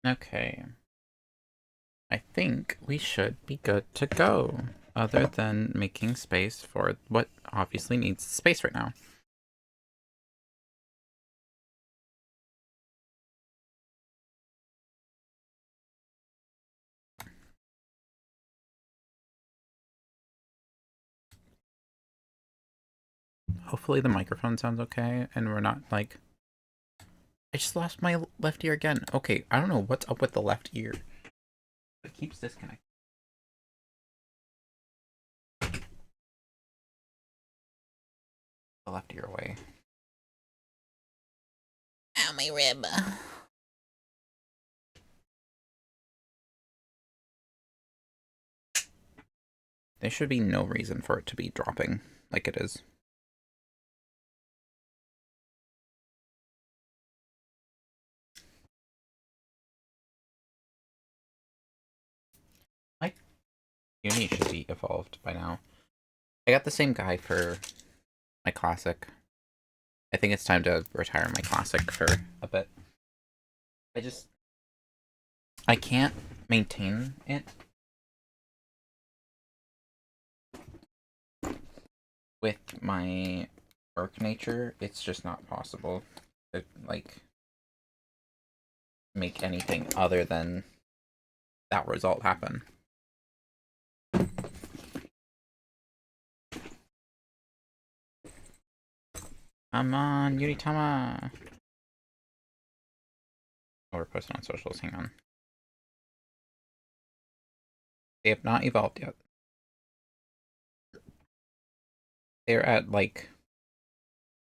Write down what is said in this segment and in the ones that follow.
Okay. I think we should be good to go, other than making space for what obviously needs space right now. Hopefully the microphone sounds okay and we're not like... I just lost my left ear again. Okay, I don't know what's up with the left ear. It keeps disconnecting. The left ear away. Ow, my rib. There should be no reason for it to be dropping like it is. My uni should be evolved by now. I got the same guy for my classic. I think it's time to retire my classic for a bit. I can't maintain it with my work nature. It's just not possible to like make anything other than that result happen. Come on, Yuritama. Oh, we're posting on socials. Hang on. They have not evolved yet. They're at like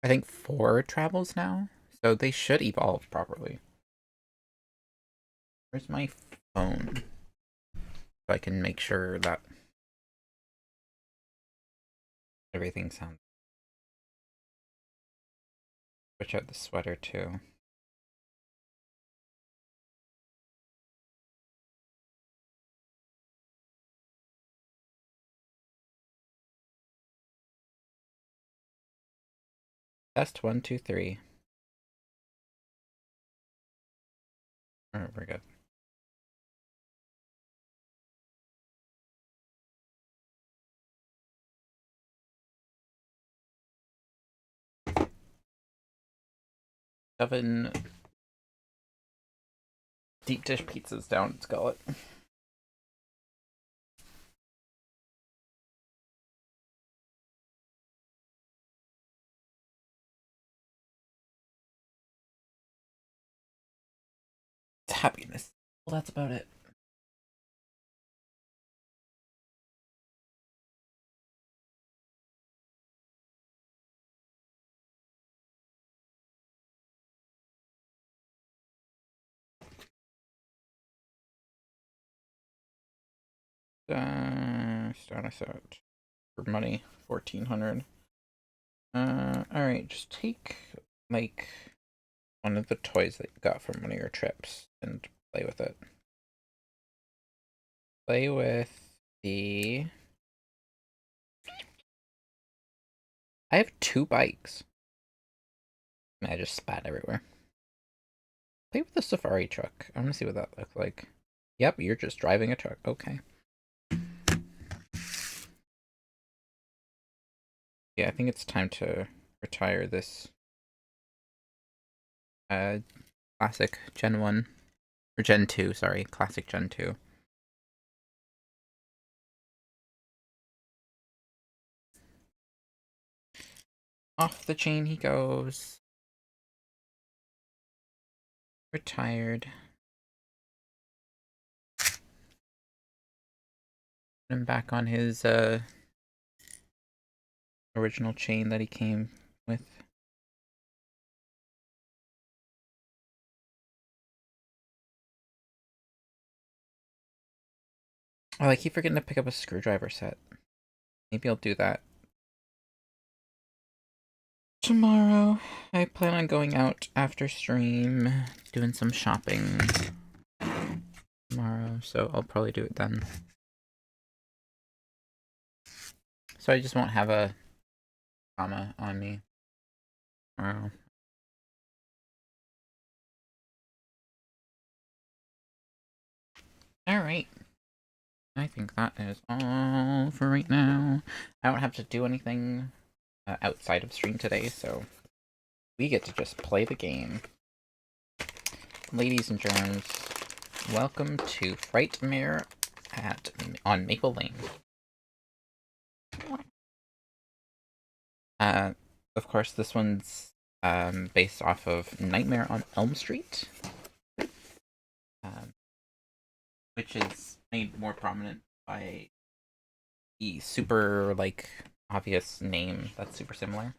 I think 4 travels now, so they should evolve properly. Where's my phone? So I can make sure that everything sounds. Switch out the sweater too. Test 1, 2, 3. Alright, we're good. Seven deep dish pizzas down its gullet. It's happiness. Well, that's about it. Start us out for money, 1,400. Alright, just take like one of the toys that you got from one of your trips and play with it. Play with the... I have 2 bikes. I just spat everywhere. Play with the safari truck. I want to see what that looks like. Yep, you're just driving a truck. Okay. Yeah, I think it's time to retire this classic Gen 1 or Gen 2, sorry, classic Gen 2. Off the chain he goes. Retired. Put him back on his original chain that he came with. Oh, I keep forgetting to pick up a screwdriver set. Maybe I'll do that tomorrow. I plan on going out after stream, doing some shopping tomorrow, so I'll probably do it then. So I just won't have a comma on me tomorrow. Alright. I think that is all for right now. I don't have to do anything outside of stream today, so we get to just play the game. Ladies and germs, welcome to Frightmare on Maple Lane. Of course, this one's based off of Nightmare on Elm Street, which is made more prominent by the super obvious name that's super similar.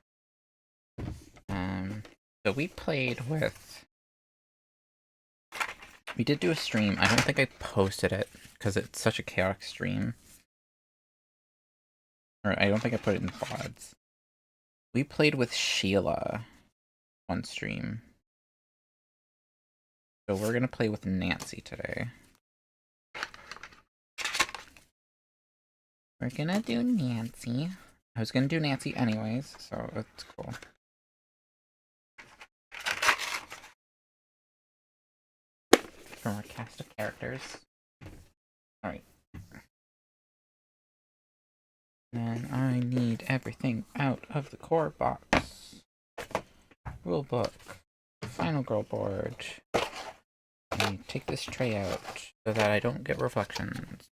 So we did do a stream. I don't think I posted it because it's such a chaotic stream. Or I don't think I put it in VODs. We played with Sheila on stream. So we're gonna play with Nancy today. We're gonna do Nancy. I was gonna do Nancy anyways, so that's cool. From our cast of characters. Alright. And I need everything out of the core box. Rulebook. Final girl board. And take this tray out so that I don't get reflections.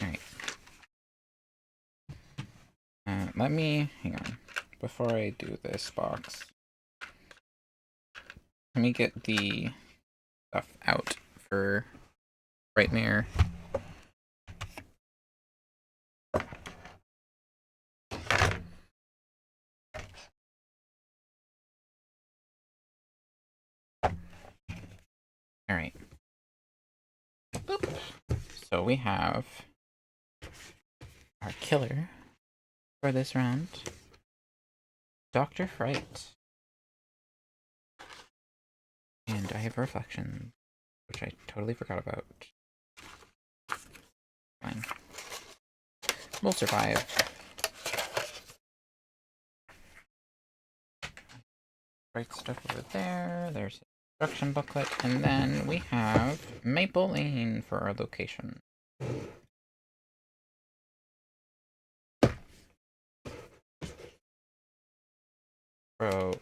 Alright. Hang on. Before I do this box, let me get the stuff out for Frightmare. Alright. So we have our killer for this round, Dr. Fright. And I have reflection, which I totally forgot about. Fine. We'll survive. Right stuff over there. There's the instruction booklet. And then we have Maple Lane for our location. Bro,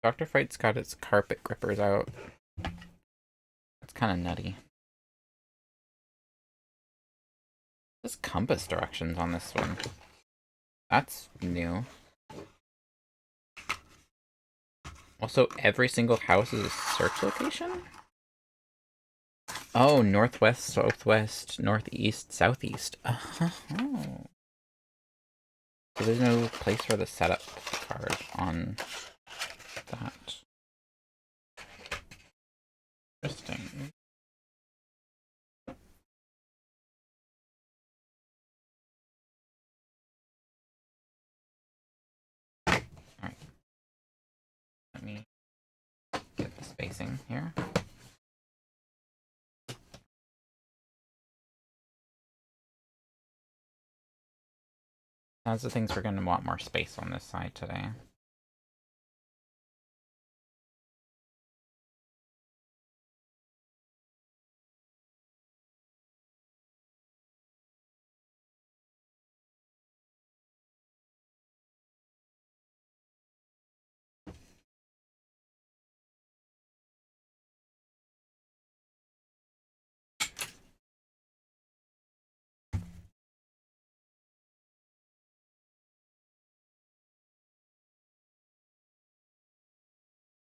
Dr. Fright's got its carpet grippers out. That's kind of nutty. There's compass directions on this one. That's new. Also, every single house is a search location? Oh, northwest, southwest, northeast, southeast. Oh. So there's no place for the setup card on that. Interesting. Alright. Let me get the spacing here. That's the things we're going to want more space on this side today.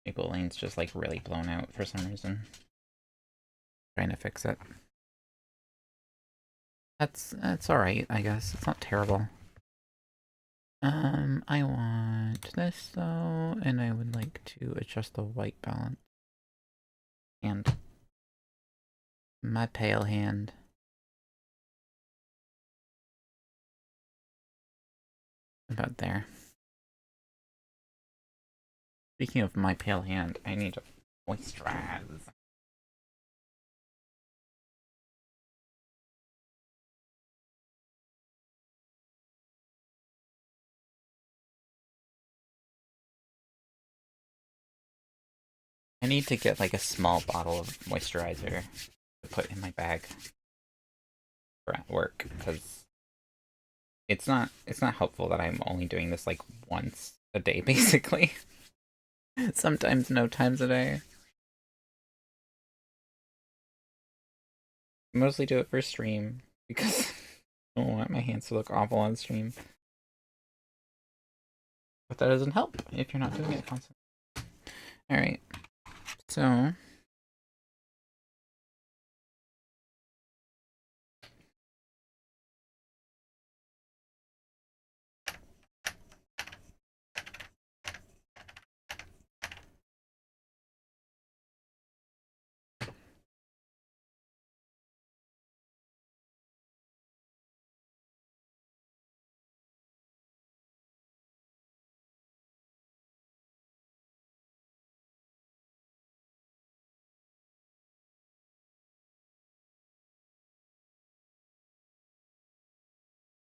Maple Lane's just like really blown out for some reason. Trying to fix it. That's alright, I guess. It's not terrible. I want this though, and I would like to adjust the white balance. And my pale hand. About there. Speaking of my pale hand, I need to moisturize. I need to get like a small bottle of moisturizer to put in my bag for at work, because it's not helpful that I'm only doing this like once a day, basically. Sometimes no times a day. I mostly do it for stream, because I don't want my hands to look awful on stream. But that doesn't help if you're not doing it constantly. Alright, so...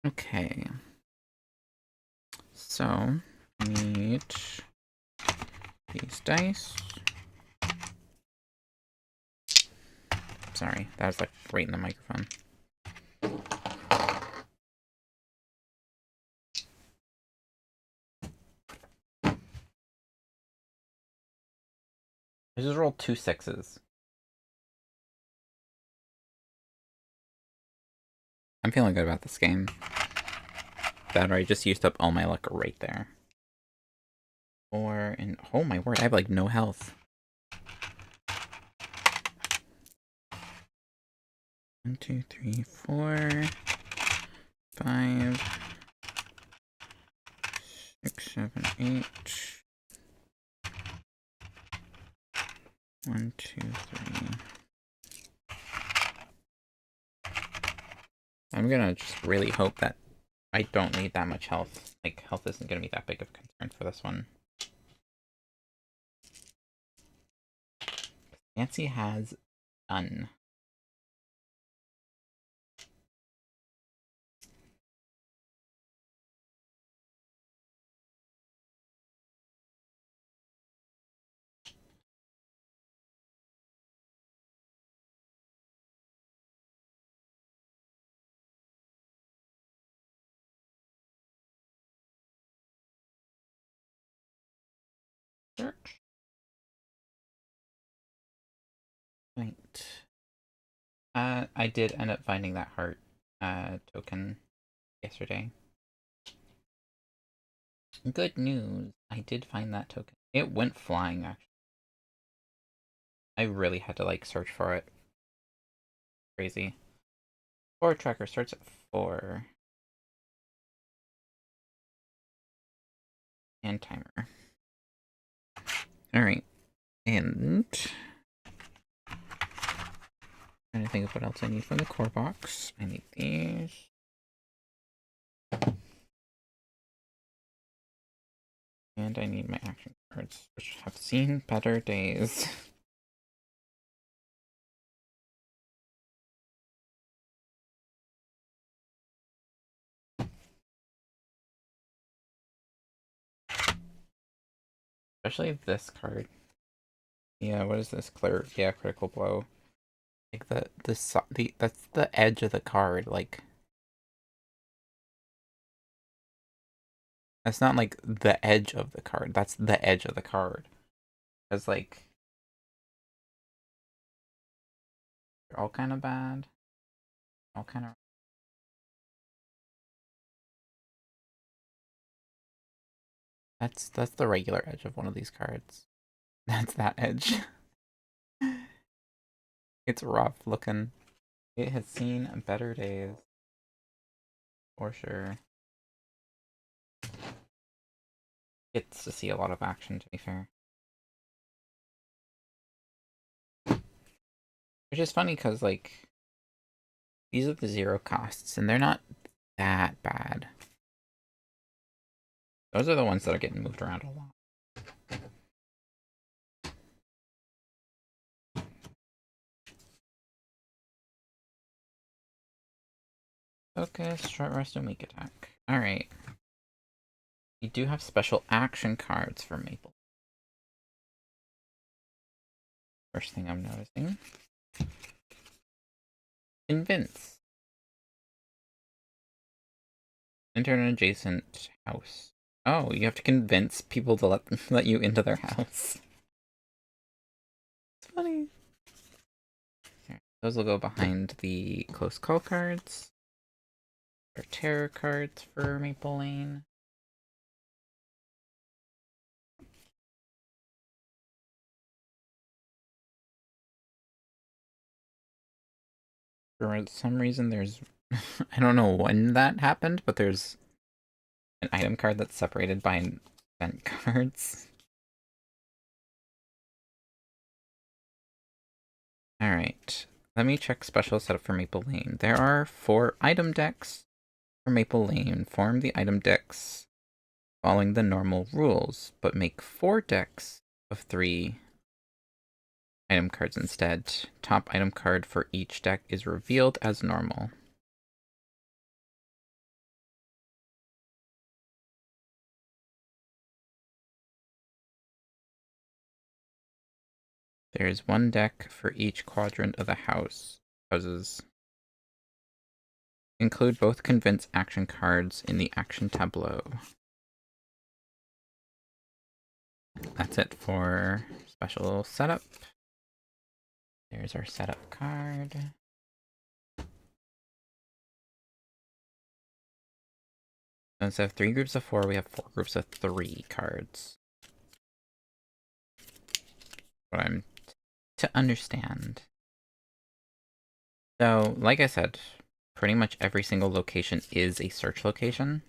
Okay. So, I need these dice. Sorry, that was like right in the microphone. I just rolled 2 6s. I'm feeling good about this game. That or I just used up all my luck right there. And oh my word, I have like no health. 1, 2, 3, 4, 5, 6, 7, 8. 1, 2, 3. I'm gonna just really hope that I don't need that much health. Like, health isn't gonna be that big of a concern for this one. Nancy has none. Search. Right. I did end up finding that heart token yesterday. Good news. I did find that token. It went flying, actually. I really had to, like, search for it. Crazy. Forward tracker starts at 4. And timer. Alright. And... trying to think of what else I need from the core box. I need these. And I need my action cards, which have seen better days. Especially this card. Yeah, what is this? Yeah, critical blow. Like that's the edge of the card. Like, that's not like the edge of the card. That's the edge of the card. Cause like they're all kind of bad. All kind of. That's the regular edge of one of these cards. That's that edge. It's rough looking. It has seen better days. For sure. It's to see a lot of action, to be fair. Which is funny because, like, these are the 0 costs, and they're not that bad. Those are the ones that are getting moved around a lot. Focus, short rest, and weak attack. Alright. We do have special action cards for Maple. First thing I'm noticing. Convince. Enter an adjacent house. Oh, you have to convince people to let you into their house. It's funny. Here, those will go behind the close call cards. Or terror cards for Maple Lane. For some reason, there's... I don't know when that happened, but there's an item card that's separated by event cards. Alright, let me check special setup for Maple Lane. There are 4 item decks for Maple Lane. Form the item decks following the normal rules, but make 4 decks of 3 item cards instead. Top item card for each deck is revealed as normal. There is 1 deck for each quadrant of the houses. Include both convince action cards in the action tableau. That's it for special setup. There's our setup card. Instead of 3 groups of 4, we have 4 groups of 3 cards. What I'm to understand. So, like I said, pretty much every single location is a search location,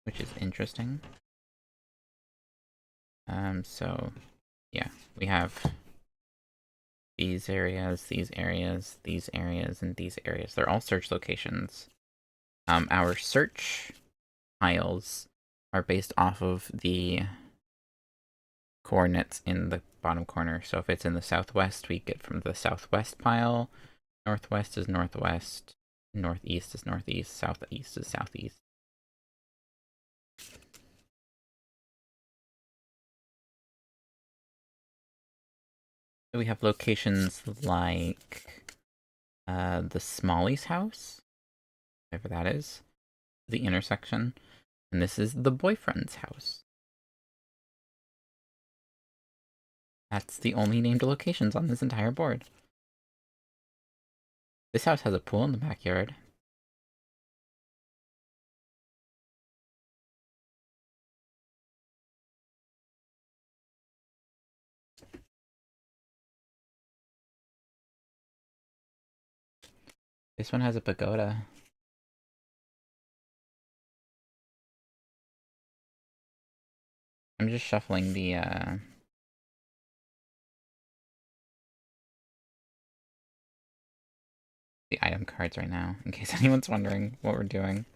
which is interesting. So, yeah, we have these areas, these areas, these areas, and these areas. They're all search locations. Our search tiles are based off of the coordinates in the bottom corner. So if it's in the southwest, we get from the southwest pile. Northwest is northwest. Northeast is northeast. Southeast is southeast. So we have locations like the Smalley's house, whatever that is, the intersection, and this is the boyfriend's house. That's the only named locations on this entire board. This house has a pool in the backyard. This one has a pagoda. I'm just shuffling the item cards right now, in case anyone's wondering what we're doing.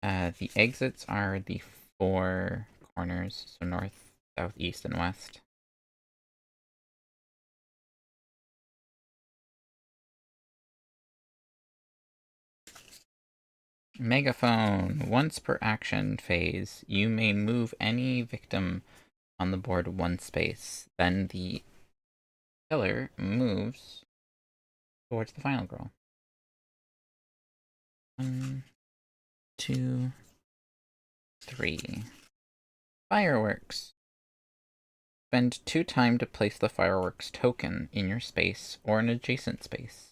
The exits are the 4 corners, so north, south, east, and west. Megaphone. Once per action phase, you may move any victim on the board 1 space. Then the killer moves towards the final girl. 1, 2, 3. Fireworks. Spend 2 time to place the fireworks token in your space or an adjacent space,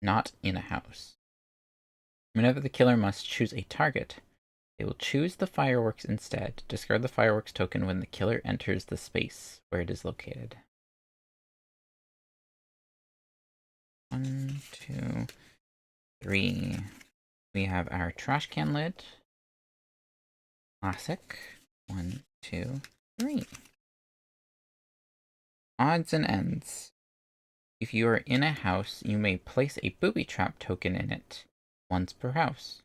not in a house. Whenever the killer must choose a target, they will choose the fireworks instead. Discard the fireworks token when the killer enters the space where it is located. 1, 2, 3. We have our trash can lid. Classic. 1, 2, 3. Odds and ends. If you are in a house, you may place a booby trap token in it, once per house.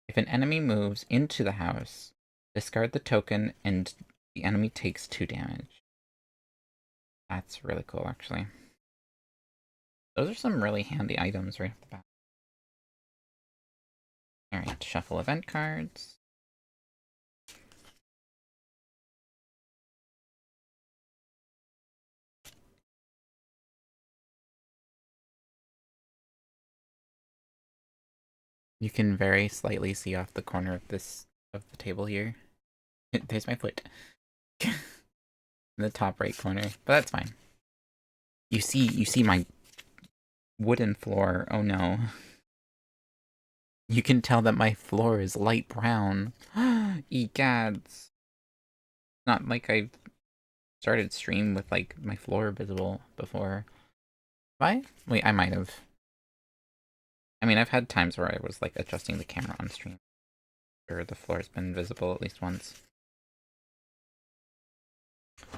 If an enemy moves into the house, discard the token and the enemy takes 2 damage. That's really cool, actually. Those are some really handy items right off the bat. Alright, shuffle event cards. You can very slightly see off the corner of the table here. There's my foot. In the top right corner. But that's fine. You see my wooden floor. Oh no. You can tell that my floor is light brown. Egads. Not like I've started stream with like my floor visible before. Why? Wait, I might have. I mean, I've had times where I was like adjusting the camera on stream, where the floor's been visible at least once.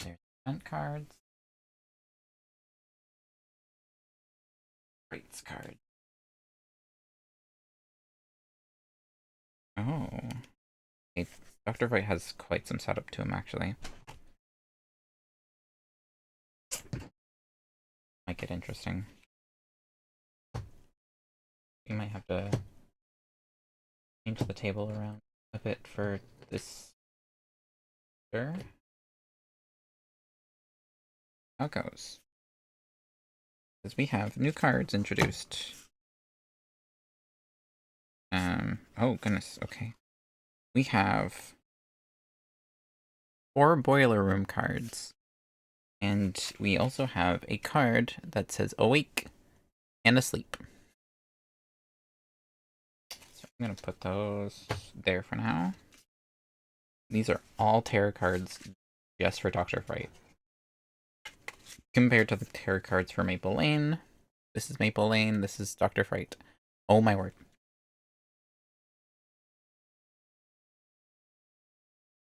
There's event cards. Rights card. Oh. Okay. Dr. White has quite some setup to him, actually. Might get interesting. We might have to change the table around a bit for this. Sure. How it goes. Because we have new cards introduced. Oh goodness, okay. We have 4 boiler room cards. And we also have a card that says awake and asleep. So I'm gonna put those there for now. These are all tarot cards just for Dr. Fright. Compared to the tarot cards for Maple Lane. This is Maple Lane, this is Dr. Fright. Oh my word.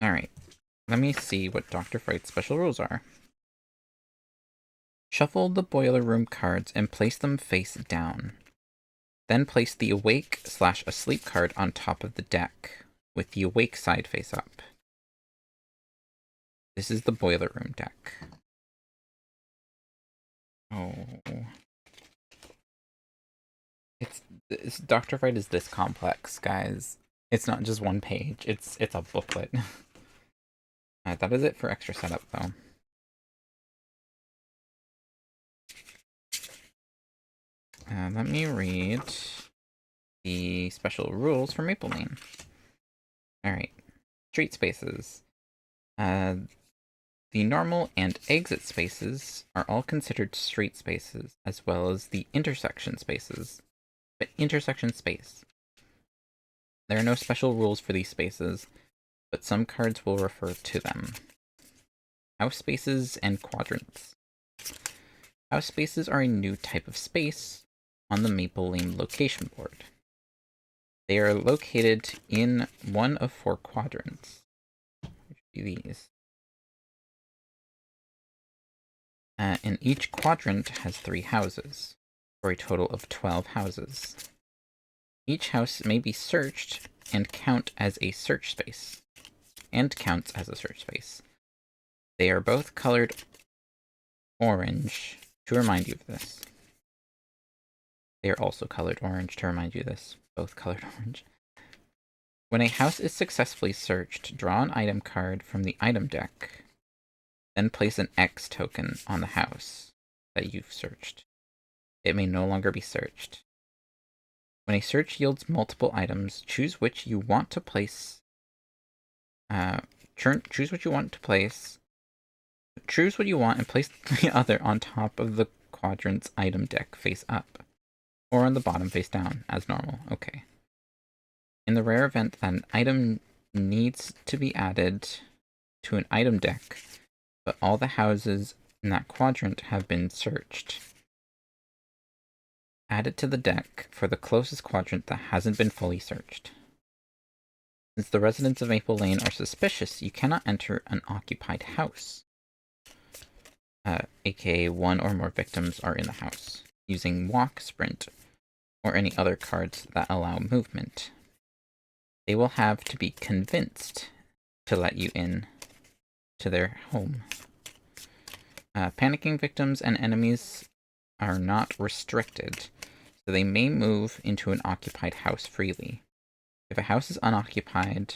Alright, let me see what Dr. Fright's special rules are. Shuffle the boiler room cards and place them face down. Then place the awake/asleep card on top of the deck, with the awake side face up. This is the boiler room deck. Oh. Dr. Fright is this complex, guys. It's not just one page, it's a booklet. That is it for extra setup, though. Let me read the special rules for Maple Lane. Alright. Street spaces. The normal and exit spaces are all considered street spaces, as well as the intersection spaces. But intersection space. There are no special rules for these spaces, but some cards will refer to them. House spaces and quadrants. House spaces are a new type of space on the Maple Lane location board. They are located in one of 4 quadrants. These. And each quadrant has 3 houses, for a total of 12 houses. Each house may be searched and counts as a search space. They are both colored orange to remind you of this. They are also colored orange to remind you of this. Both colored orange. When a house is successfully searched, draw an item card from the item deck. Then place an X token on the house that you've searched. It may no longer be searched. When a search yields multiple items, choose which you want to place. Choose what you want and place the other on top of the quadrant's item deck face up, or on the bottom face down, as normal. Okay. In the rare event that an item needs to be added to an item deck, but all the houses in that quadrant have been searched, add it to the deck for the closest quadrant that hasn't been fully searched. Since the residents of Maple Lane are suspicious, you cannot enter an occupied house. aka 1 or more victims are in the house, using walk, sprint, or any other cards that allow movement. They will have to be convinced to let you in to their home. Panicking victims and enemies are not restricted, so they may move into an occupied house freely. If a house is unoccupied,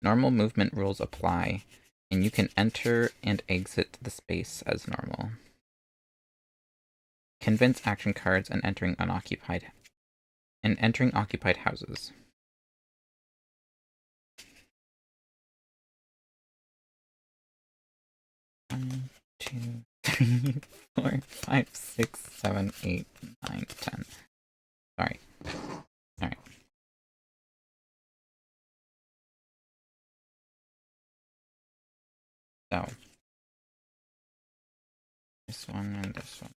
normal movement rules apply, and you can enter and exit the space as normal. Convince action cards and entering unoccupied and entering occupied houses. One, 2, 3, 4, 5, 6, 7, 8, 9, 10. Sorry. Alright. So. This one and this one.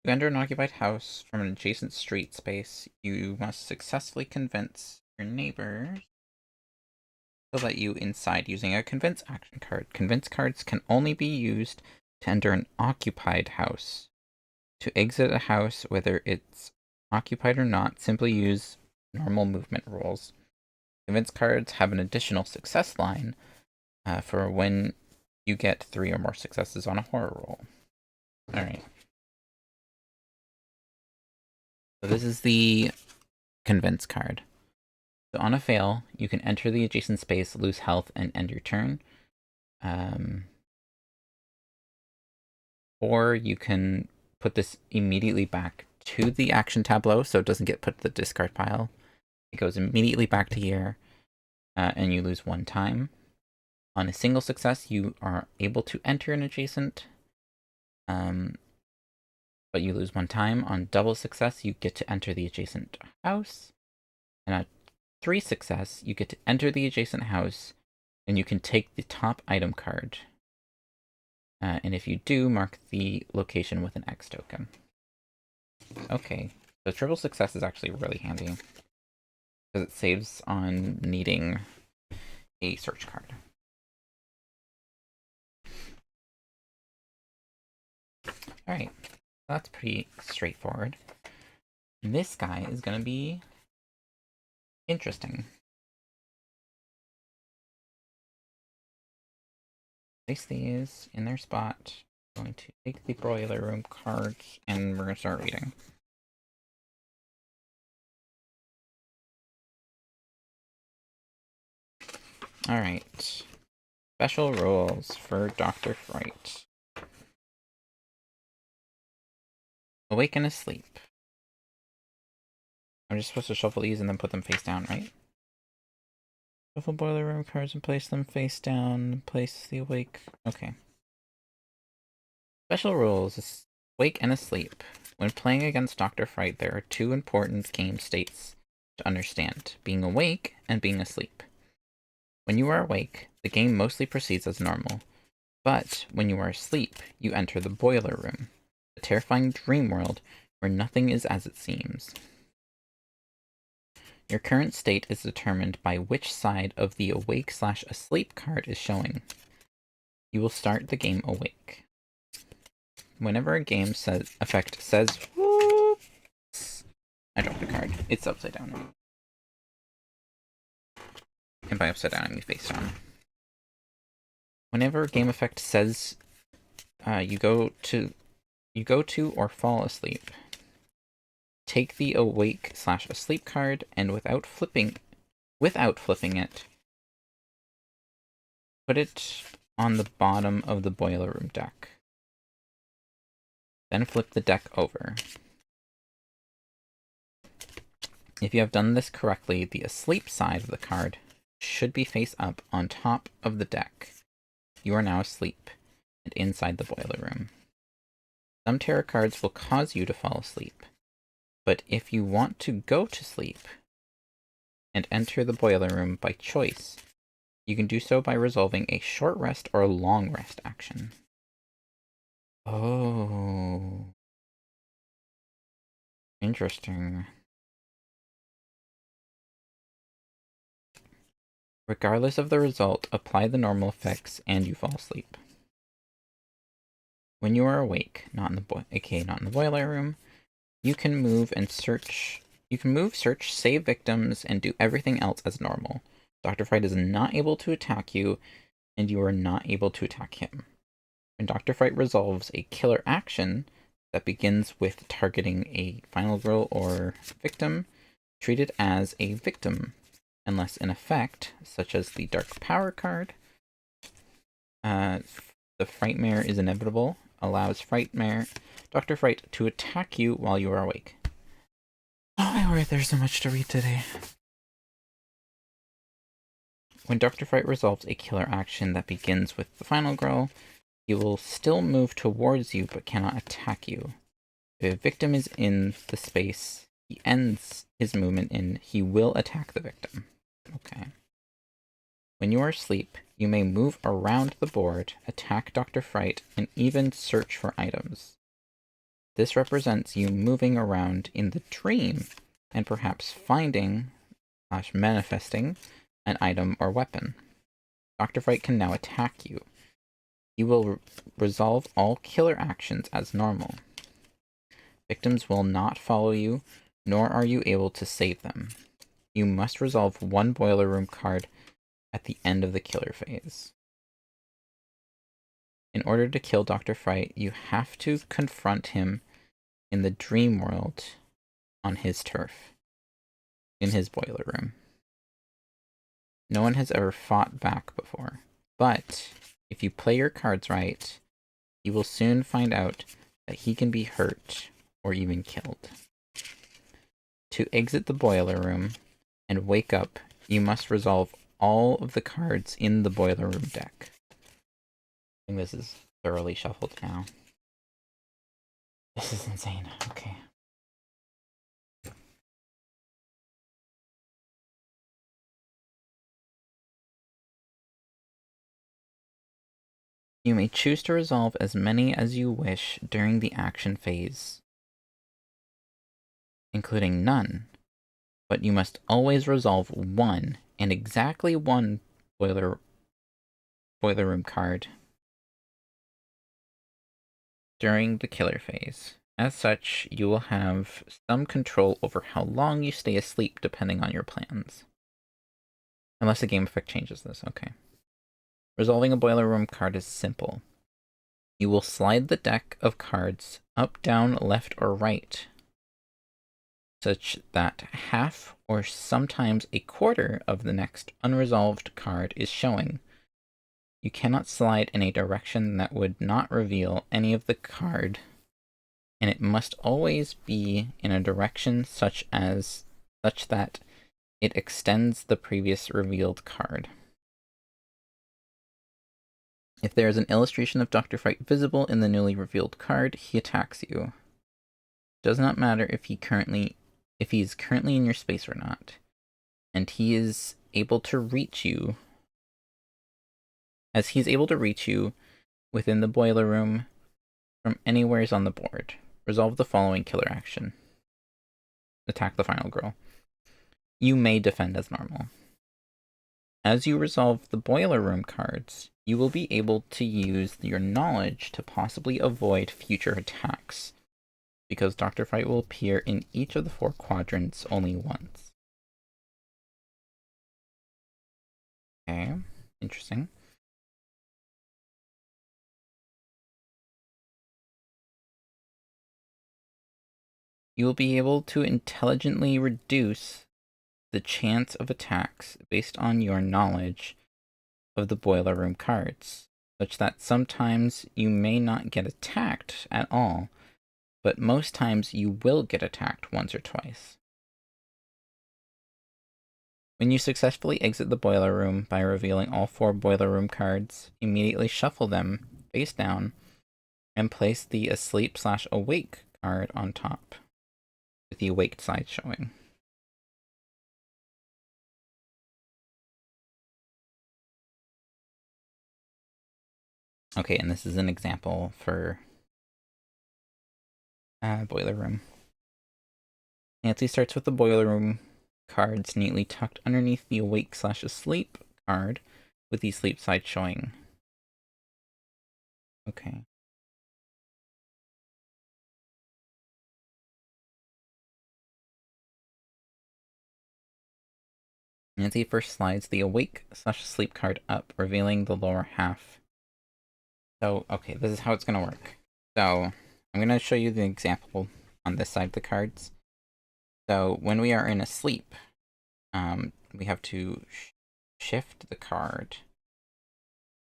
To enter an occupied house from an adjacent street space, you must successfully convince your neighbors to let you inside using a convince action card. Convince cards can only be used to enter an occupied house. To exit a house, whether it's occupied or not, simply use normal movement rules. Convince cards have an additional success line for when you get 3 or more successes on a horror roll. Alright. So this is the convince card. So on a fail, you can enter the adjacent space, lose health, and end your turn. Or you can put this immediately back to the action tableau so it doesn't get put to the discard pile. It goes immediately back to here, and you lose 1 time. On a single success, you are able to enter an adjacent, but you lose 1 time. On double success, you get to enter the adjacent house. And on 3 success, you get to enter the adjacent house, and you can take the top item card. And if you do, mark the location with an X token. Okay, so triple success is actually really handy, because it saves on needing a search card. Alright, that's pretty straightforward. This guy is going to be interesting. Place these in their spot. I'm going to take the boiler room cards, and we're going to start reading. Alright. Special rules for Dr. Fright. Awake and asleep. I'm just supposed to shuffle these and then put them face down, right? Shuffle boiler room cards and place them face down. Place the awake. Okay. Special rules. Awake and asleep. When playing against Dr. Fright, there are 2 important game states to understand. Being awake and being asleep. When you are awake, the game mostly proceeds as normal. But when you are asleep, you enter the boiler room, a terrifying dream world where nothing is as it seems. Your current state is determined by which side of the awake/asleep card is showing. You will start the game awake. Whenever a game effect says whoops, I dropped a card. It's upside down now. And by upside down, I mean face down. Whenever a game effect says you go to or fall asleep, take the awake/asleep card and without flipping it, put it on the bottom of the boiler room deck. Then flip the deck over. If you have done this correctly, the asleep side of the card should be face up on top of the deck. You are now asleep and inside the boiler room. Some tarot cards will cause you to fall asleep, but if you want to go to sleep and enter the boiler room by choice, you can do so by resolving a short rest or a long rest action. Oh. Interesting. Regardless of the result, apply the normal effects and you fall asleep. When you are awake, not in the boiler room, you can move, search, save victims, and do everything else as normal. Dr. Fright is not able to attack you, and you are not able to attack him. When Dr. Fright resolves a killer action that begins with targeting a final girl or victim, treat it as a victim, unless an effect, such as the Dark Power card, The Frightmare is inevitable, allows Dr. Fright to attack you while you are awake. Oh my word, there's so much to read today. When Dr. Fright resolves a killer action that begins with the final growl, he will still move towards you but cannot attack you. If a victim is in the space he ends his movement in, he will attack the victim. Okay. When you are asleep, you may move around the board, attack Dr. Fright, and even search for items. This represents you moving around in the dream and perhaps finding / manifesting an item or weapon. Dr. Fright can now attack you. He will resolve all killer actions as normal. Victims will not follow you, nor are you able to save them. You must resolve one boiler room card at the end of the killer phase. In order to kill Dr. Fright, you have to confront him in the dream world on his turf, in his boiler room. No one has ever fought back before, but if you play your cards right, you will soon find out that he can be hurt or even killed. To exit the boiler room and wake up, you must resolve all of the cards in the boiler room deck. I think this is thoroughly shuffled now. This is insane. Okay. You may choose to resolve as many as you wish during the action phase, including none, but you must always resolve one, and exactly one boiler room card during the killer phase. As such, you will have some control over how long you stay asleep depending on your plans. Unless the game effect changes this, okay. Resolving a boiler room card is simple. You will slide the deck of cards up, down, left, or right, such that half or sometimes a quarter of the next unresolved card is showing. You cannot slide in a direction that would not reveal any of the card, and it must always be in a direction such that it extends the previous revealed card. If there is an illustration of Dr. Fright visible in the newly revealed card, he attacks you. It does not matter if he is currently in your space or not, and he is able to reach you, as he is able to reach you within the boiler room from anywhere on the board. Resolve the following killer action. Attack the final girl. You may defend as normal. As you resolve the boiler room cards, you will be able to use your knowledge to possibly avoid future attacks, because Dr. Fright will appear in each of the 4 quadrants only once. Okay, interesting. You will be able to intelligently reduce the chance of attacks based on your knowledge of the boiler room cards, such that sometimes you may not get attacked at all, but most times you will get attacked once or twice. When you successfully exit the boiler room by revealing all 4 boiler room cards, immediately shuffle them face down and place the asleep/awake card on top, with the awake side showing. Okay, and this is an example for boiler room. Nancy starts with the boiler room cards neatly tucked underneath the awake/asleep card, with the sleep side showing. Okay. Nancy first slides the awake/asleep card up, revealing the lower half. So, okay, this is how it's going to work. So, I'm going to show you the example on this side of the cards. So, when we are in a sleep, we have to shift the card.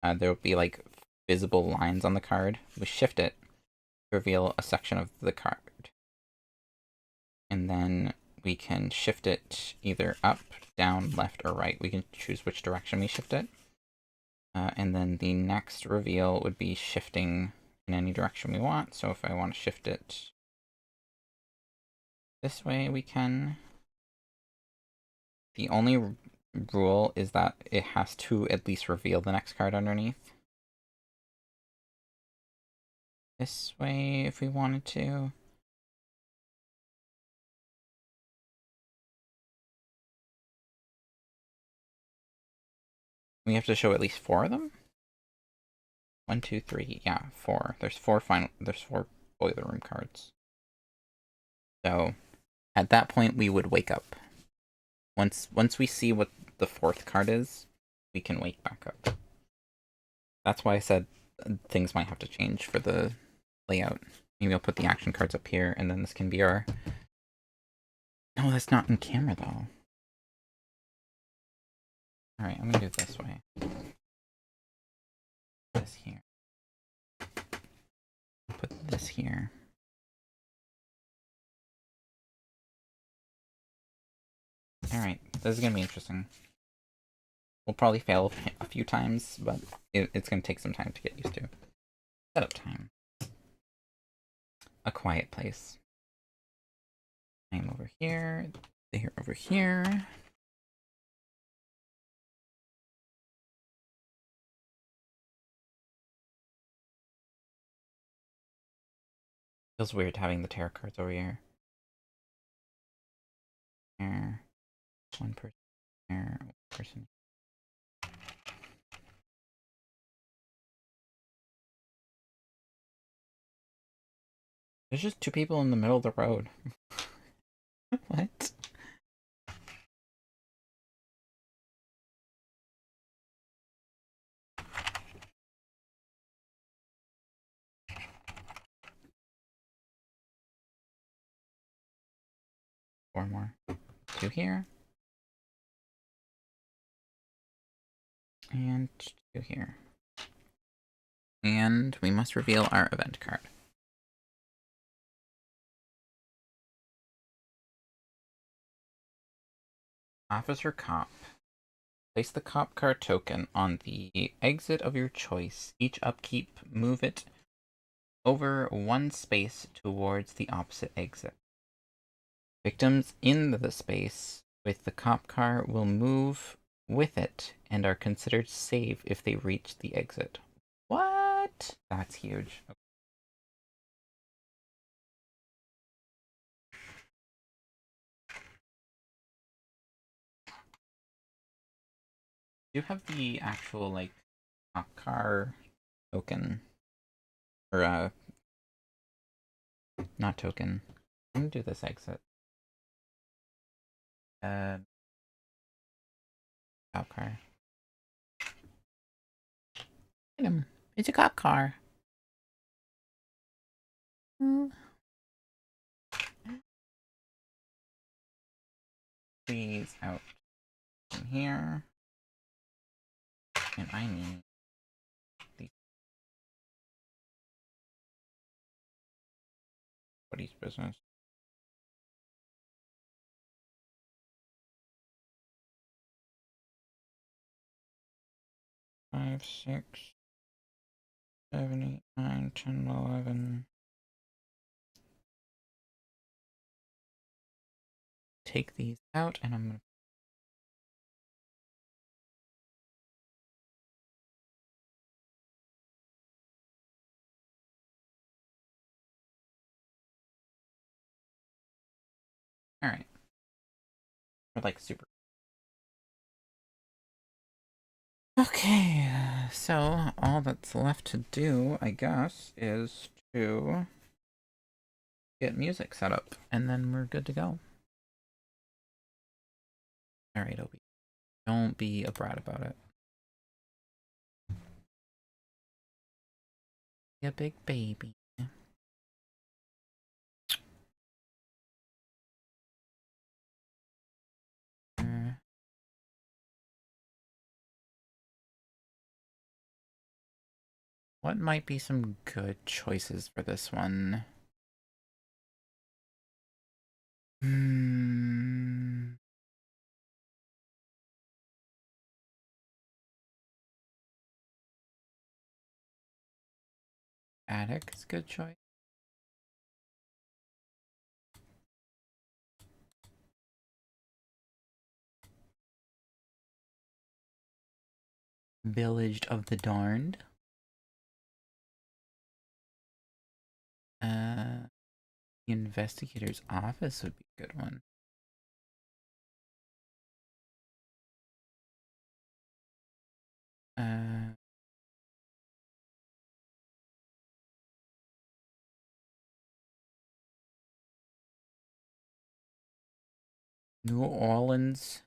There will be like visible lines on the card. We shift it to reveal a section of the card. And then we can shift it either up, down, left, or right. We can choose which direction we shift it. And then the next reveal would be shifting in any direction we want. So if I want to shift it this way, we can. The only rule is that it has to at least reveal the next card underneath. This way, if we wanted to. We have to show at least 4 of them? 1, 2, 3, yeah, 4. There's 4 boiler room cards. So at that point we would wake up. Once we see what the 4th card is, we can wake back up. That's why I said things might have to change for the layout. Maybe I'll put the action cards up here, and then this can be our... No, that's not in camera, though. Alright, I'm gonna do it this way. This here. Put this here. Alright, this is gonna be interesting. We'll probably fail a few times, but it's gonna take some time to get used to. Setup time. A quiet place. I'm over here. They're over here. Feels weird having the tarot cards over here. Here. One person here. One person. There's just 2 people in the middle of the road. What? Four more. 2 here. And 2 here. And we must reveal our event card. Officer Cop. Place the cop car token on the exit of your choice. Each upkeep, move it over 1 space towards the opposite exit. Victims in the space with the cop car will move with it and are considered safe if they reach the exit. What? That's huge. Okay. Do you have the actual, like, cop car token? Or, not token. I'm gonna do this exit. Cop car. Item. It's a cop car. Please out from here. And I need the buddy's business. 5, 6, 7, 8, 9, 10, 11. Take these out, and I'm gonna. Alright. We're like super. Okay, so all that's left to do, I guess, is to get music set up, and then we're good to go. Alright, Obi. Don't be a brat about it. Be a big baby. What might be some good choices for this one? Attic is a good choice. Village of the Darned. The investigator's office would be a good one. New Orleans.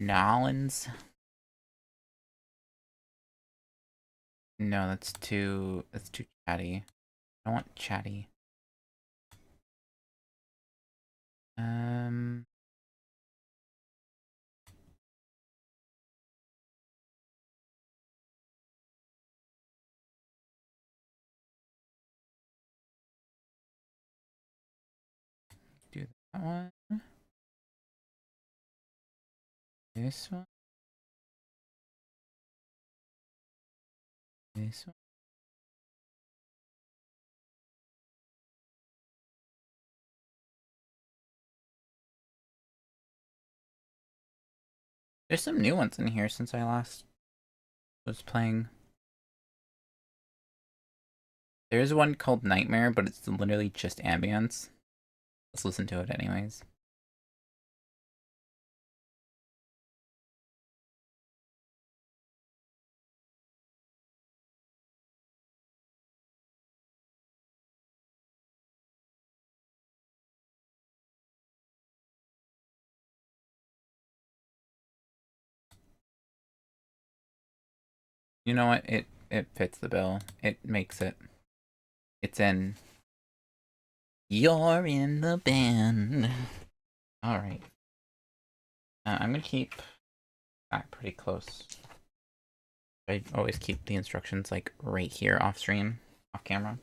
Nolans. No, that's too chatty. I want chatty. Do that one. This one. This one. There's some new ones in here since I last was playing. There's one called Nightmare, but it's literally just ambience. Let's listen to it anyways. You know what? It fits the bill. It makes it. It's in. You're in the band. Alright. I'm gonna keep that pretty close. I always keep the instructions like right here off stream, off camera.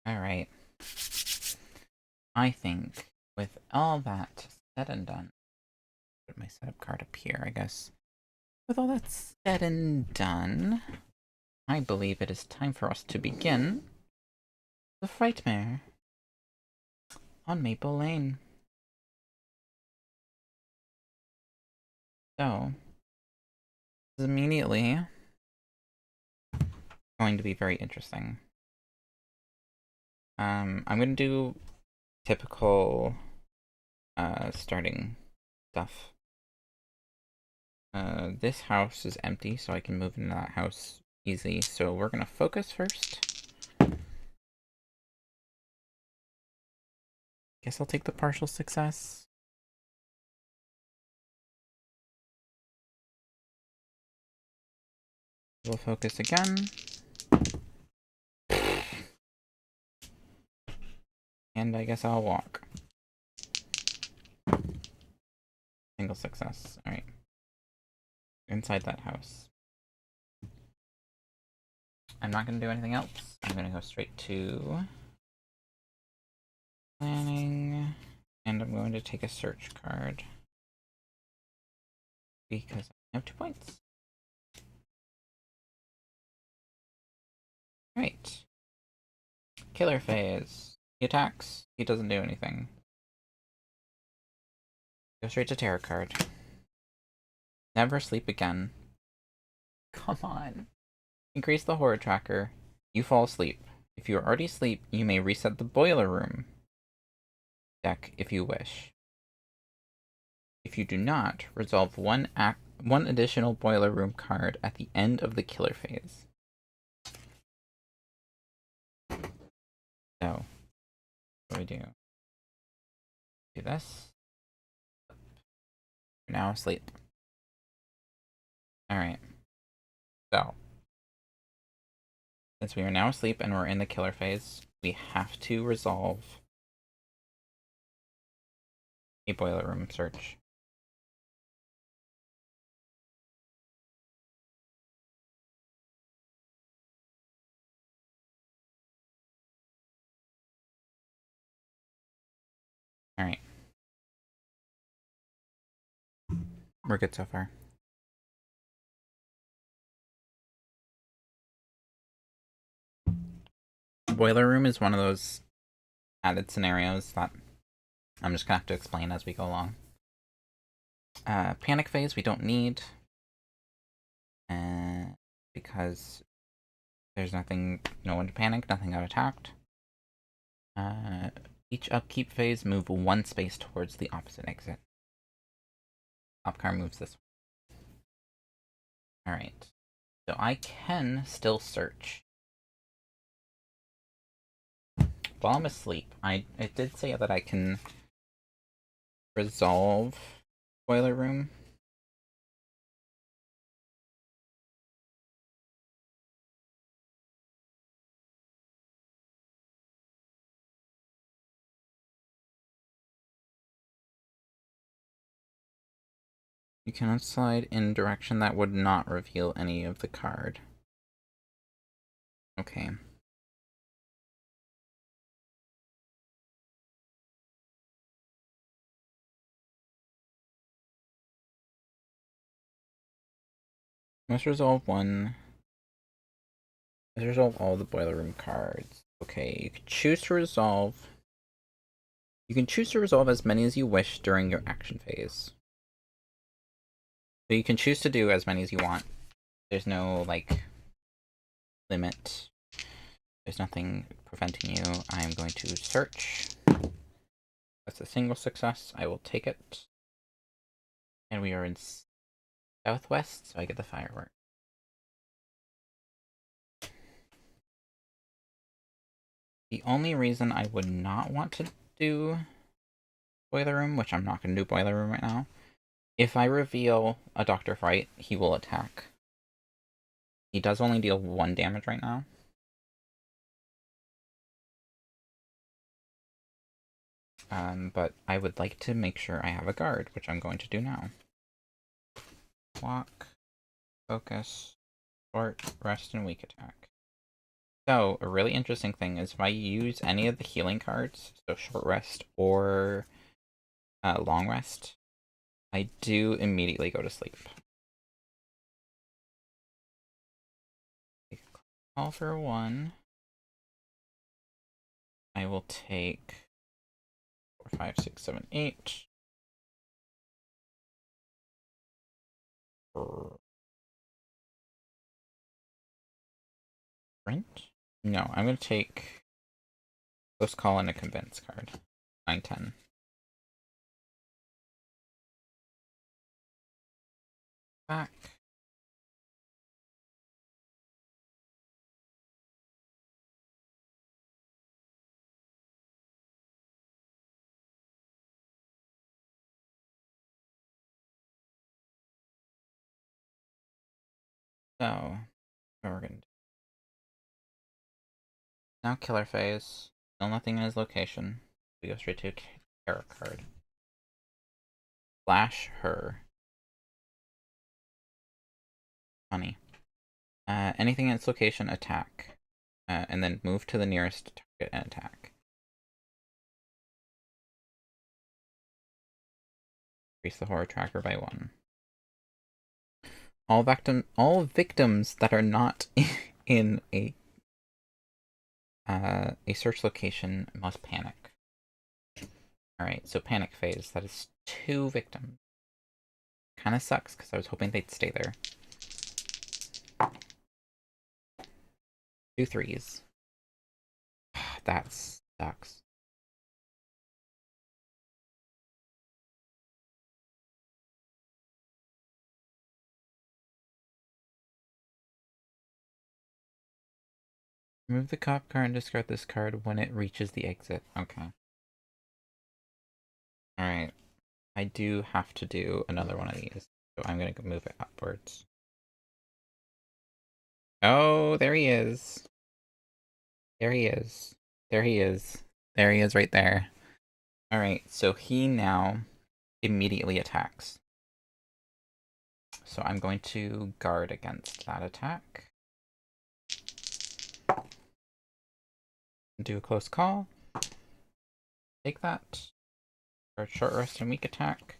Alright. I think with all that said and done, put my setup card up here, I guess. With all that said and done, I believe it is time for us to begin the Frightmare on Maple Lane. So, this is immediately going to be very interesting. I'm going to do typical starting stuff. This house is empty, so I can move into that house easy. So we're gonna focus first. Guess I'll take the partial success. We'll focus again. And I guess I'll walk. Single success. Alright. Inside that house. I'm not gonna do anything else. I'm gonna go straight to planning. And I'm going to take a search card. Because I have 2 points. Right. Killer phase. He attacks. He doesn't do anything. Go straight to tarot card. Never sleep again. Come on. Increase the horror tracker. You fall asleep. If you are already asleep, you may reset the boiler room deck if you wish. If you do not, resolve one additional boiler room card at the end of the killer phase. So, what do we do? Do this. You're now asleep. Alright. So, since we are now asleep and we're in the killer phase, we have to resolve a boiler room search. Alright. We're good so far. Boiler room is one of those added scenarios that I'm just gonna have to explain as we go along. Panic phase we don't need. Because there's nothing, no one to panic, nothing got attacked. Each upkeep phase, move one space towards the opposite exit. Top car moves this way. Alright. So I can still search. While I'm asleep, it did say that I can resolve boiler room. You cannot slide in direction that would not reveal any of the card. Okay. Must resolve one. Must resolve all the boiler room cards. Okay, you can choose to resolve. You can choose to resolve as many as you wish during your action phase. So you can choose to do as many as you want. There's no, like, limit. There's nothing preventing you. I'm going to search. That's a single success. I will take it. And we are in southwest, so I get the firework. The only reason I would not want to do boiler room, which I'm not going to do boiler room right now, if I reveal a Dr. Fright, he will attack. He does only deal 1 damage right now. But I would like to make sure I have a guard, which I'm going to do now. Walk, focus, short, rest, and weak attack. So, a really interesting thing is if I use any of the healing cards, so short rest or long rest, I do immediately go to sleep. Call for 1. I will take 4, 5, 6, 7, 8. Sprint? No, I'm going to take Close Call and a Convince card. 9, 10. Back. So, what we're going to do. Now Killer Phase. Still nothing in his location. We go straight to a Terror card. Flash her. Funny. Anything in its location, attack. And then move to the nearest target and attack. Increase the horror tracker by 1. All victims that are not in a search location must panic. Alright, so panic phase. That is 2 victims. Kinda sucks, because I was hoping they'd stay there. 2 3s. That sucks. Remove the cop card and discard this card when it reaches the exit. Okay. Alright. I do have to do another one of these. So I'm gonna move it upwards. Oh, there he is. There he is. There he is. There he is right there. Alright, so he now immediately attacks. So I'm going to guard against that attack. Do a close call. Take that. For a short rest and weak attack.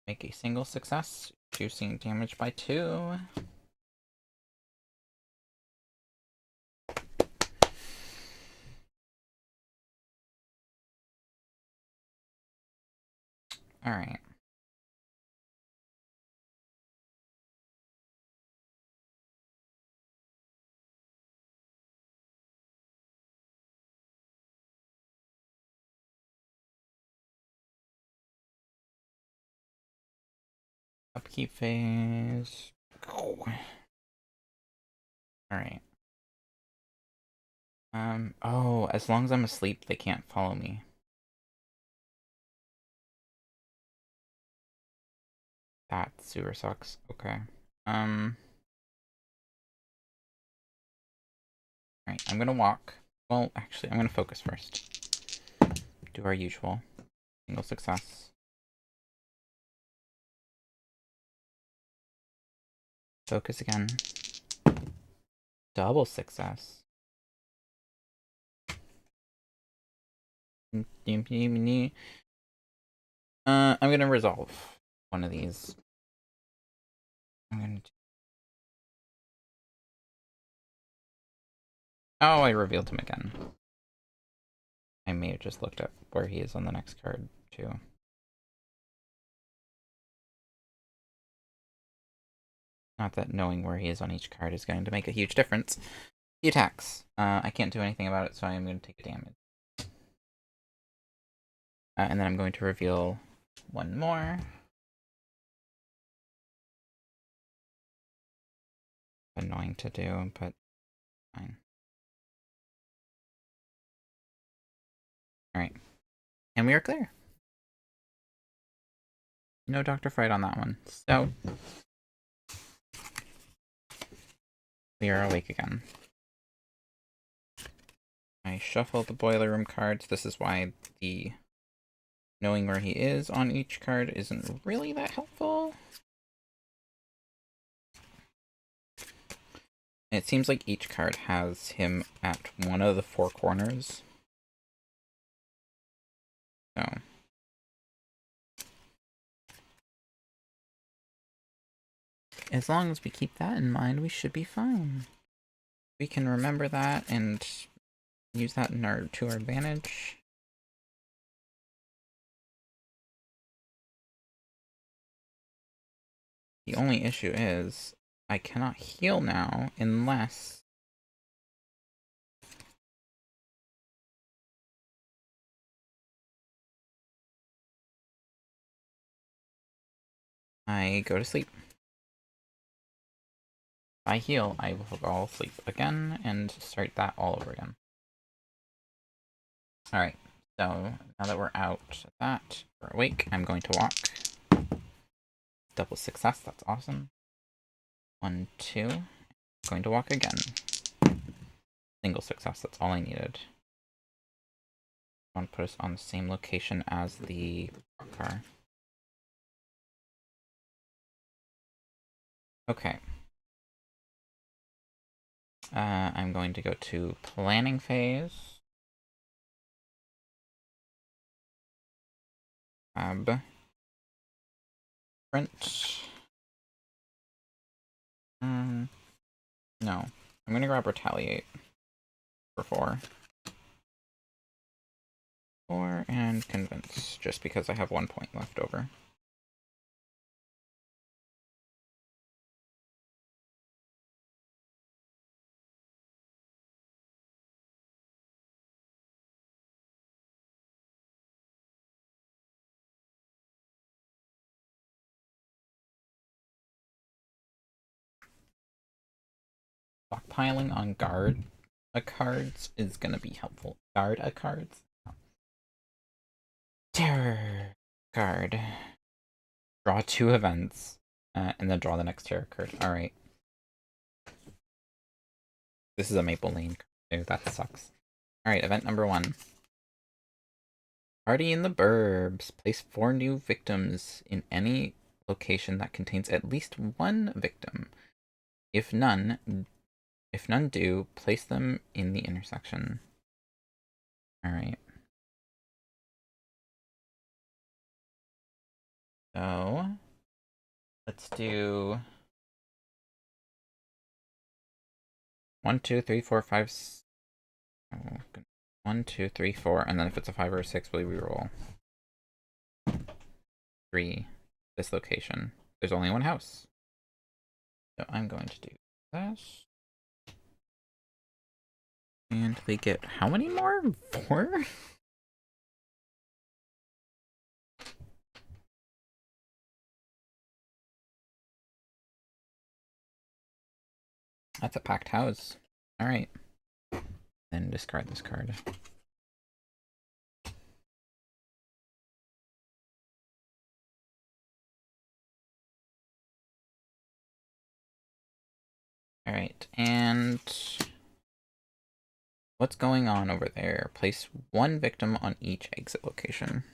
Make a single success, reducing damage by 2. Alright. Upkeep phase. Go. Alright. Oh, as long as I'm asleep, they can't follow me. That super sucks. Okay. Alright, I'm gonna walk. Well, actually, I'm gonna focus first. Do our usual. Single success. Focus again. Double success. I'm gonna resolve one of these. I'm gonna. Oh, I revealed him again. I may have just looked up where he is on the next card, too. Not that knowing where he is on each card is going to make a huge difference. He attacks. I can't do anything about it, so I'm going to take damage. And then I'm going to reveal one more. Annoying to do, but fine. Alright. And we are clear. No Dr. Fright on that one. So, we are awake again. I shuffle the boiler room cards. This is why the knowing where he is on each card isn't really that helpful. It seems like each card has him at one of the 4 corners. So. As long as we keep that in mind, we should be fine. We can remember that and use that to our advantage. The only issue is I cannot heal now unless I go to sleep. If I heal, I will fall asleep again and start that all over again. Alright, so now that we're out of that, we're awake, I'm going to walk. Double success, that's awesome. 1, 2. Going to walk again. Single success, that's all I needed. I want to put us on the same location as the car. Okay. I'm going to go to planning phase. Print. No. I'm gonna grab retaliate for 4. 4 and convince, just because I have 1 point left over. Stockpiling on guard cards is gonna be helpful. Guard cards? Terror card. Draw 2 events, and then draw the next terror card. Alright. This is a Maple Lane card, too. That sucks. Alright, event number 1. Party in the Burbs. Place 4 new victims in any location that contains at least 1 victim. If none do, place them in the intersection. Alright. So, let's do 1, 2, 3, 4, 5. 1, 2, 3, 4, and then if it's a 5 or a 6, we reroll. 3. This location. There's only 1 house. So I'm going to do this. And they get how many more? 4? That's a packed house. Alright. Then discard this card. Alright, and what's going on over there? Place 1 victim on each exit location.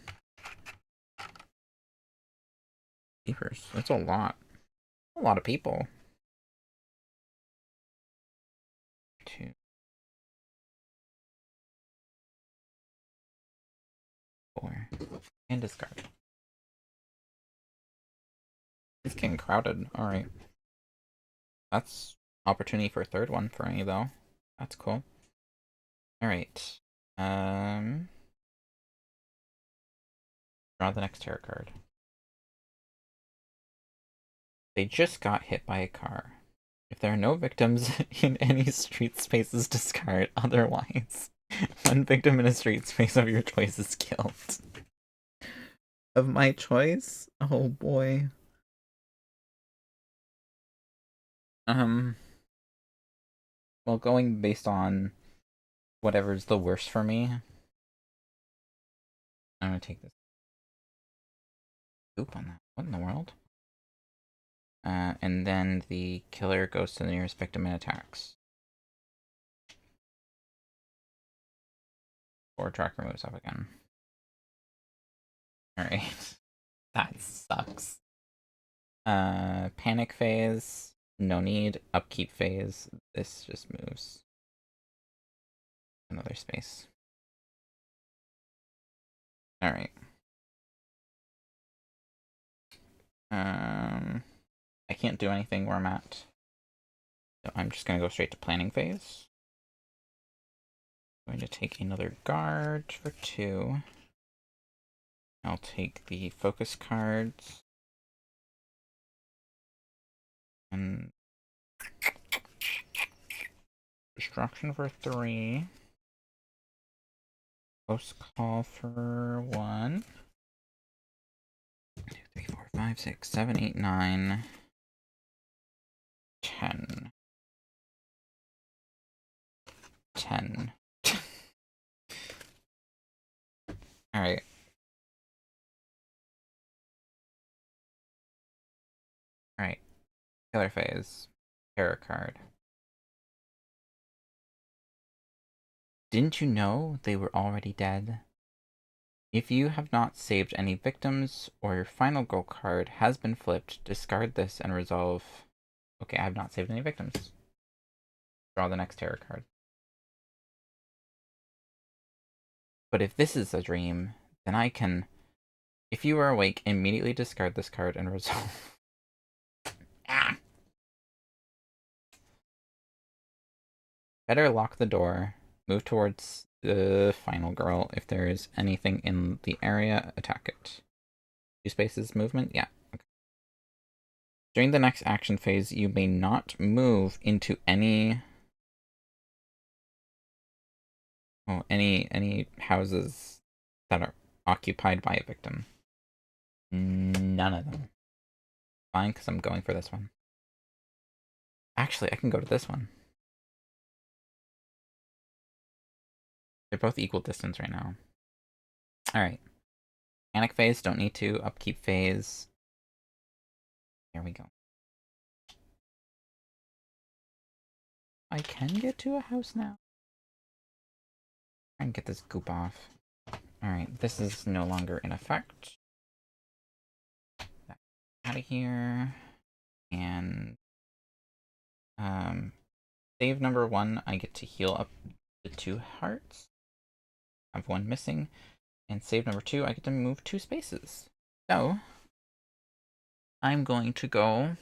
Keepers. That's a lot. A lot of people. 2. 4. And discard. It's getting crowded. Alright. That's opportunity for a 3rd one for me, though. That's cool. Alright. Draw the next tarot card. They just got hit by a car. If there are no victims in any street spaces, discard. Otherwise, 1 victim in a street space of your choice is killed. Of my choice? Oh boy. Well, going based on whatever's the worst for me, I'm gonna take this. Oop on that. What in the world? And then the killer goes to the nearest victim and attacks. Or tracker moves up again. Alright. That sucks. Panic phase. No need. Upkeep phase. This just moves. Another space. Alright. I can't do anything where I'm at. So I'm just gonna go straight to planning phase. I'm going to take another guard for 2. I'll take the focus cards. And destruction for 3. Close call for 1. 2, 3, 4, 5, 6, 7, 8, 9, 10. 10. Alright. Alright. Killer phase. Terror card. Didn't you know they were already dead? If you have not saved any victims, or your final goal card has been flipped, discard this and resolve. Okay, I have not saved any victims. Draw the next tarot card. But if this is a dream, then I can, if you are awake, immediately discard this card and resolve. Ah! Better lock the door. Move towards the final girl. If there is anything in the area, attack it. 2 spaces movement? Yeah. Okay. During the next action phase, you may not move into any houses that are occupied by a victim. None of them. Fine, because I'm going for this one. Actually, I can go to this one. They're both equal distance right now. Alright. Panic phase, don't need to. Upkeep phase. Here we go. I can get to a house now. Try and get this goop off. Alright, this is no longer in effect. Out of here. And save number 1, I get to heal up to 2 hearts. I have 1 missing. And save number 2, I get to move 2 spaces. So I'm going to go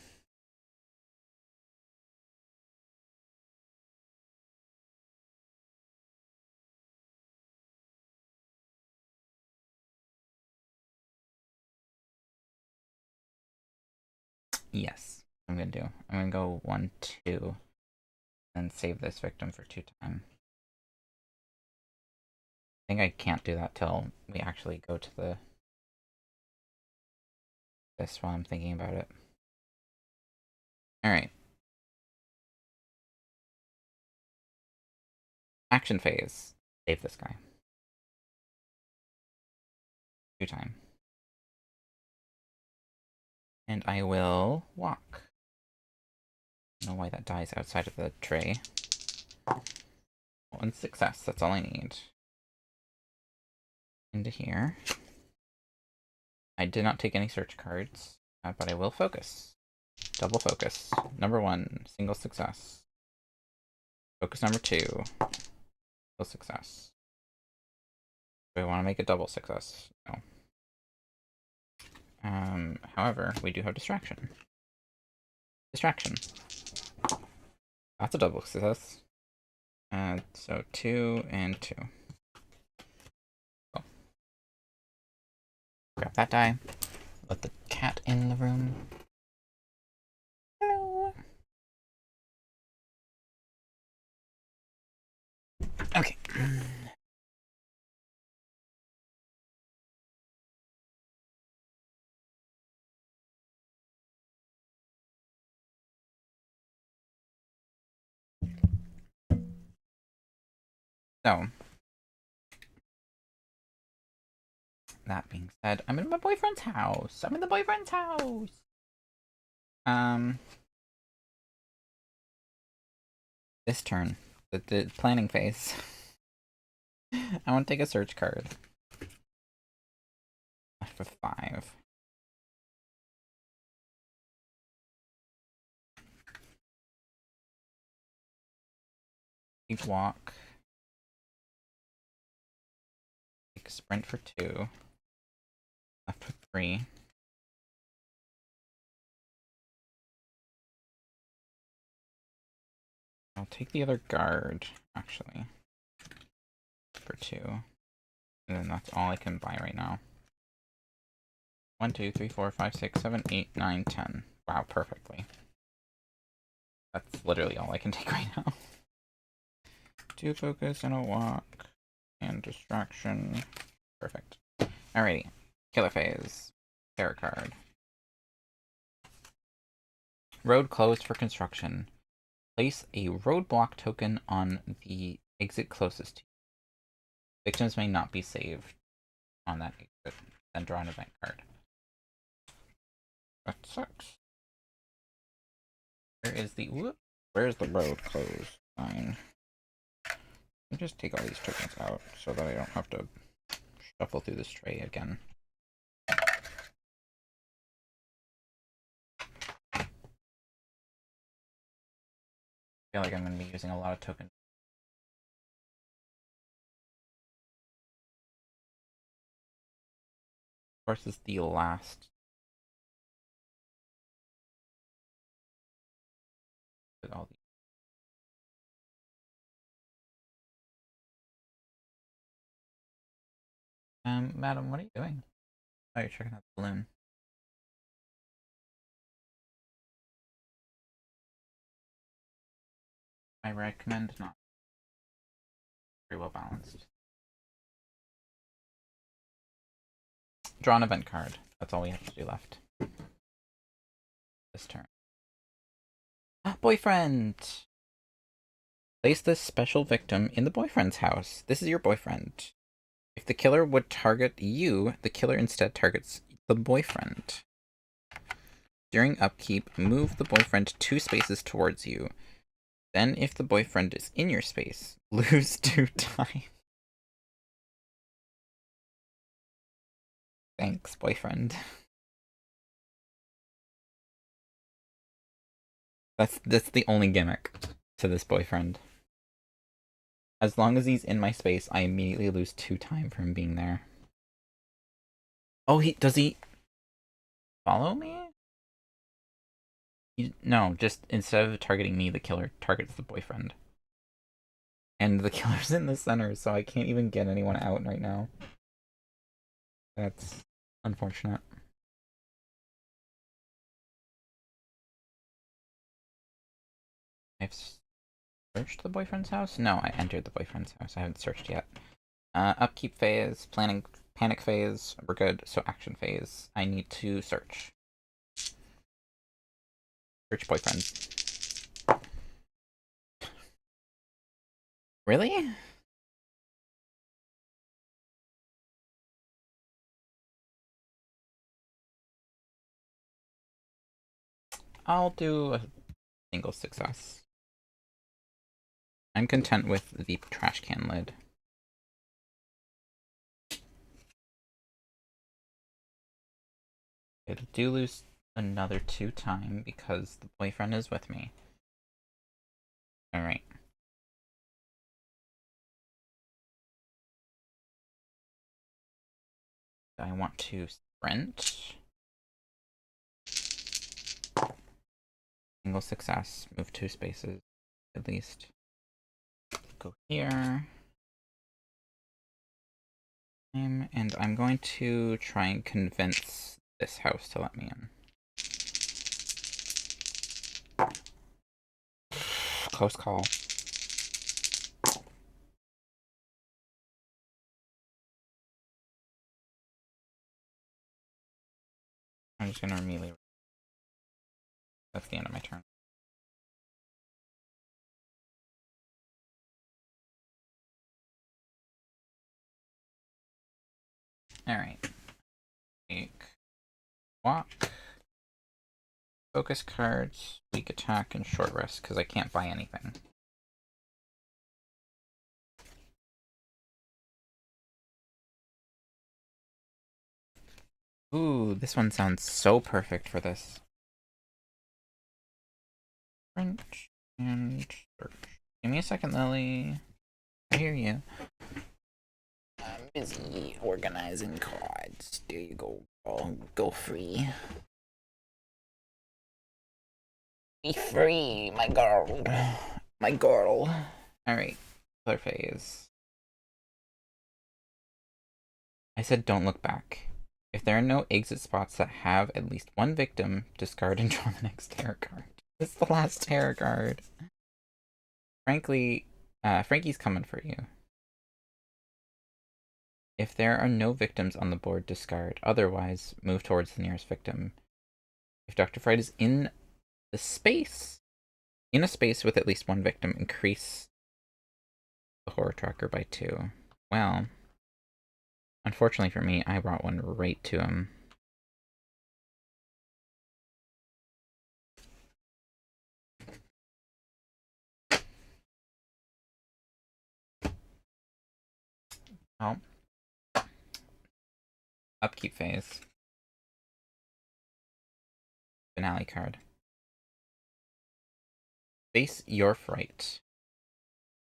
yes, I'm gonna do. I'm gonna go 1, 2, and save this victim for 2 times. I think I can't do that till we actually go to this while I'm thinking about it. Alright. Action phase. Save this guy. 2 times. And I will walk. I don't know why that dies outside of the tray. 1 success, that's all I need. Into here. I did not take any search cards, but I will focus. Double focus. Number 1, single success. Focus number 2, single success. Do I want to make a double success? No. However, we do have distraction. Distraction. That's a double success. So 2 and 2. Cool. Grab that die. Let the cat in the room. Hello. Okay. So, that being said, I'm in my boyfriend's house. I'm in the boyfriend's house. This turn, the planning phase. I want to take a search card. For 5. Take walk. Take sprint for 2. Left for 3. I'll take the other guard, actually. For 2. And then that's all I can buy right now. 1, 2, 3, 4, 5, 6, 7, 8, 9, 10. Wow, perfectly. That's literally all I can take right now. 2 focus and a walk. And distraction. Perfect. Alrighty. Killer phase. Terror card. Road closed for construction. Place a roadblock token on the exit closest to you. Victims may not be saved on that exit. Then draw an event card. That sucks. Where's the road closed? Fine. Let me just take all these tokens out so that I don't have to shuffle through this tray again. I feel like I'm going to be using a lot of tokens. Of course, this is the last. With all these. Madam, what are you doing? Oh, you're checking out the balloon. I recommend not. Very well balanced. Draw an event card. That's all we have to do left. This turn. Boyfriend! Place this special victim in the boyfriend's house. This is your boyfriend. If the killer would target you, the killer instead targets the boyfriend. During upkeep, move the boyfriend 2 spaces towards you. Then, if the boyfriend is in your space, lose 2 times. Thanks, boyfriend. That's the only gimmick to this boyfriend. As long as he's in my space, I immediately lose 2 time for him being there. Oh, does he follow me? No, just instead of targeting me, the killer targets the boyfriend. And the killer's in the center, so I can't even get anyone out right now. That's unfortunate. I've searched the boyfriend's house? No, I entered the boyfriend's house. I haven't searched yet. Upkeep phase, planning, panic phase. We're good. So action phase. I need to search. Search boyfriend. Really? I'll do a single success. I'm content with the trash can lid. I do lose another 2 time because the boyfriend is with me. Alright. I want to sprint. Single success. Move 2 spaces, at least. Go here. And I'm going to try and convince this house to let me in. Close call. I'm just gonna immediately. That's the end of my turn. Alright. Take walk. Focus cards, weak attack, and short rest, because I can't buy anything. Ooh, this one sounds so perfect for this. French and search. Give me a second, Lily. I hear you. I'm busy organizing cards. There you go. Go free. Be free, my girl. My girl. Alright. Color phase. I said don't look back. If there are no exit spots that have at least one victim, discard and draw the next tarot card. It's the last tarot card. Frankly, Frankie's coming for you. If there are no victims on the board, discard. Otherwise, move towards the nearest victim. If Dr. Fright is in a space with at least one victim, increase the horror tracker by 2. Well, unfortunately for me, I brought one right to him. Oh. Upkeep phase. Finale card. Face your fright.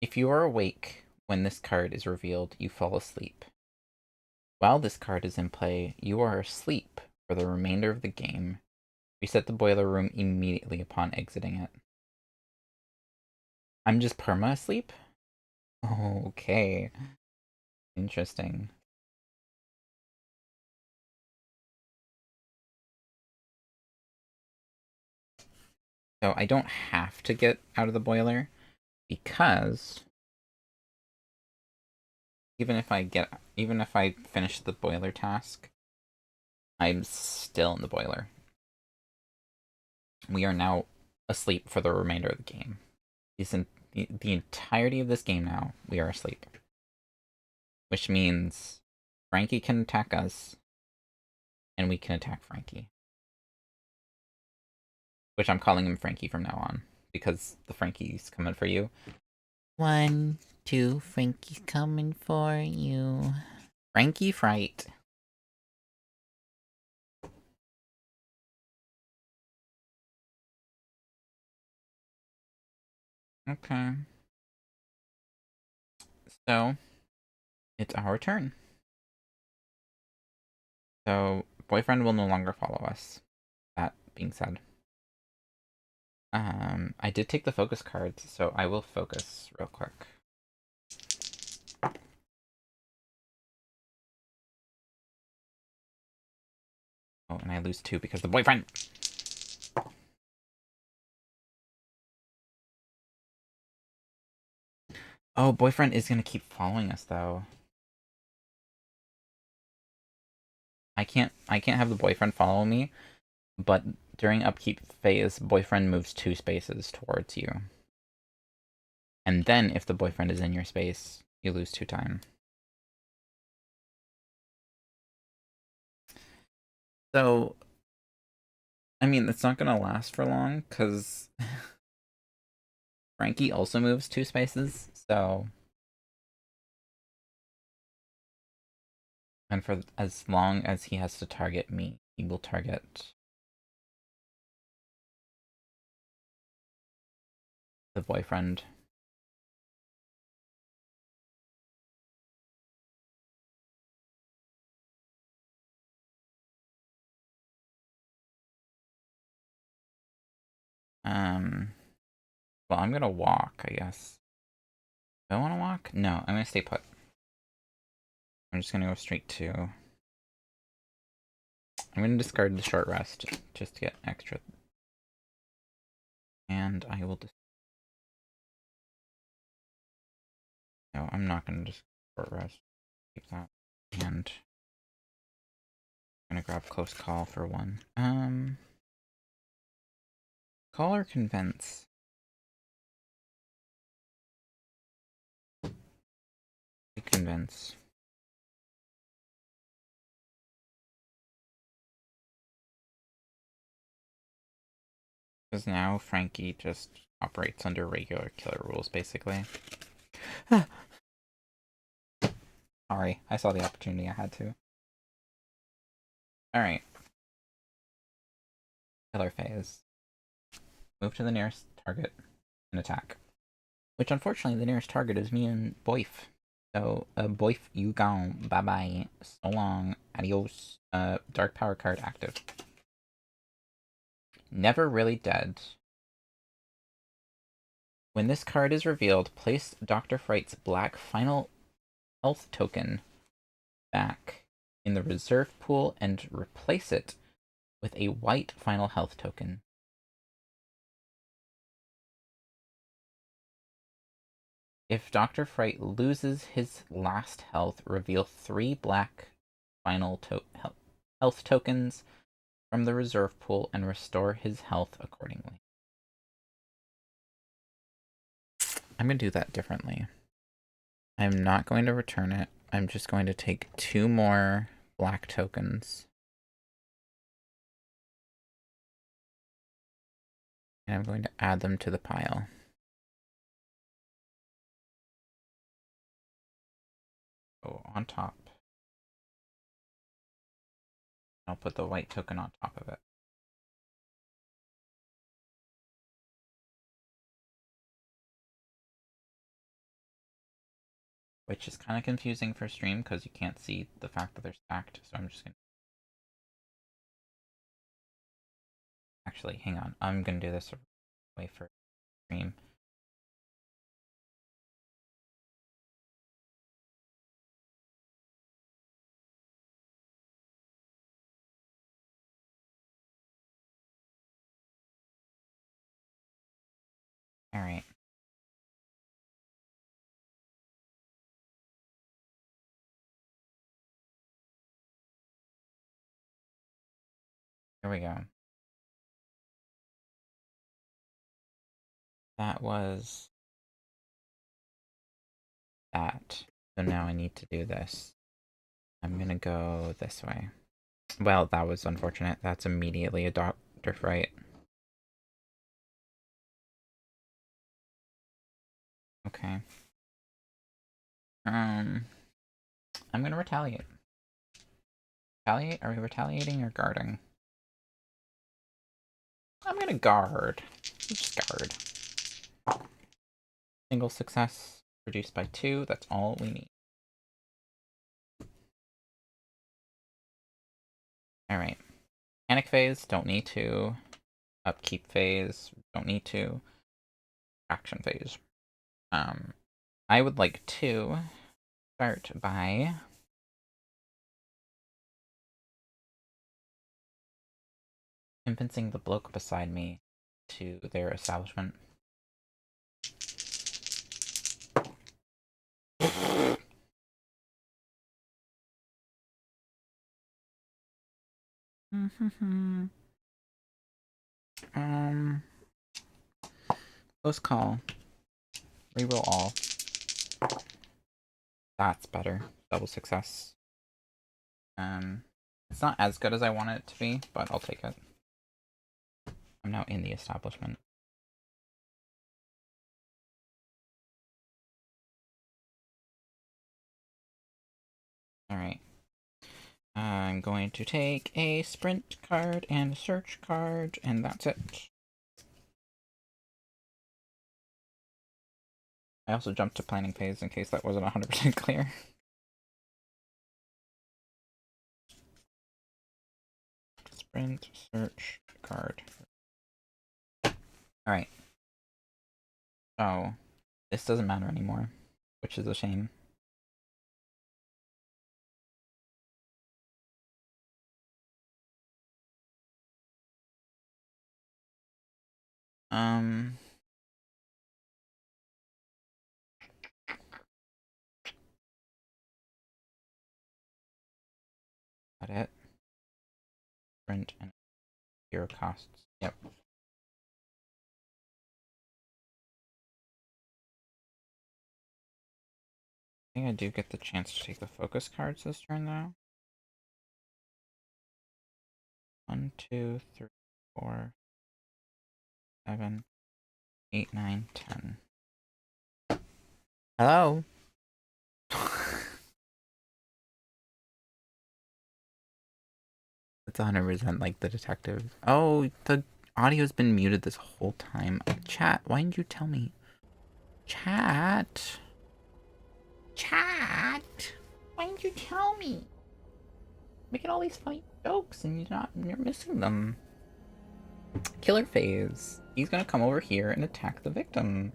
If you are awake when this card is revealed, you fall asleep. While this card is in play, you are asleep for the remainder of the game. Reset the boiler room immediately upon exiting it. I'm just perma asleep? Okay. Interesting. So I don't have to get out of the boiler because even if I finish the boiler task, I'm still in the boiler. We are now asleep for the remainder of the game. The entirety of this game now, we are asleep. Which means Frankie can attack us, and we can attack Frankie. Which I'm calling him Frankie from now on, because the Frankie's coming for you. 1, 2, Frankie's coming for you. Frankie Fright. Okay. So, it's our turn. So, boyfriend will no longer follow us. That being said. I did take the focus cards, so I will focus real quick. Oh, and I lose 2 because the boyfriend. Oh, boyfriend is gonna keep following us though. I can't have the boyfriend follow me, but during upkeep phase, boyfriend moves 2 spaces towards you. And then if the boyfriend is in your space, you lose 2 time. So, I mean, it's not gonna last for long, because Frankie also moves 2 spaces, so... And for as long as he has to target me, he will target the boyfriend. Well, I'm gonna walk, I guess. Do I want to walk? No, I'm gonna stay put. I'm just gonna go straight to... I'm gonna discard the short rest, just to get extra. And I will just... No, I'm not gonna just short rest. Keep that. And... I'm gonna grab close call for 1. Call or convince? Convince. Because now Frankie just operates under regular killer rules, basically. Sorry, I saw the opportunity, I had to. Alright. Killer phase. Move to the nearest target and attack. Which, unfortunately, the nearest target is me and Boif. So, Boif, you gone. Bye-bye. So long. Adios. Dark power card active. Never really dead. When this card is revealed, place Dr. Fright's black final health token back in the reserve pool and replace it with a white final health token. If Dr. Fright loses his last health, reveal 3 black final health tokens from the reserve pool and restore his health accordingly. I'm going to do that differently. I'm not going to return it. I'm just going to take 2 more black tokens. And I'm going to add them to the pile. Oh, on top. I'll put the white token on top of it. Which is kind of confusing for stream because you can't see the fact that they're stacked, so I'm just going to... Actually, hang on. I'm going to do this way for stream. Alright. Here we go. That was that. So now I need to do this. I'm gonna go this way. Well, that was unfortunate. That's immediately a Dr. Fright. Okay. I'm gonna retaliate. Retaliate? Are we retaliating or guarding? I'm gonna guard. Just guard. Single success, reduced by 2. That's all we need. Alright. Panic phase, don't need to. Upkeep phase, don't need to. Action phase. I would like to start by convincing the bloke beside me to their establishment. Close call. Reroll all. That's better. Double success. It's not as good as I want it to be, but I'll take it. I'm now in the establishment. Alright. I'm going to take a sprint card and a search card, and that's it. I also jumped to planning phase in case that wasn't 100% clear. Sprint, search, card. Alright. So, this doesn't matter anymore, which is a shame. That it? Sprint and 0 costs. Yep. I think I do get the chance to take the focus cards this turn, though. 1, 2, 3, 4, 7, 8, 9, 10. Hello? It's 100% like the detective. Oh, the audio's been muted this whole time. Chat, why didn't you tell me? Chat. Chat. Why didn't you tell me? Making all these funny jokes and you're missing them. Killer phase. He's gonna come over here and attack the victim.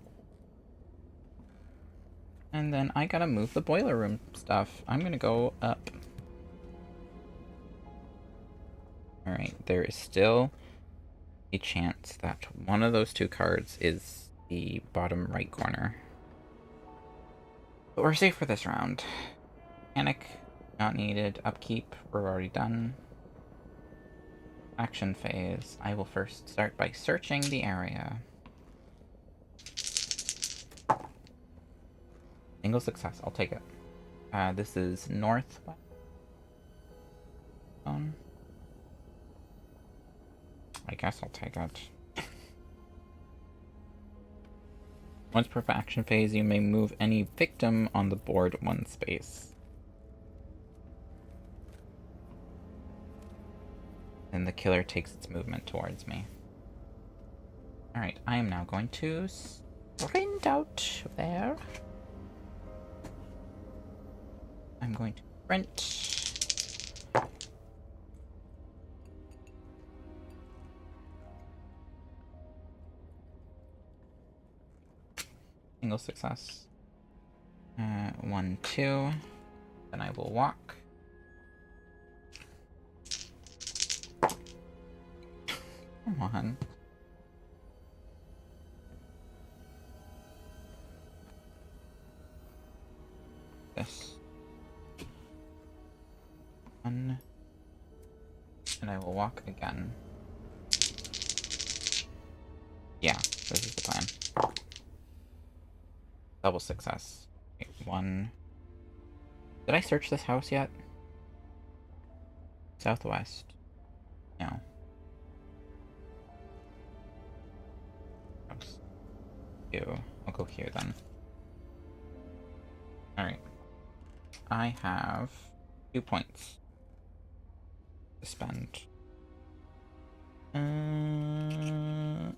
And then I gotta move the boiler room stuff. I'm gonna go up. Alright, there is still a chance that one of those 2 cards is the bottom right corner. But we're safe for this round. Panic, not needed. Upkeep, we're already done. Action phase. I will first start by searching the area. Single success, I'll take it. This is northwest. I guess I'll take it. Once per action phase, you may move any victim on the board 1 space. And the killer takes its movement towards me. Alright, I am now going to sprint out there. I'm going to sprint. Single success. 1, 2. Then I will walk. Come on. This. 1. And I will walk again. Yeah, this is the plan. Double success. Okay, 1. Did I search this house yet? Southwest. No. House. 2. I'll go here then. Alright. I have 2 points to spend.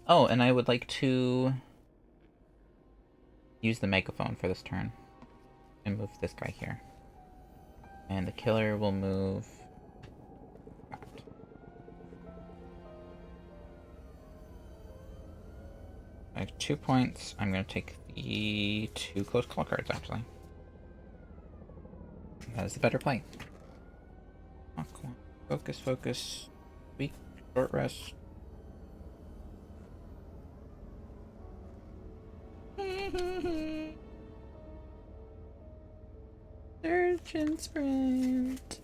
Oh, and I would like to use the megaphone for this turn. And move this guy here. And the killer will move out. I have 2 points. I'm going to take the 2 close call cards, actually. That is the better play. Oh, come on. Focus, focus. Weak, short rest. Search and sprint.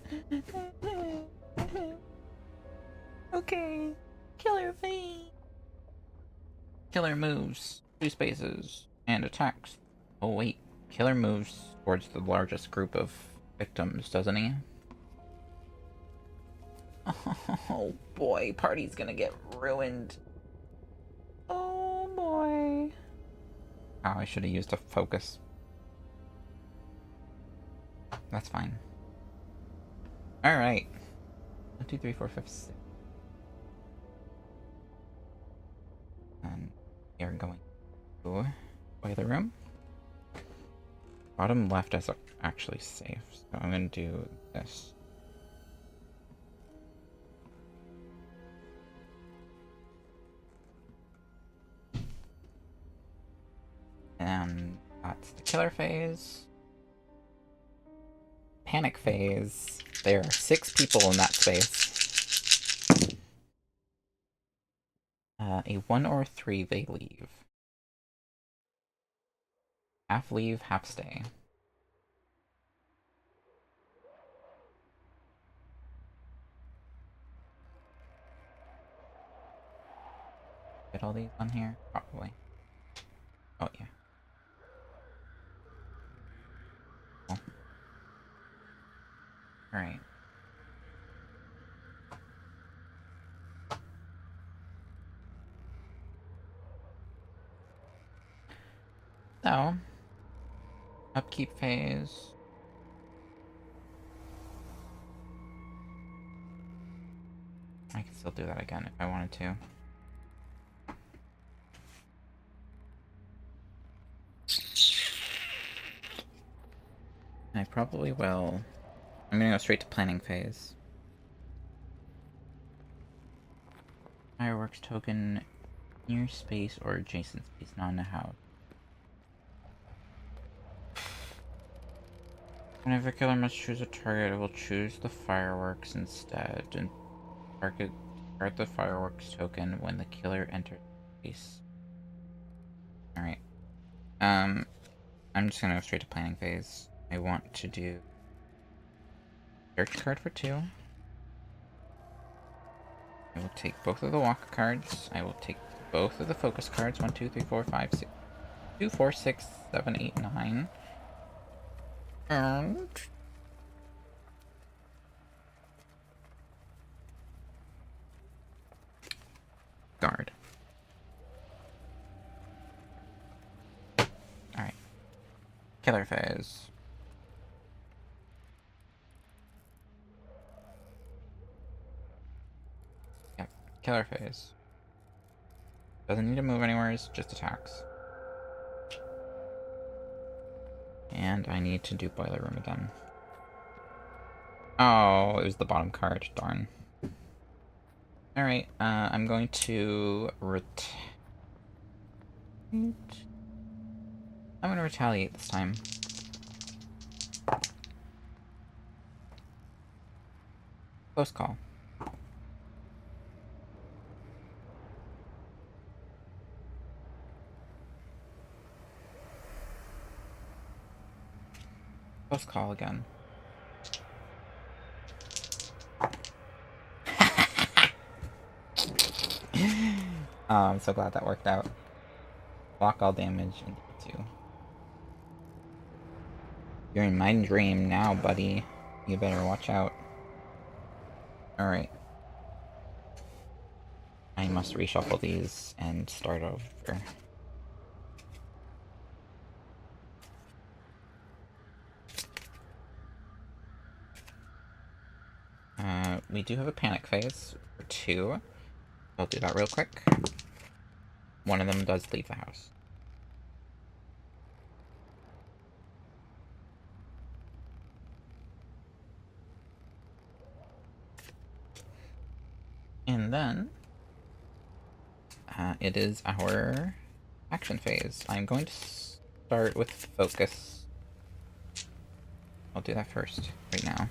Okay. Killer fate. Killer moves 2 spaces and attacks. Oh wait, killer moves towards the largest group of victims, doesn't he? Oh boy, party's gonna get ruined. Oh boy. Oh, I should have used a focus. That's fine. Alright. 1, 2, 3, 4, 5, 6. And we are going to boiler room. Bottom left is actually safe, so I'm gonna do this. And that's the killer phase. Panic phase. There are 6 people in that space. A 1 or 3, they leave. Half leave, half stay. Get all these on here? Probably. Oh, yeah. Cool. Alright. So, upkeep phase. I can still do that again if I wanted to. I probably will. I'm gonna go straight to planning phase. Fireworks token near space or adjacent space, not in a house. Whenever the killer must choose a target, it will choose the fireworks instead and target the fireworks token when the killer enters space. Alright. I'm just gonna go straight to planning phase. I want to do search card for 2. I will take both of the walk cards. I will take both of the focus cards. 1, 2, 3, 4, 5, 6. 2, 4, 6, 7, 8, 9. And guard. Alright. Killer phase. Yep, killer phase. Doesn't need to move anywhere, it's just attacks. And I need to do boiler room again. Oh, it was the bottom card, darn. Alright, I'm going to I'm gonna retaliate this time. Close call. Close call again. Oh, I'm so glad that worked out. Block all damage and do 2. You're in my dream now, buddy. You better watch out. Alright. I must reshuffle these and start over. We do have a panic phase for 2. I'll do that real quick. One of them does leave the house. And then it is our action phase. I'm going to start with focus. I'll do that first, right now.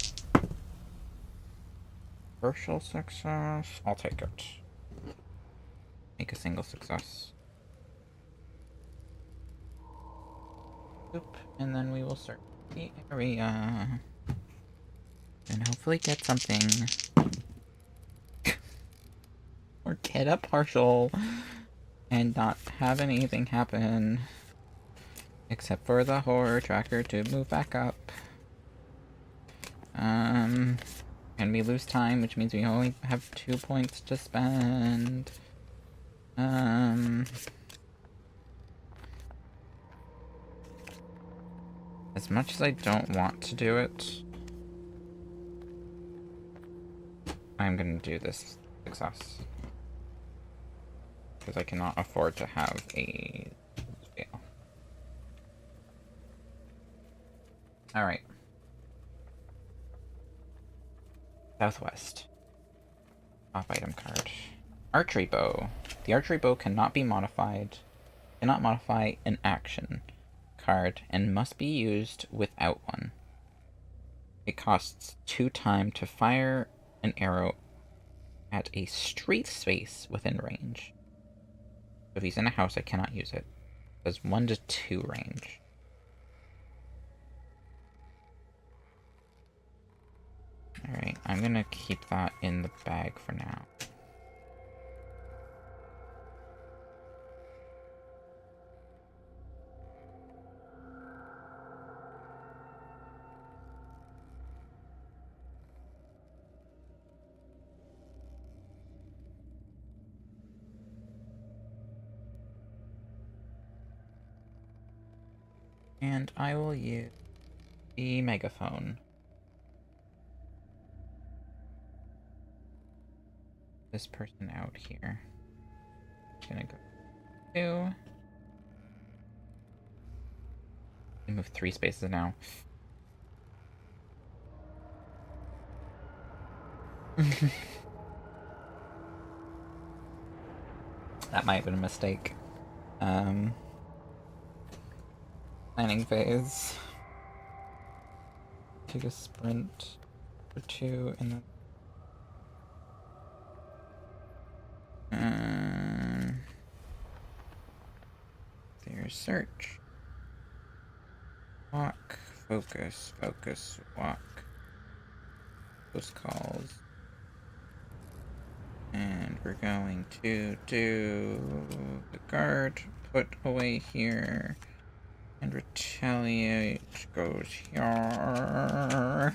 Partial success. I'll take it. Make a single success. Oop. And then we will start the area. And hopefully get something. Or get a partial. And not have anything happen. Except for the horror tracker to move back up. And we lose time, which means we only have 2 points to spend. As much as I don't want to do it, I'm gonna do this success. Because I cannot afford to have a fail. Alright. Southwest. Top item card. Archery bow. The archery bow cannot be modified. Cannot modify an action card and must be used without one. It costs 2 time to fire an arrow at a street space within range. If he's in a house, I cannot use it. It does 1 to 2 range. Alright, I'm gonna keep that in the bag for now. And I will use the megaphone. This person out here. Gonna go 2. I move 3 spaces now. That might have been a mistake. Planning phase. Take a sprint for 2 and then there's search. Walk, focus, focus, walk. Those calls. And we're going to do the guard, put away here, and retaliate goes here.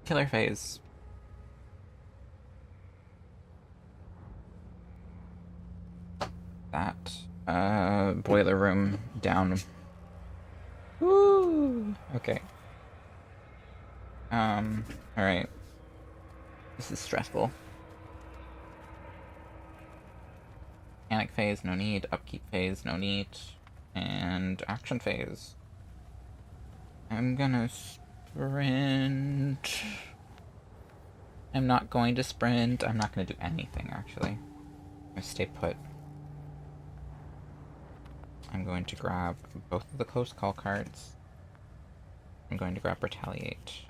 Killer phase. That, boiler room down. Woo! Okay. Alright. This is stressful. Panic phase, no need. Upkeep phase, no need. And action phase. I'm gonna sprint. I'm not going to sprint. I'm not gonna do anything, actually. I'm gonna stay put. I'm going to grab both of the close call cards. I'm going to grab retaliate.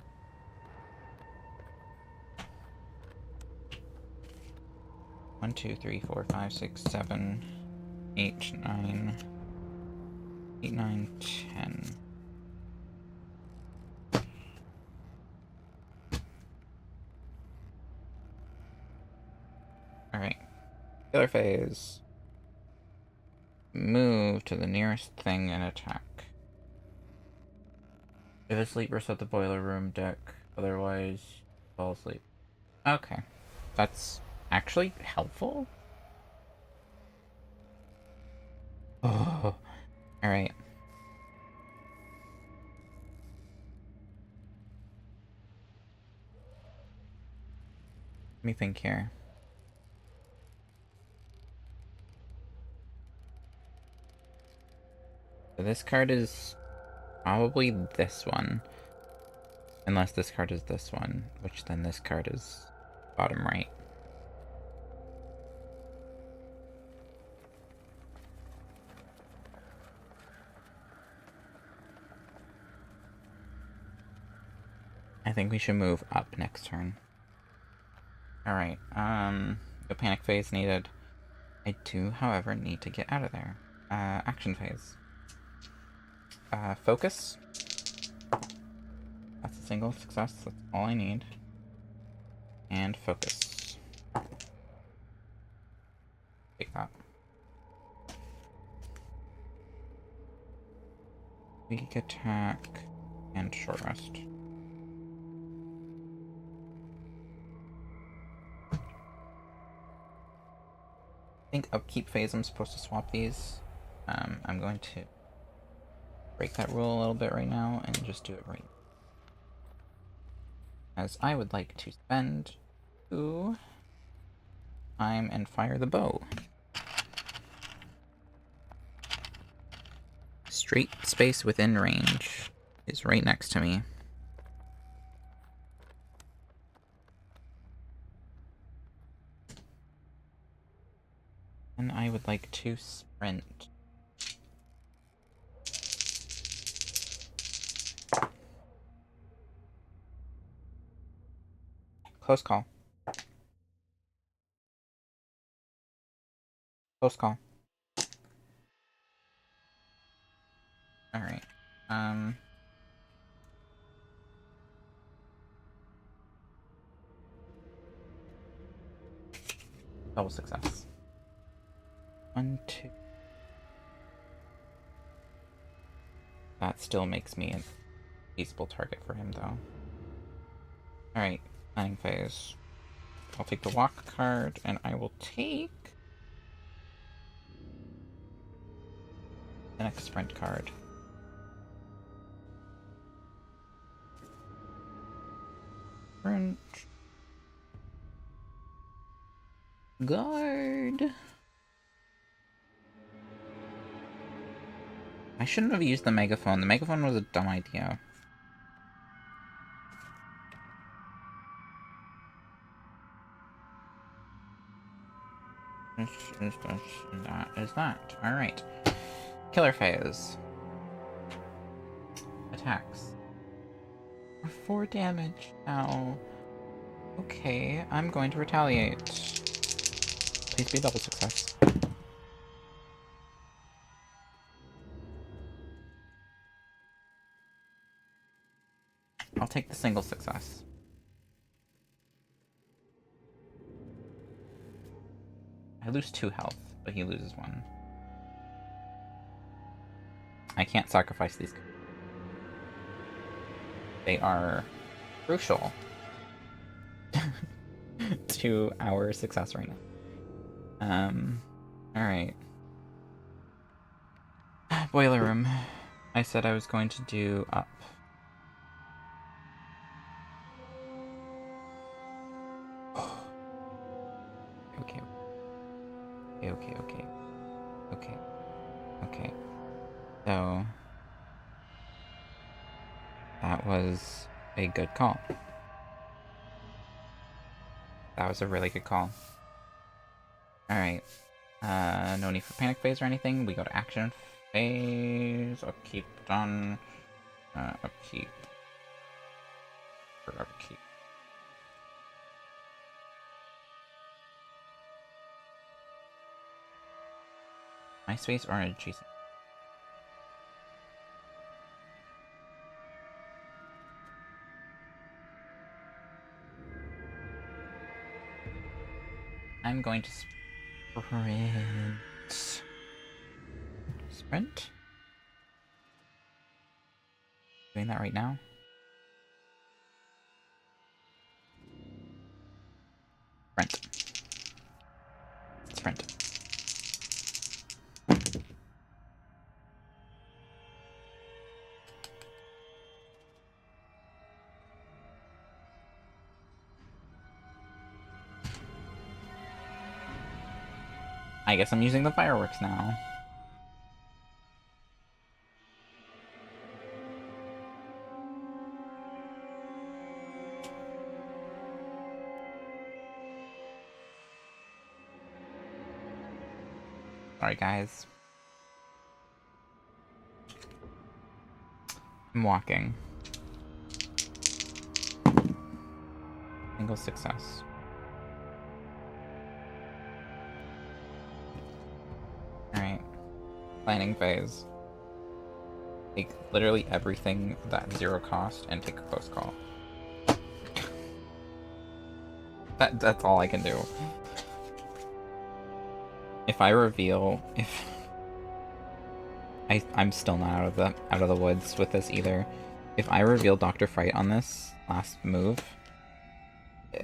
One, 2, 3, 4, 5, 6, 7, 8, 9, 8, 9, 10. Alright. Killer phase. Move to the nearest thing and attack. If asleep, reset the boiler room deck. Otherwise, fall asleep. Okay. That's actually helpful? Oh. Alright. Let me think here. So this card is probably this one. Unless this card is this one, which then this card is bottom right. I think we should move up next turn. Alright, no panic phase needed. I do, however, need to get out of there. Action phase. Focus. That's a single success, that's all I need. And focus. Take that. Weak attack and short rest. I think upkeep phase I'm supposed to swap these. I'm going to break that rule a little bit right now and just do it right. As I would like to spend 2 time and fire the bow. Straight space within range is right next to me. And I would like to sprint. Close call. Close call. Alright. Double success. 1, 2. That still makes me a feasible target for him, though. Alright, planning phase. I'll take the walk card, and I will take the next sprint card. Sprint. Guard. I shouldn't have used the megaphone. The megaphone was a dumb idea. This is this, and that is that. Alright. Killer phase. Attacks. 4 damage now. Okay, I'm going to retaliate. Please be a double success. I'll take the single success. I lose 2 health, but he loses 1. I can't sacrifice these. They are crucial to our success right now. Alright. Boiler room. I said I was going to do up. Okay. Okay. So that was a good call. That was a really good call. Alright. No need for panic phase or anything. We go to action phase. Upkeep done. Upkeep. For upkeep. My space or an adjacent. I'm going to sprint. Sprint? Doing that right now. Sprint. I guess I'm using the fireworks now. Sorry, guys. I'm walking. Single success. Alright. Planning phase. Take literally everything that's 0 cost and take a close call. That's all I can do. If I reveal, I'm still not out of the woods with this either. If I reveal Dr. Fright on this last move,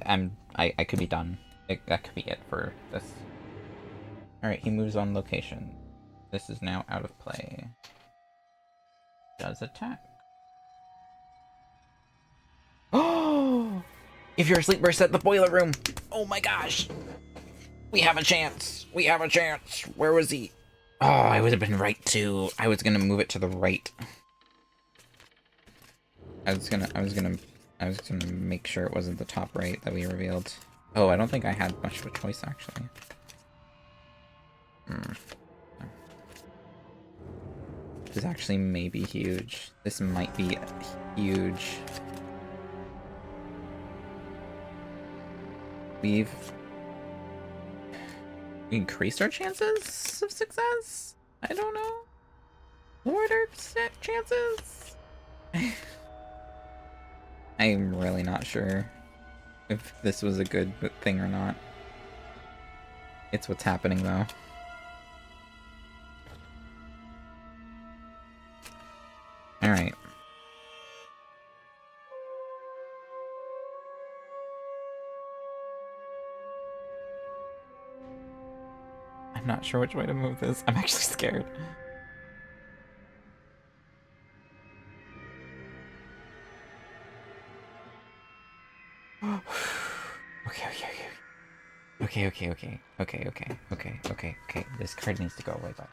I could be done. That could be it for this. Alright, he moves on location. This is now out of play. Does attack. Oh! If you're asleep, we're set the boiler room! Oh my gosh! We have a chance! We have a chance! Where was he? Oh, I would have been right too. I was gonna move it to the right. I was gonna make sure it wasn't the top right that we revealed. Oh, I don't think I had much of a choice actually. This is actually maybe huge. This might be huge. We've increased our chances of success? I don't know. Lowered our chances? I'm really not sure if this was a good thing or not. It's what's happening though. Alright. I'm not sure which way to move this. I'm actually scared. Okay. This card needs to go away, but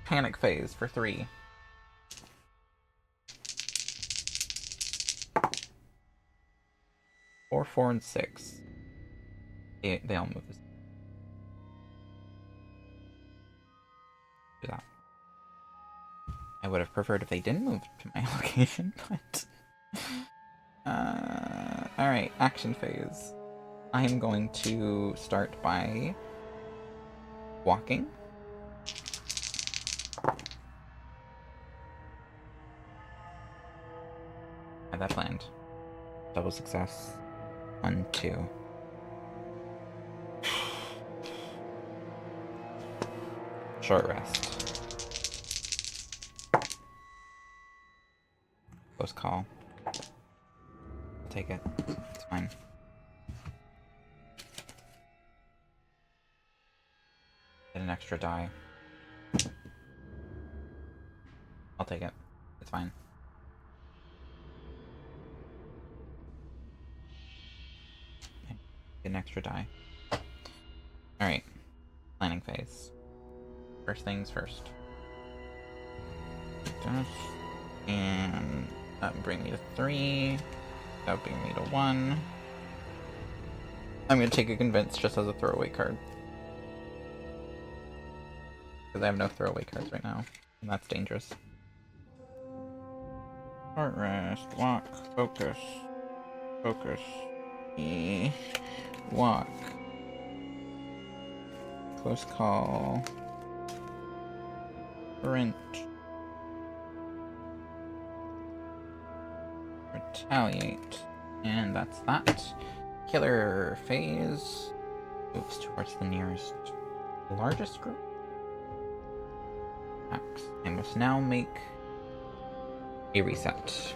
panic phase for 3. Or 4 and 6. They all move this. Do that. I would have preferred if they didn't move to my location, but alright, action phase. I am going to start by walking. Had that planned. Double success. 1, 2. Short rest. Close call. I'll take it. It's fine. Get an extra die. I'll take it. It's fine. Okay. Get an extra die. Alright. Planning phase. First things first. And that would bring me to 3. That would bring me to 1. I'm gonna take a convince just as a throwaway card. Because I have no throwaway cards right now. And that's dangerous. Short rest, walk, focus, focus, walk, close call, sprint, retaliate, and that's that. Killer phase moves towards the nearest largest group. I must now make a reset.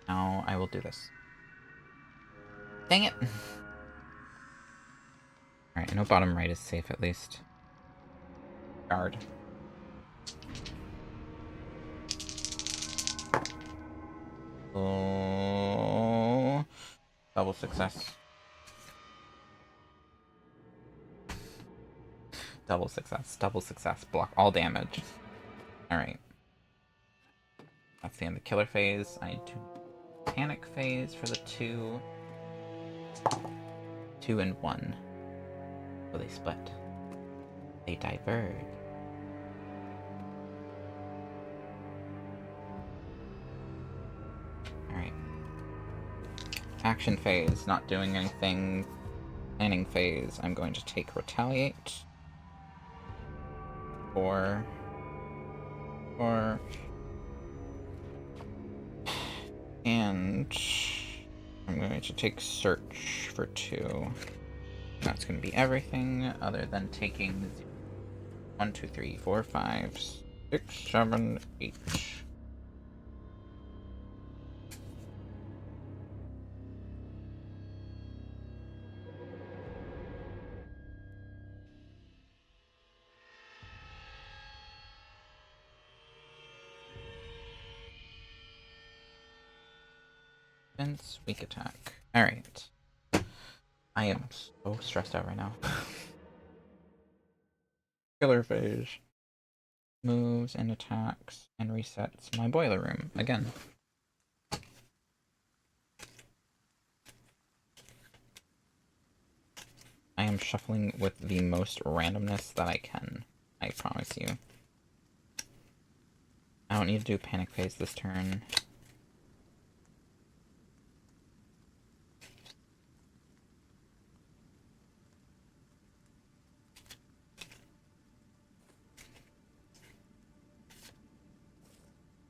Now I will do this. Dang it! Alright, I know bottom right is safe at least. Guard. Oh, double success. Double success. Double success. Block all damage. Alright. That's the end of the killer phase. I need to panic phase for the 2. 2 and 1. So they split. They diverge. Alright. Action phase, not doing anything. Planning phase, I'm going to take retaliate. 4. And I'm going to take search for 2. That's going to be everything other than taking 1, 2, 3, 4, 5, 6, 7, 8. Defense, weak attack. Alright. I am so stressed out right now. Killer phase. Moves and attacks and resets my boiler room again. I am shuffling with the most randomness that I can. I promise you. I don't need to do panic phase this turn.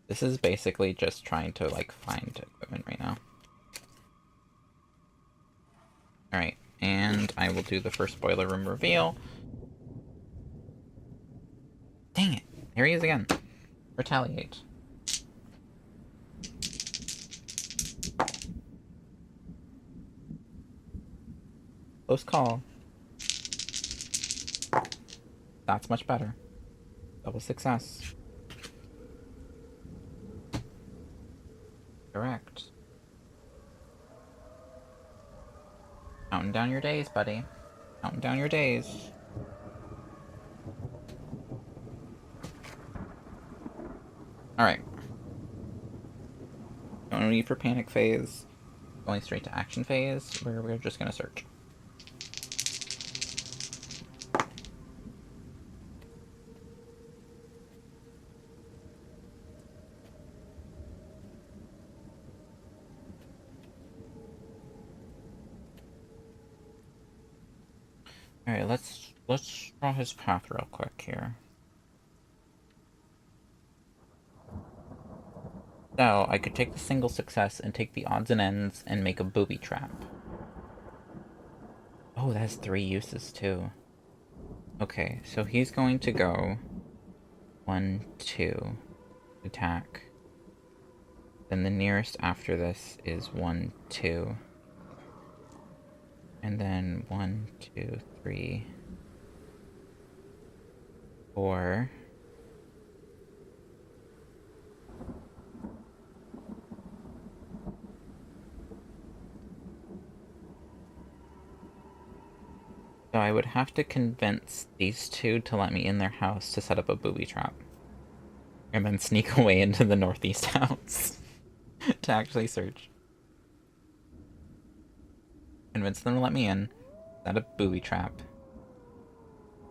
This is basically just trying to, like, find equipment right now. Alright, and I will do the first boiler room reveal. Dang it! Here he is again. Retaliate. Close call. That's much better. Double success. Correct. Counting down your days, buddy. Counting down your days. Alright. No need for panic phase. Going straight to action phase, where we're just gonna search. Alright, let's draw his path real quick here. So, I could take the single success and take the odds and ends and make a booby trap. Oh, that has 3 uses too. Okay, so he's going to go 1, 2, attack. Then the nearest after this is 1, 2. And then 1, 2, 3, 4. So I would have to convince these 2 to let me in their house to set up a booby trap. And then sneak away into the northeast house to actually search. Convince them to let me in. Set a booby trap.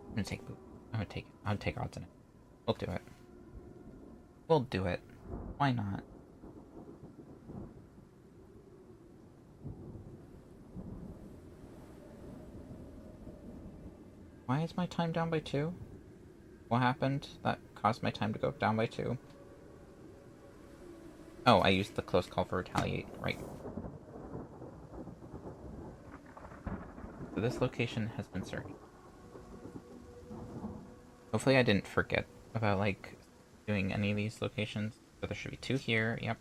I'm gonna take I would take odds in it. We'll do it. We'll do it. Why not? Why is my time down by 2? What happened that caused my time to go down by 2? Oh, I used the close call for retaliate, right. So this location has been searched. Hopefully I didn't forget about, like, doing any of these locations. So there should be 2 here, yep.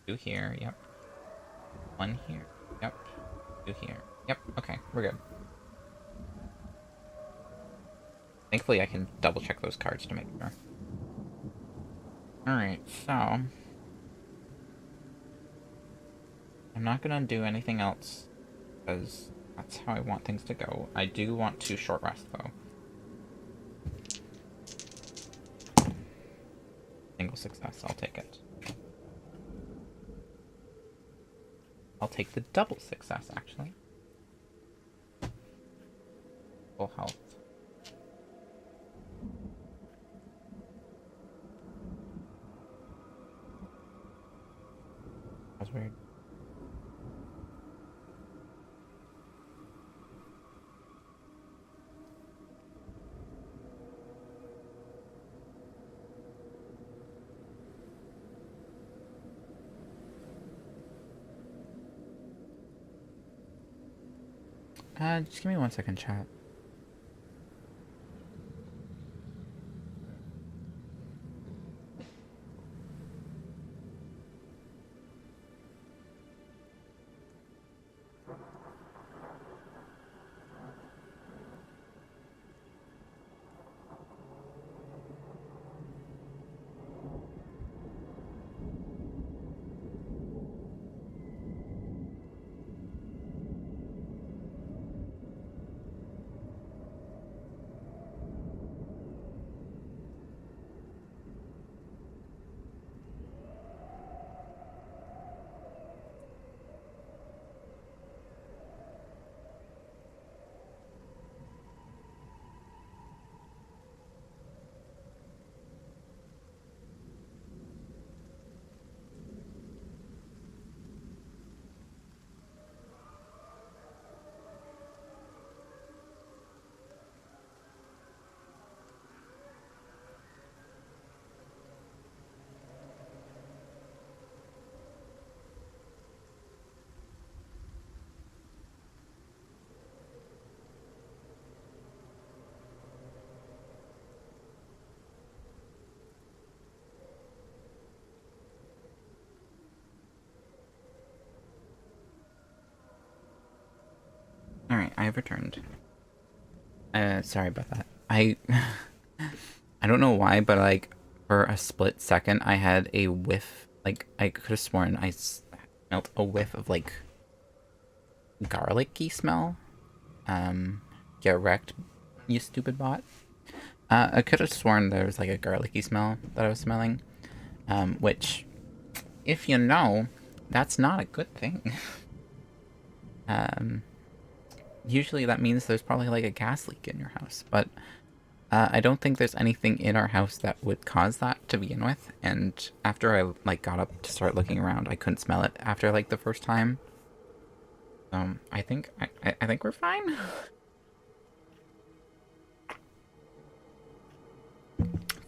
2 here, yep. 1 here, yep. 2 here, yep, okay, we're good. Thankfully I can double check those cards to make sure. Alright, so I'm not gonna do anything else, because that's how I want things to go. I do want to short rest, though. Single success, I'll take it. I'll take the double success, actually. Full health. That was weird. Just give me 1 second, chat. Alright, I have returned. Sorry about that. I don't know why, but like for a split second I had a whiff, like I could have sworn I smelled a whiff of like garlicky smell. Get wrecked, you stupid bot. I could have sworn there was like a garlicky smell that I was smelling. Which, if you know, that's not a good thing. Usually that means there's probably like a gas leak in your house, but I don't think there's anything in our house that would cause that to begin with. And after I like got up to start looking around, I couldn't smell it after like the first time. I think I think we're fine.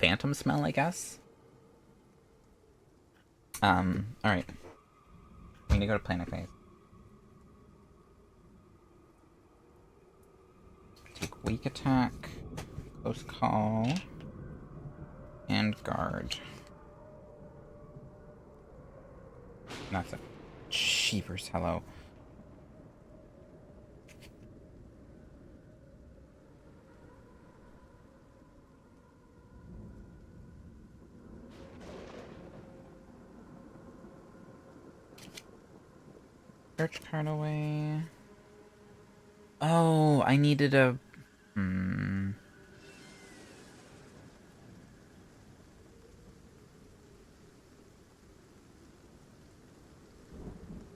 Phantom smell, I guess. Alright. We need to go to panic phase. Take weak attack, close call, and guard. And that's it. Cheapers, hello. Search card away. Oh, I needed a...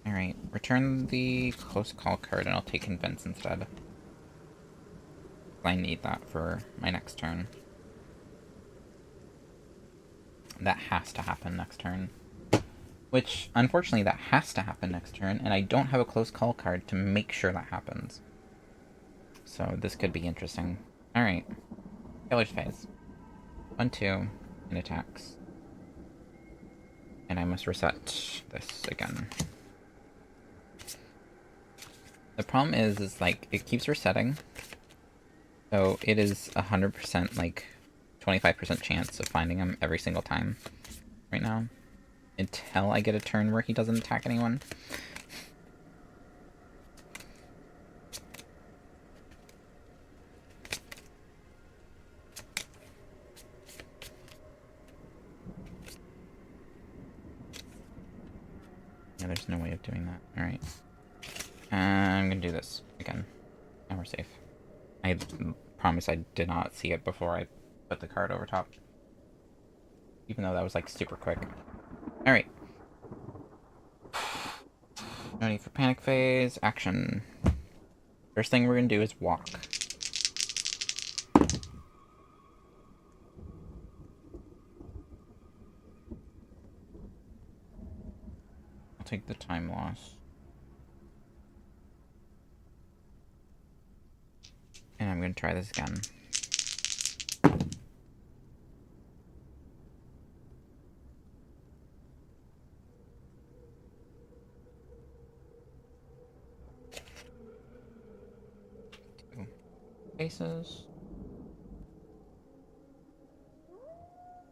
Alright, return the close call card and I'll take Convince instead. I need that for my next turn. That has to happen next turn. Which, unfortunately, that has to happen next turn, and I don't have a close call card to make sure that happens. So this could be interesting. Alright. Killer's phase. 1, 2, and attacks. And I must reset this again. The problem is like, it keeps resetting. So it is 100%, like, 25% chance of finding him every single time right now. Until I get a turn where he doesn't attack anyone. Yeah, there's no way of doing that. Alright. I'm gonna do this again. And we're safe. I promise I did not see it before I put the card over top. Even though that was like super quick. Alright. No need for panic phase. Action. First thing we're gonna do is walk. I'll take the time loss. And I'm gonna try this again. Two faces.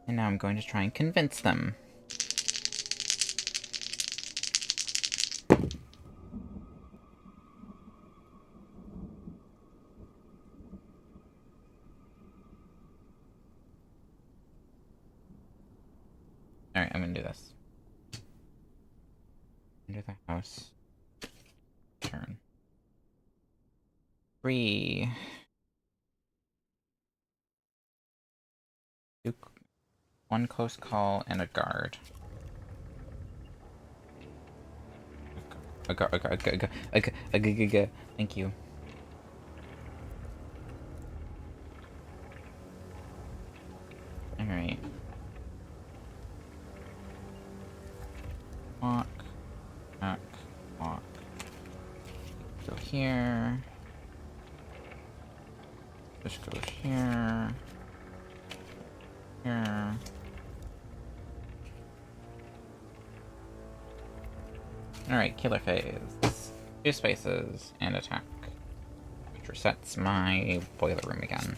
And now I'm going to try and convince them. Alright, I'm gonna do this. Enter the house. Turn. 3. One close call and a guard. A guard. Thank you. Alright. Walk. Back. Walk. Go here. This goes here. Here. Alright, killer phase. 2 spaces and attack. Which resets my boiler room again.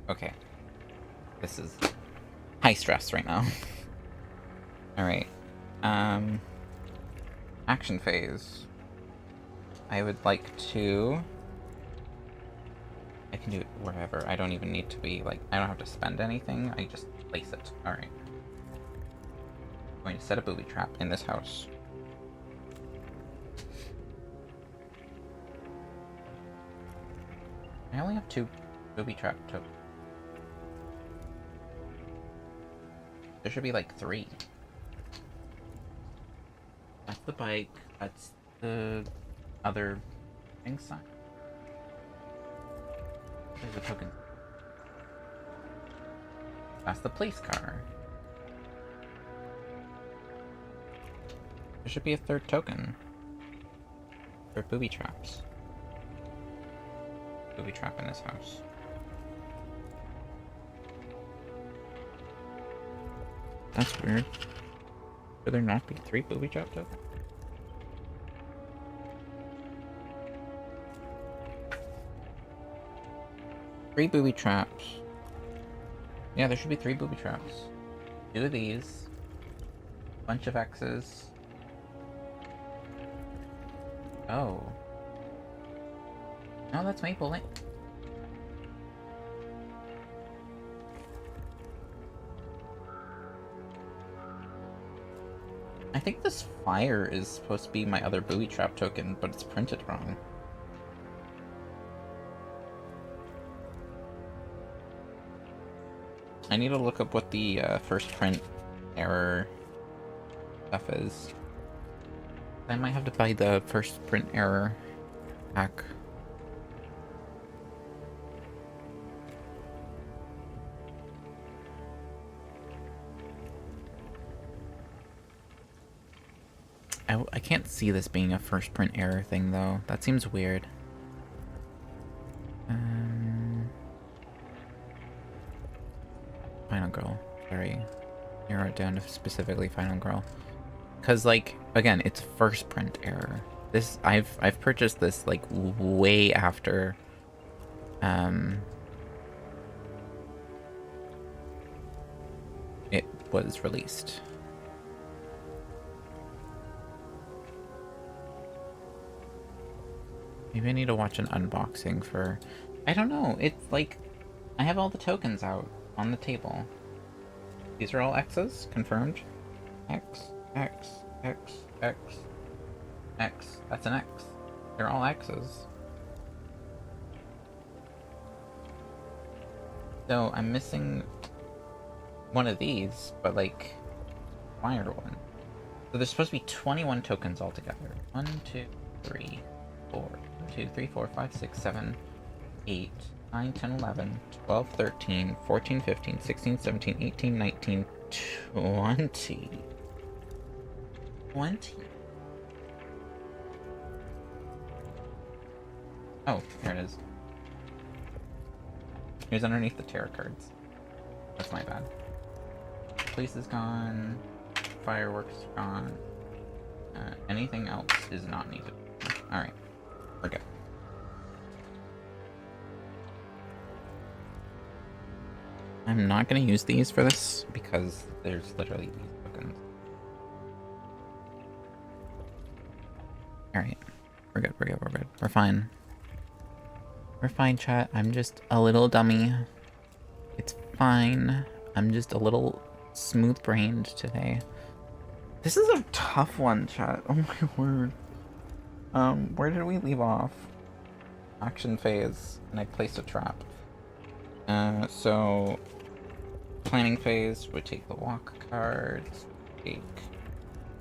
Okay. This is high stress right now. Alright. Action phase. I would like to... I can do it wherever. I don't even need to be, like... I don't have to spend anything. I just place it. Alright. I'm going to set a booby trap in this house. I only have 2 booby trap tokens. There should be like 3. That's the bike. That's the other thing sign. There's a token. That's the police car. There should be a 3rd token. For booby traps. Booby trap in this house. That's weird. Should there not be 3 booby trap tokens? Three booby traps. Yeah, there should be 3 booby traps. 2 of these. Bunch of X's. Oh. No, that's Maple Lane. I think this fire is supposed to be my other booby trap token, but it's printed wrong. I need to look up what the first print error stuff is. I might have to buy the first print error pack. I can't see this being a first print error thing, though. That seems weird. Final Girl. Sorry. Narrow it down to specifically Final Girl. Because, like, again, it's first print error. This, I've purchased this, like, way after, it was released. Maybe I need to watch an unboxing for... I don't know, it's like... I have all the tokens out on the table. These are all X's? Confirmed? X, X, X, X, X. That's an X. They're all X's. So I'm missing one of these, but like... Fire one. So there's supposed to be 21 tokens altogether. 1, 2, 3, 4. 1, 2, 3, 4, 5, 6, 7, 8, 9, 10, 11, 12, 13, 14, 15, 16, 17, 18, 19, 20. 20? Oh, here it is. Here's underneath the tarot cards. That's my bad. Police is gone. Fireworks is gone. Anything else is not needed. Alright. We're good. I'm not going to use these for this because there's literally these tokens. Alright. We're good, we're good, we're good. We're fine. We're fine, chat. I'm just a little dummy. It's fine. I'm just a little smooth-brained today. This is a tough one, chat. Oh my word. Where did we leave off? Action phase, and I placed a trap. So... Planning phase would take the walk cards. We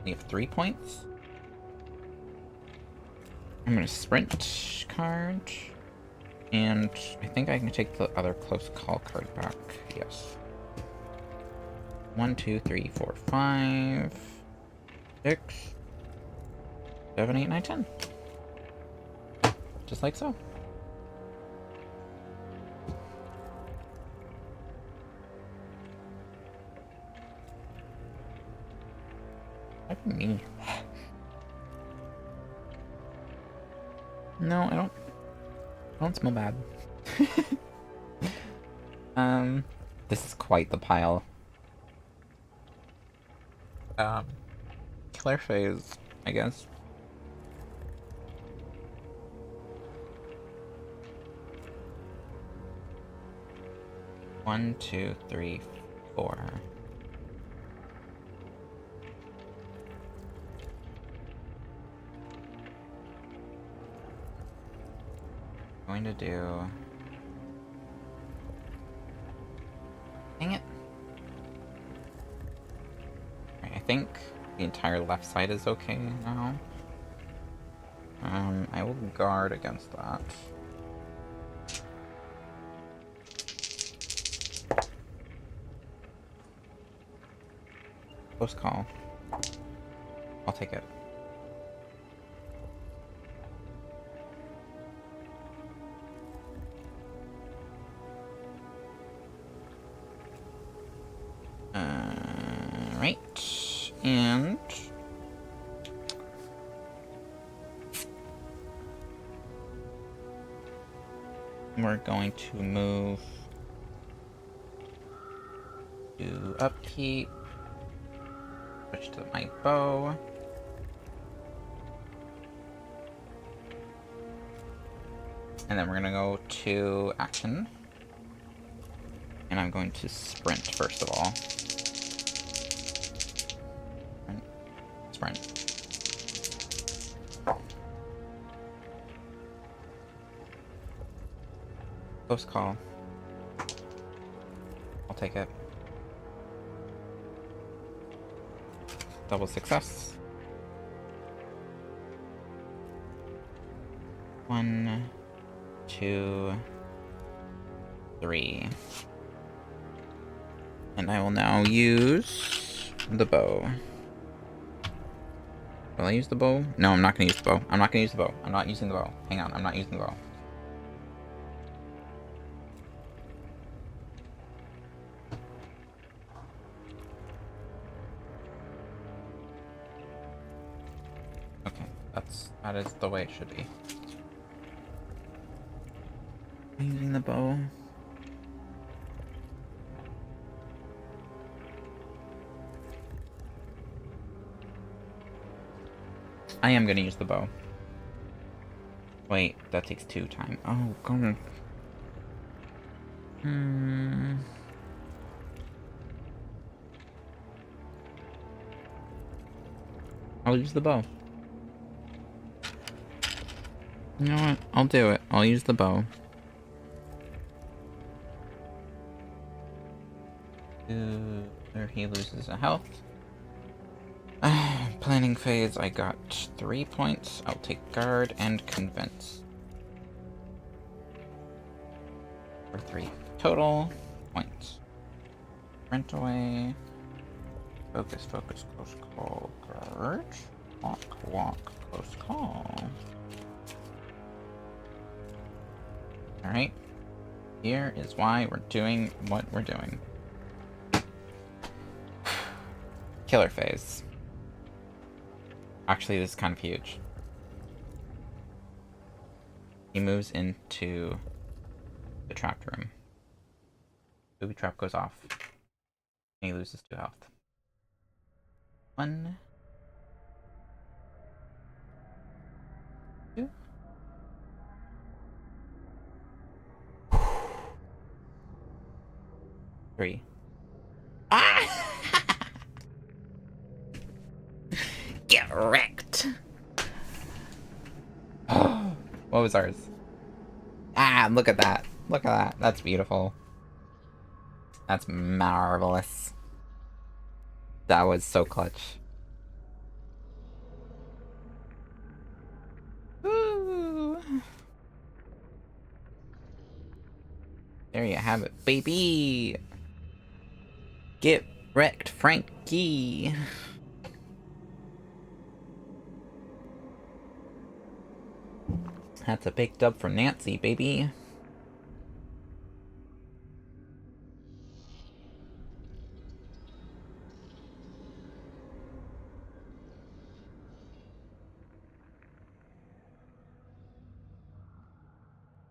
have 3 points. I'm gonna sprint card. And I think I can take the other close call card back. Yes. 1, 2, 3, 4, 5, 6, 7, 8, 9, 10. Just like so. That's me. No, I don't smell bad. This is quite the pile. Killer phase, I guess. One, two, three, 4. Going to do... Dang it. Right, I think the entire left side is okay now. I will guard against that. Close call. I'll take it. Right. And... we're going to move to upkeep. Switch to my bow. And then we're gonna go to action. And I'm going to sprint first of all. Sprint. Close call. I'll take it. Double success. 1, 2, 3. And I will now use the bow. Will I use the bow? No, I'm not gonna use the bow. I'm not gonna use the bow. I'm not using the bow. Hang on, I'm not using the bow. That is the way it should be. Using the bow. I am gonna use the bow. Wait, that takes 2 time. Oh, God. I'll use the bow. You know what? I'll do it. I'll use the bow. There he loses a health. Planning phase, I got 3 points. I'll take guard and convince. For 3 total points. Sprint away. Focus, focus, close call, guard. Walk, walk, close call. Alright. Here is why we're doing what we're doing. Killer phase. Actually, this is kind of huge. He moves into the trapped room. Booby trap goes off. And he loses 2 health. 1, 2. 3. Ah! Get wrecked! What was ours? Ah, look at that. Look at that. That's beautiful. That's marvelous. That was so clutch. Woo! There you have it, baby! Get wrecked, Frankie! That's a big dub for Nancy, baby.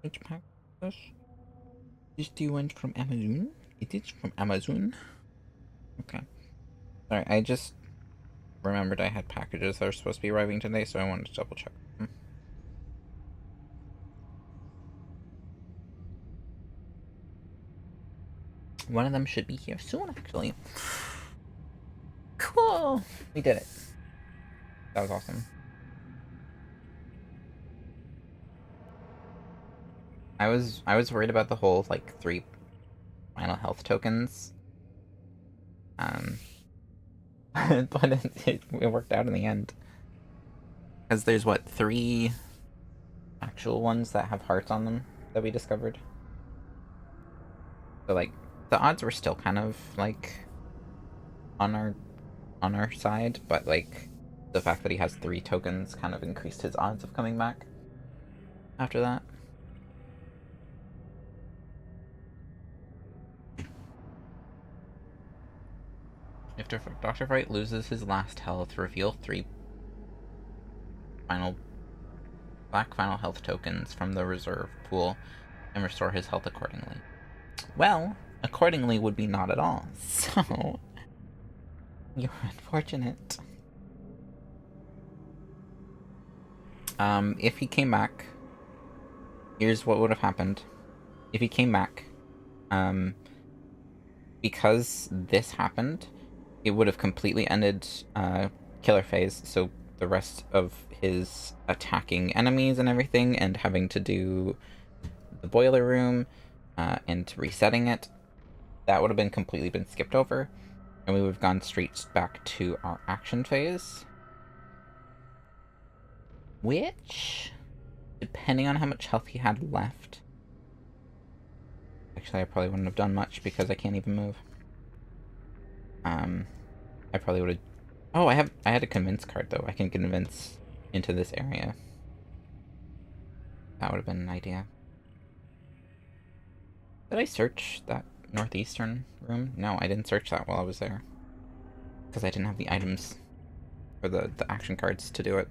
Which pack is this? This the one from Amazon? It is from Amazon? Okay. Sorry, I just remembered I had packages that are supposed to be arriving today, so I wanted to double check them. One of them should be here soon, actually. Cool! We did it. That was awesome. I was worried about the whole, like, 3 final health tokens. But it worked out in the end. Because there's, what, 3 actual ones that have hearts on them that we discovered? So, like, the odds were still kind of, like, on our side, but, like, the fact that he has 3 tokens kind of increased his odds of coming back after that. If Dr. Fright loses his last health, reveal 3 black final health tokens from the reserve pool and restore his health accordingly. Well, accordingly would be not at all, so you're unfortunate. If he came back, here's what would have happened. If he came back, because this happened, it would have completely ended killer phase, so the rest of his attacking enemies and everything, and having to do the boiler room, and resetting it, that would have been completely been skipped over, and we would have gone straight back to our action phase. Which, depending on how much health he had left... Actually, I probably wouldn't have done much because I can't even move. I probably would have... Oh, I had a convince card, though. I can convince into this area. That would have been an idea. Did I search that northeastern room? No, I didn't search that while I was there. Because I didn't have the items for the action cards to do it.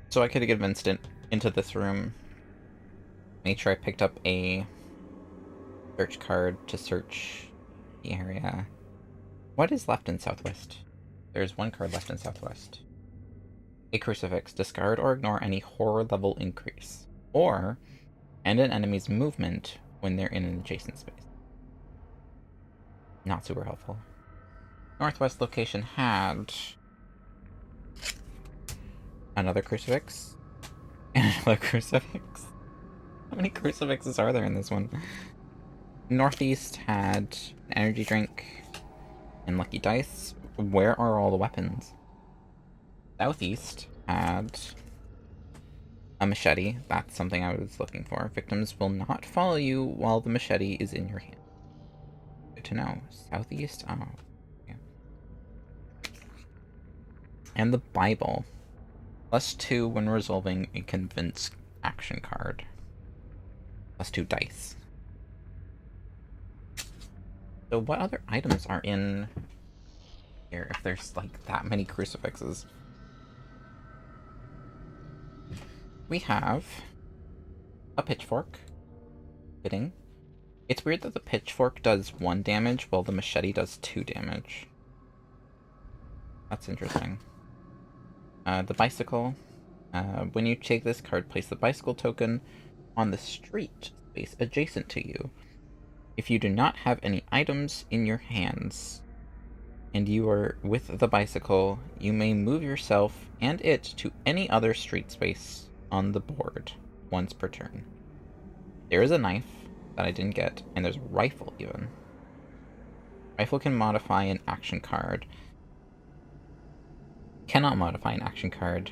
So I could have convinced it into this room. Made sure I picked up a search card to search the area. What is left in Southwest? There's one card left in Southwest. A crucifix. Discard or ignore any horror level increase. Or end an enemy's movement when they're in an adjacent space. Not super helpful. Northwest location had another crucifix and another crucifix. How many crucifixes are there in this one? Northeast had an energy drink and lucky dice. Where are all the weapons? Southeast had a machete. That's something I was looking for. Victims will not follow you while the machete is in your hand. Good to know. Southeast? Oh. Yeah. And the Bible. +2 when resolving a convince action card. +2 dice. So what other items are in here if there's like that many crucifixes? We have a pitchfork. Fitting. It's weird that the pitchfork does 1 damage while the machete does 2 damage. That's interesting. The bicycle. When you take this card, place the bicycle token on the street space adjacent to you. If you do not have any items in your hands and you are with the bicycle, you may move yourself and it to any other street space on the board once per turn. There is a knife that I didn't get, and there's a rifle even. Rifle can modify an action card. Cannot modify an action card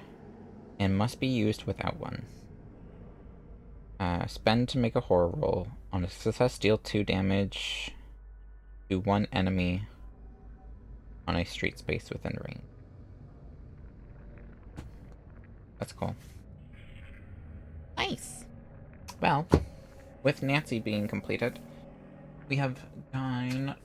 and must be used without one. Spend to make a horror roll. On a success, deal 2 damage to 1 enemy on a street space within range. That's cool. Nice! Well, with Nancy being completed, we have gained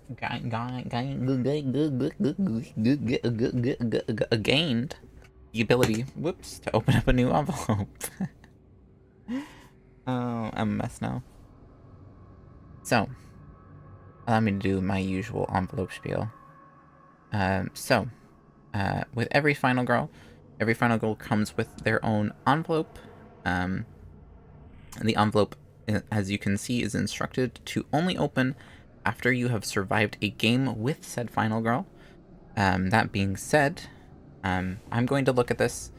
the ability, to open up a new envelope. Oh, I'm a mess now. So, allow me to do my usual envelope spiel. With every final girl comes with their own envelope. And the envelope, as you can see, is instructed to only open after you have survived a game with said final girl. That being said, I'm going to look at this,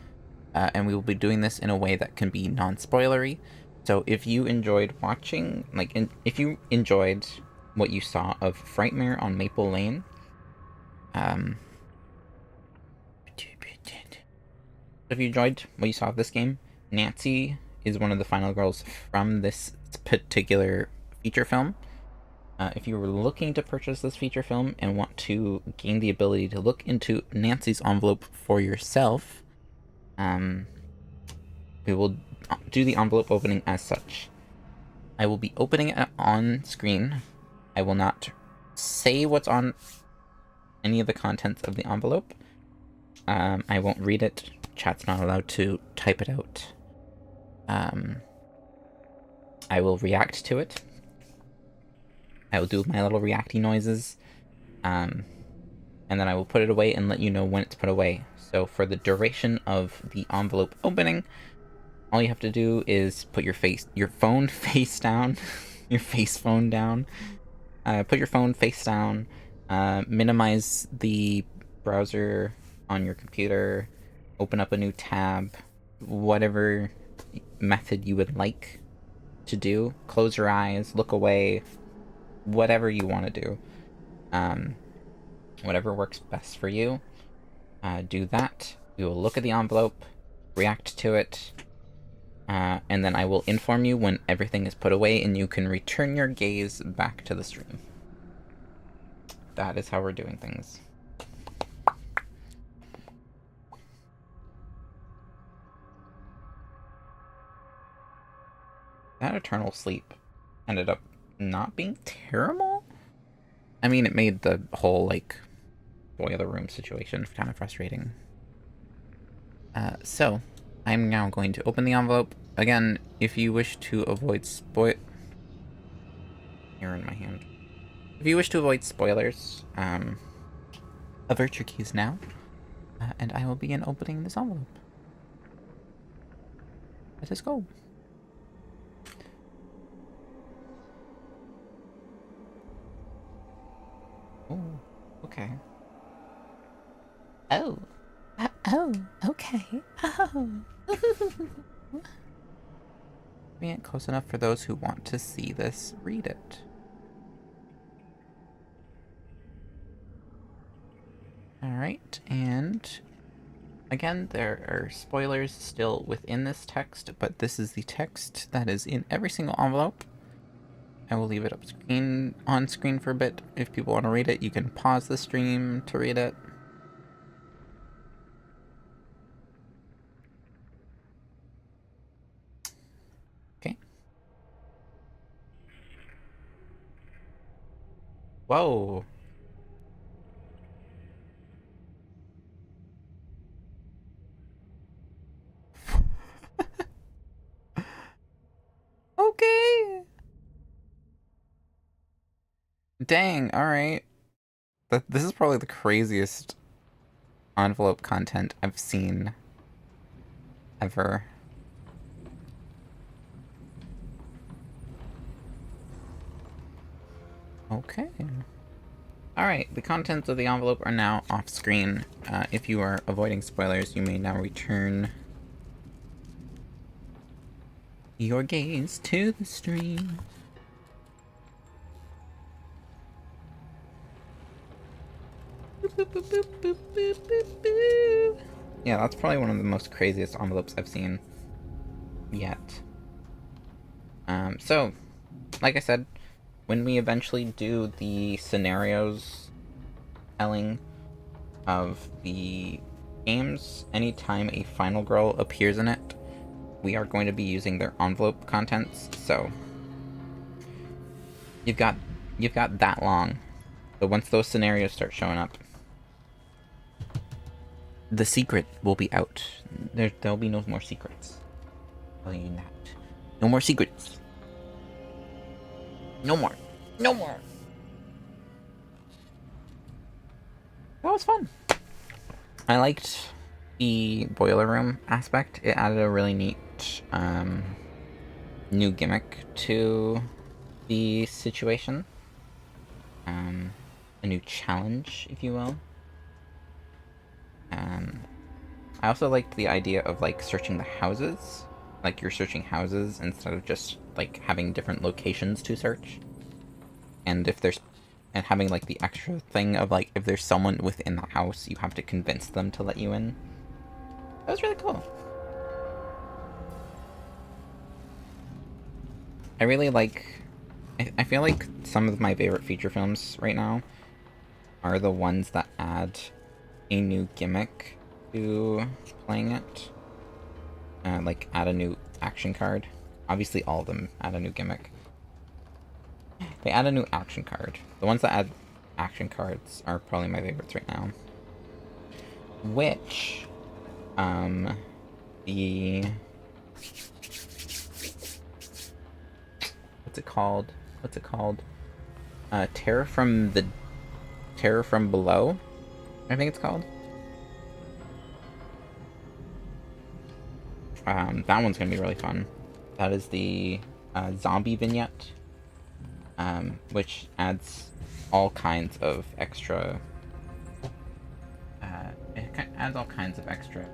and we will be doing this in a way that can be non-spoilery. So if you enjoyed watching, if you enjoyed what you saw of Frightmare on Maple Lane, if you enjoyed what you saw of this game, Nancy is one of the final girls from this particular feature film. If you were looking to purchase this feature film and want to gain the ability to look into Nancy's envelope for yourself, we will do the envelope opening as such. I will be opening it on screen. I will not say what's on any of the contents of the envelope. I won't read it. Chat's not allowed to type it out. I will react to it. I will do my little reacty noises. And then I will put it away and let you know when it's put away. So for the duration of the envelope opening, all you have to do is put your phone face down, your face phone down. Put your phone face down. Minimize the browser on your computer. Open up a new tab. Whatever method you would like to do. Close your eyes. Look away. Whatever you want to do. Whatever works best for you. Do that. We will look at the envelope. React to it. And then I will inform you when everything is put away and you can return your gaze back to the stream. That is how we're doing things. That Eternal Sleep ended up not being terrible. I mean, it made the whole, boiler room situation kind of frustrating. So, I'm now going to open the envelope. Again, if you wish to avoid here in my hand. If you wish to avoid spoilers, avert your keys now, and I will begin opening this envelope. Let us go. Oh, okay. Oh. Oh, okay. Oh. Bring it close enough for those who want to see this read it. Alright, and again, there are spoilers still within this text, but this is the text that is in every single envelope. I will leave it on screen for a bit. If people want to read it, you can pause the stream to read it. Okay. Whoa. Okay. Dang, alright. This is probably the craziest envelope content I've seen ever. Okay. Alright, the contents of the envelope are now off screen. If you are avoiding spoilers, you may now return your gaze to the stream. Yeah, that's probably one of the most craziest envelopes I've seen yet. So, like I said, when we eventually do the scenarios telling of the games, anytime a final girl appears in it, we are going to be using their envelope contents, so you've got that long. But once those scenarios start showing up, the secret will be out. There'll be no more secrets. I'll tell you that. No more secrets. No more. No more. That was fun. I liked the boiler room aspect. It added a really neat new gimmick to the situation. A new challenge, if you will. I also liked the idea of like searching the houses. Like you're searching houses instead of just like having different locations to search. And having like the extra thing of like if there's someone within the house, you have to convince them to let you in. That was really cool. I really like... I feel like some of my favorite feature films right now are the ones that add a new gimmick to playing it. Like add a new action card. Obviously all of them add a new gimmick. They add a new action card. The ones that add action cards are probably my favorites right now. Which, the... What's it called? Terror from Below, I think it's called. That one's gonna be really fun. That is the zombie vignette, which adds all kinds of extra. It adds all kinds of extra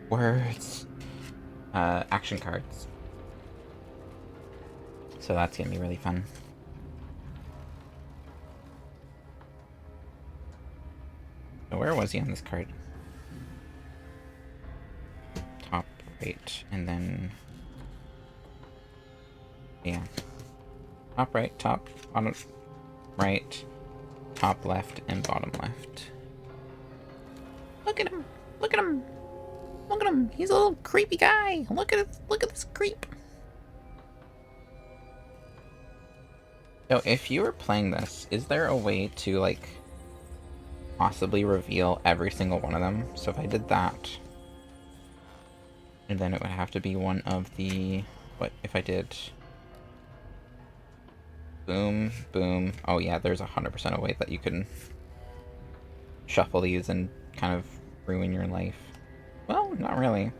words, action cards. So that's gonna be really fun. So where was he on this card? Top right, and then... Yeah. Top right, top, bottom right, top left, and bottom left. Look at him! Look at him! Look at him! He's a little creepy guy! Look at this creep! So if you were playing this, is there a way to, like, possibly reveal every single one of them. So if I did that, and then it would have to be one of the... What if I did... Boom, boom. Oh yeah, there's 100% a way that you can shuffle these and kind of ruin your life. Well, not really.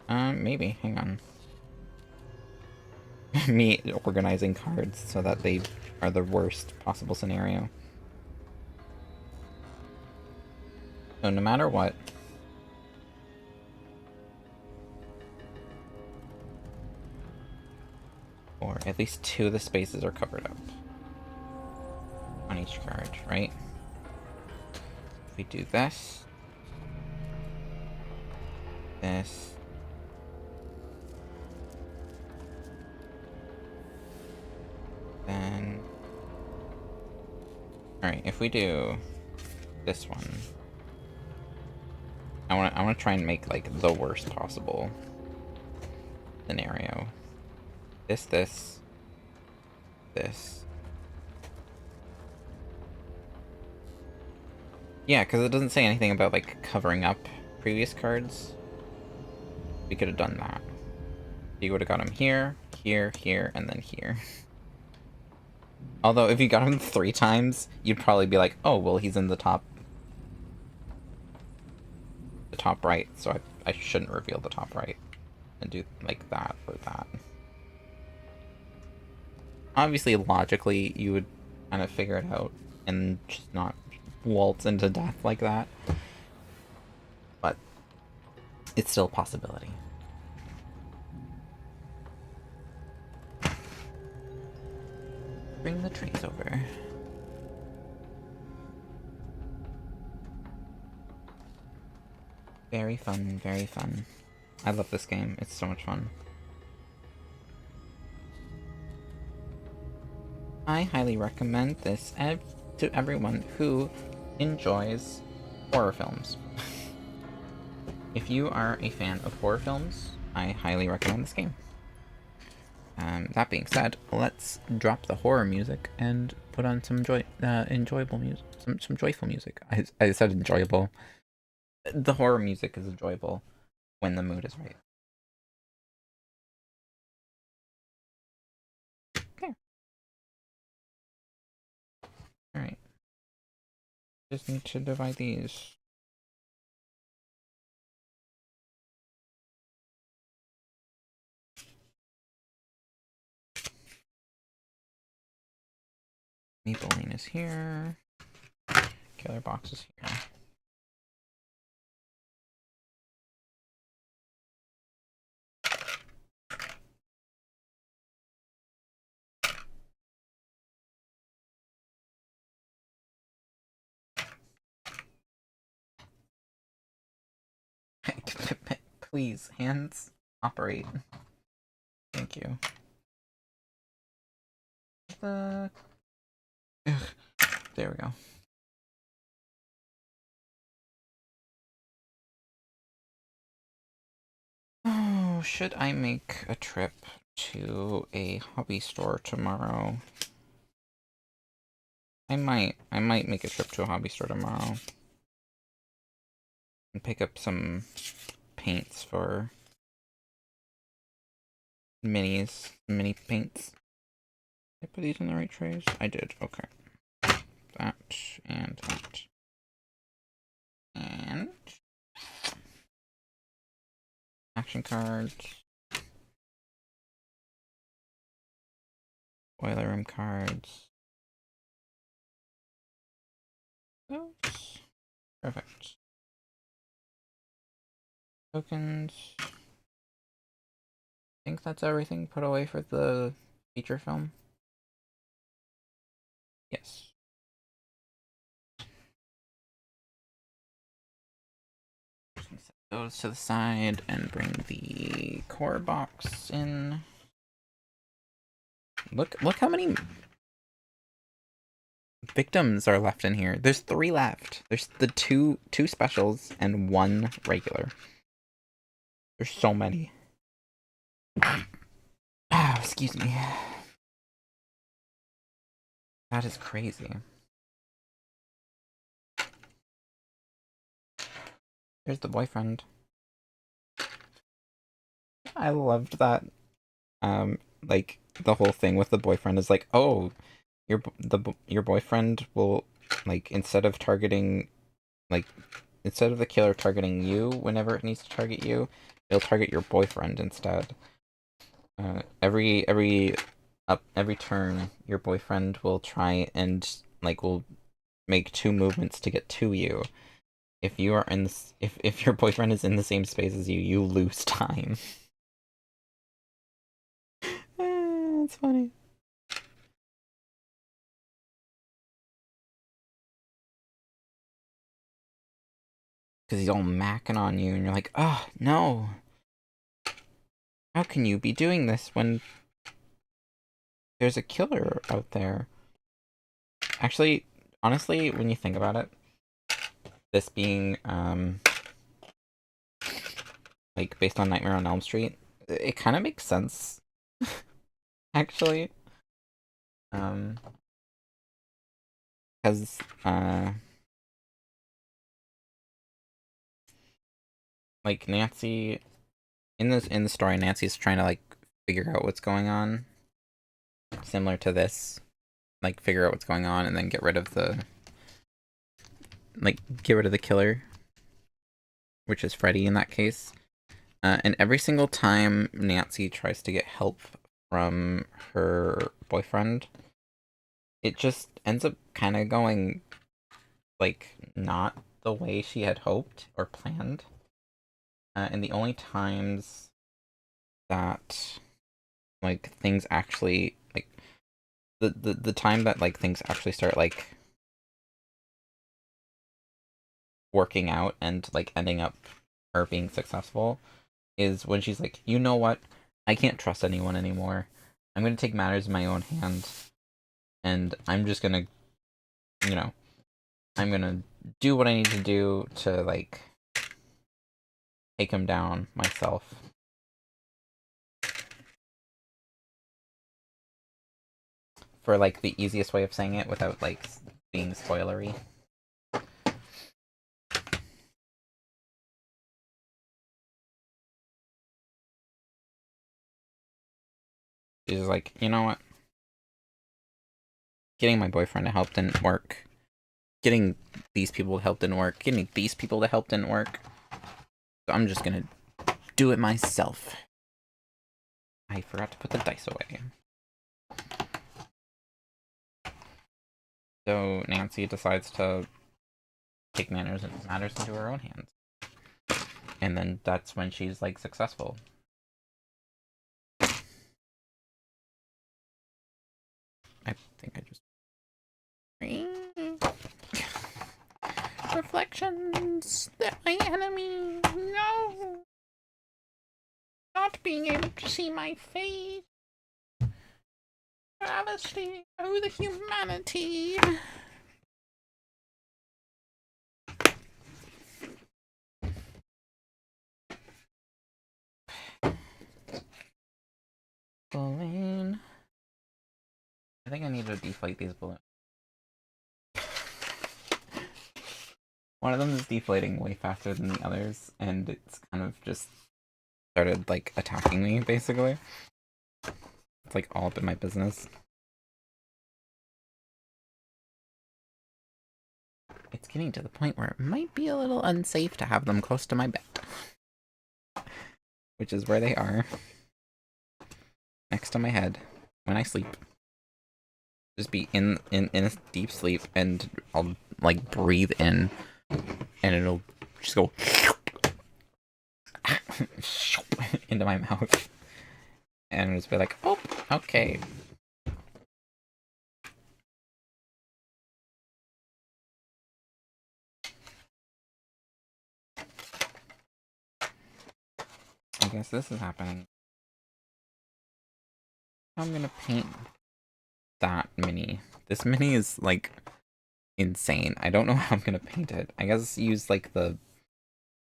Maybe. Hang on. Me organizing cards so that they are the worst possible scenario. So no matter what... Or at least 2 of the spaces are covered up. On each card, right? If we do this... This... Then... Alright, if we do this one... I wanna try and make, like, the worst possible scenario. This. Yeah, because it doesn't say anything about, like, covering up previous cards. We could have done that. You would have got him here, here, here, and then here. Although, if you got him 3 times, you'd probably be like, oh, well, he's in the top right, so I shouldn't reveal the top right. And do, like, that or that. Obviously, logically, you would kind of figure it out and just not waltz into death like that. But it's still a possibility. Bring the trees over. Very fun, very fun. I love this game. It's so much fun. I highly recommend this to everyone who enjoys horror films. If you are a fan of horror films, I highly recommend this game. That being said, let's drop the horror music and put on some enjoyable music, some joyful music. I said enjoyable. The horror music is enjoyable when the mood is right. There. Alright. Just need to divide these. Maple Lane is here. Killer Box is here. Please, hands operate. Thank you. There we go. Oh, should I make a trip to a hobby store tomorrow? I might make a trip to a hobby store tomorrow. And pick up some paints for mini paints. Did I put these in the right trays? I did, okay. That and that. And action cards. Boiler room cards. Those. Perfect. Tokens. I think that's everything put away for the feature film. Yes. Set those to the side and bring the core box in. Look how many victims are left in here. There's 3 left. There's the two specials and 1 regular. There's so many. Ah, excuse me. That is crazy. There's the boyfriend. I loved that. Like the whole thing with the boyfriend is like, oh, your boyfriend will, like, like instead of the killer targeting you whenever it needs to target you, it'll target your boyfriend instead. Every turn, your boyfriend will try and like will make two movements to get to you. If you are in this, if your boyfriend is in the same space as you, you lose time. It's funny. Because he's all macking on you, and you're like, oh, no. How can you be doing this when there's a killer out there? Actually, honestly, when you think about it, this being, like, based on Nightmare on Elm Street, it kind of makes sense, actually. Because, like, Nancy, in the story, Nancy's trying to, like, figure out what's going on, similar to this. Like, figure out what's going on and then get rid of the killer, which is Freddy in that case. And every single time Nancy tries to get help from her boyfriend, it just ends up kind of going, like, not the way she had hoped or planned. And the only times that, like, things actually, like, the time that, like, things actually start, like, working out and, like, ending up her being successful is when she's like, you know what? I can't trust anyone anymore. I'm gonna take matters in my own hands, and I'm just gonna, you know, I'm gonna do what I need to do to, like, take him down myself. For, like, the easiest way of saying it without, like, being spoilery. She's like, you know what? Getting my boyfriend to help didn't work. Getting these people to help didn't work. Getting these people to help didn't work. So I'm just gonna do it myself. I forgot to put the dice away. So Nancy decides to take matters into her own hands. And then that's when she's, like, successful. I think I just... Reflections! They're my enemy! No! Not being able to see my face! Travesty! Oh, the humanity! Balloon. I think I need to deflate these balloons. One of them is deflating way faster than the others, and it's kind of just started, like, attacking me, basically. It's, like, all up in my business. It's getting to the point where it might be a little unsafe to have them close to my bed. Which is where they are. Next to my head. When I sleep. Just be in a deep sleep, and I'll, like, breathe in, and it'll just go into my mouth. And it'll just be like, oh, okay. I guess this is happening. I'm gonna paint that mini. This mini is, like, insane. I don't know how I'm gonna paint it. I guess use, like, the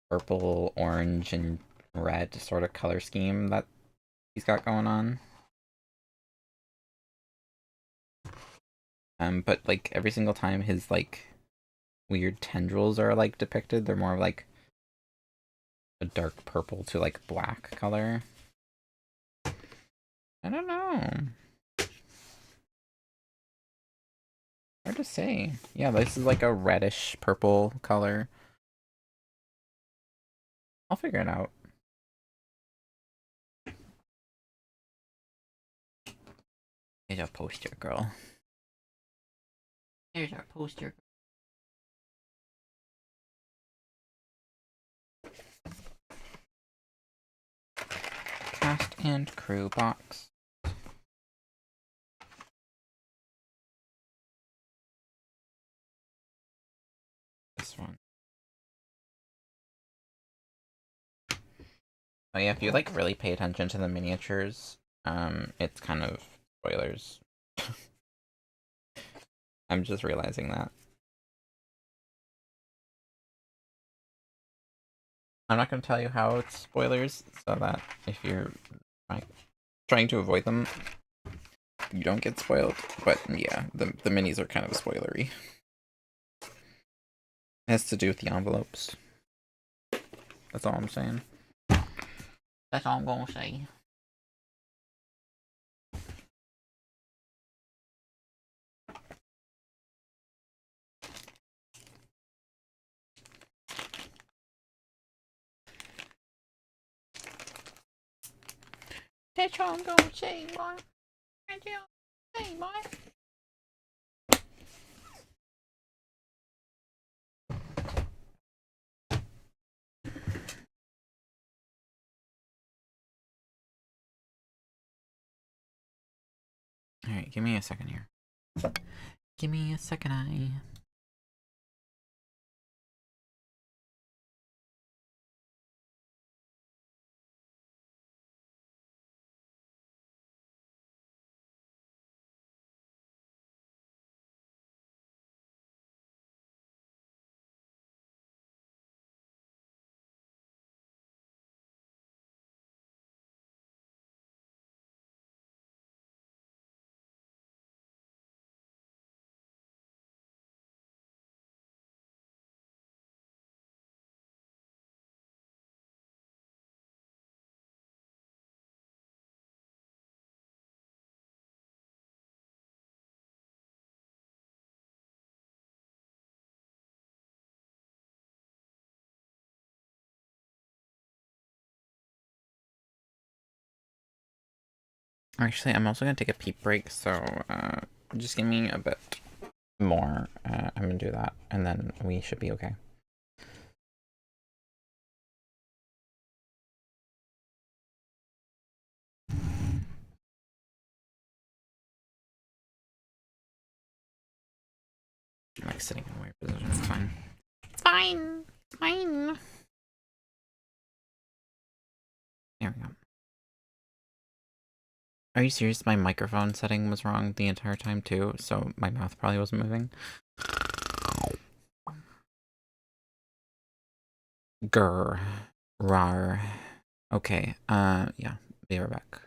purple, orange, and red sort of color scheme that he's got going on. But like every single time his like weird tendrils are like depicted, they're more of like a dark purple to like black color. I don't know. Hard to say. Yeah, this is like a reddish purple color. I'll figure it out. Here's our poster, girl. Here's our poster. Cast and crew box. This one. Oh yeah, if you like really pay attention to the miniatures, it's kind of spoilers. I'm just realizing that. I'm not going to tell you how it's spoilers, so that if you're trying to avoid them, you don't get spoiled. But yeah, the minis are kind of spoilery. It has to do with the envelopes. That's all I'm saying. That's all I'm gonna say. That's all I'm gonna say, boy. That's all I'm gonna say, boy. Alright, give me a second here. Give me a second, Actually, I'm also gonna take a peep break, so just give me a bit more. I'm gonna do that, and then we should be okay. I'm like sitting in a weird position. It's fine. It's fine. It's fine. There we go. Are you serious? My microphone setting was wrong the entire time too, so my mouth probably wasn't moving. Grr. Rar. Okay, yeah, be right back.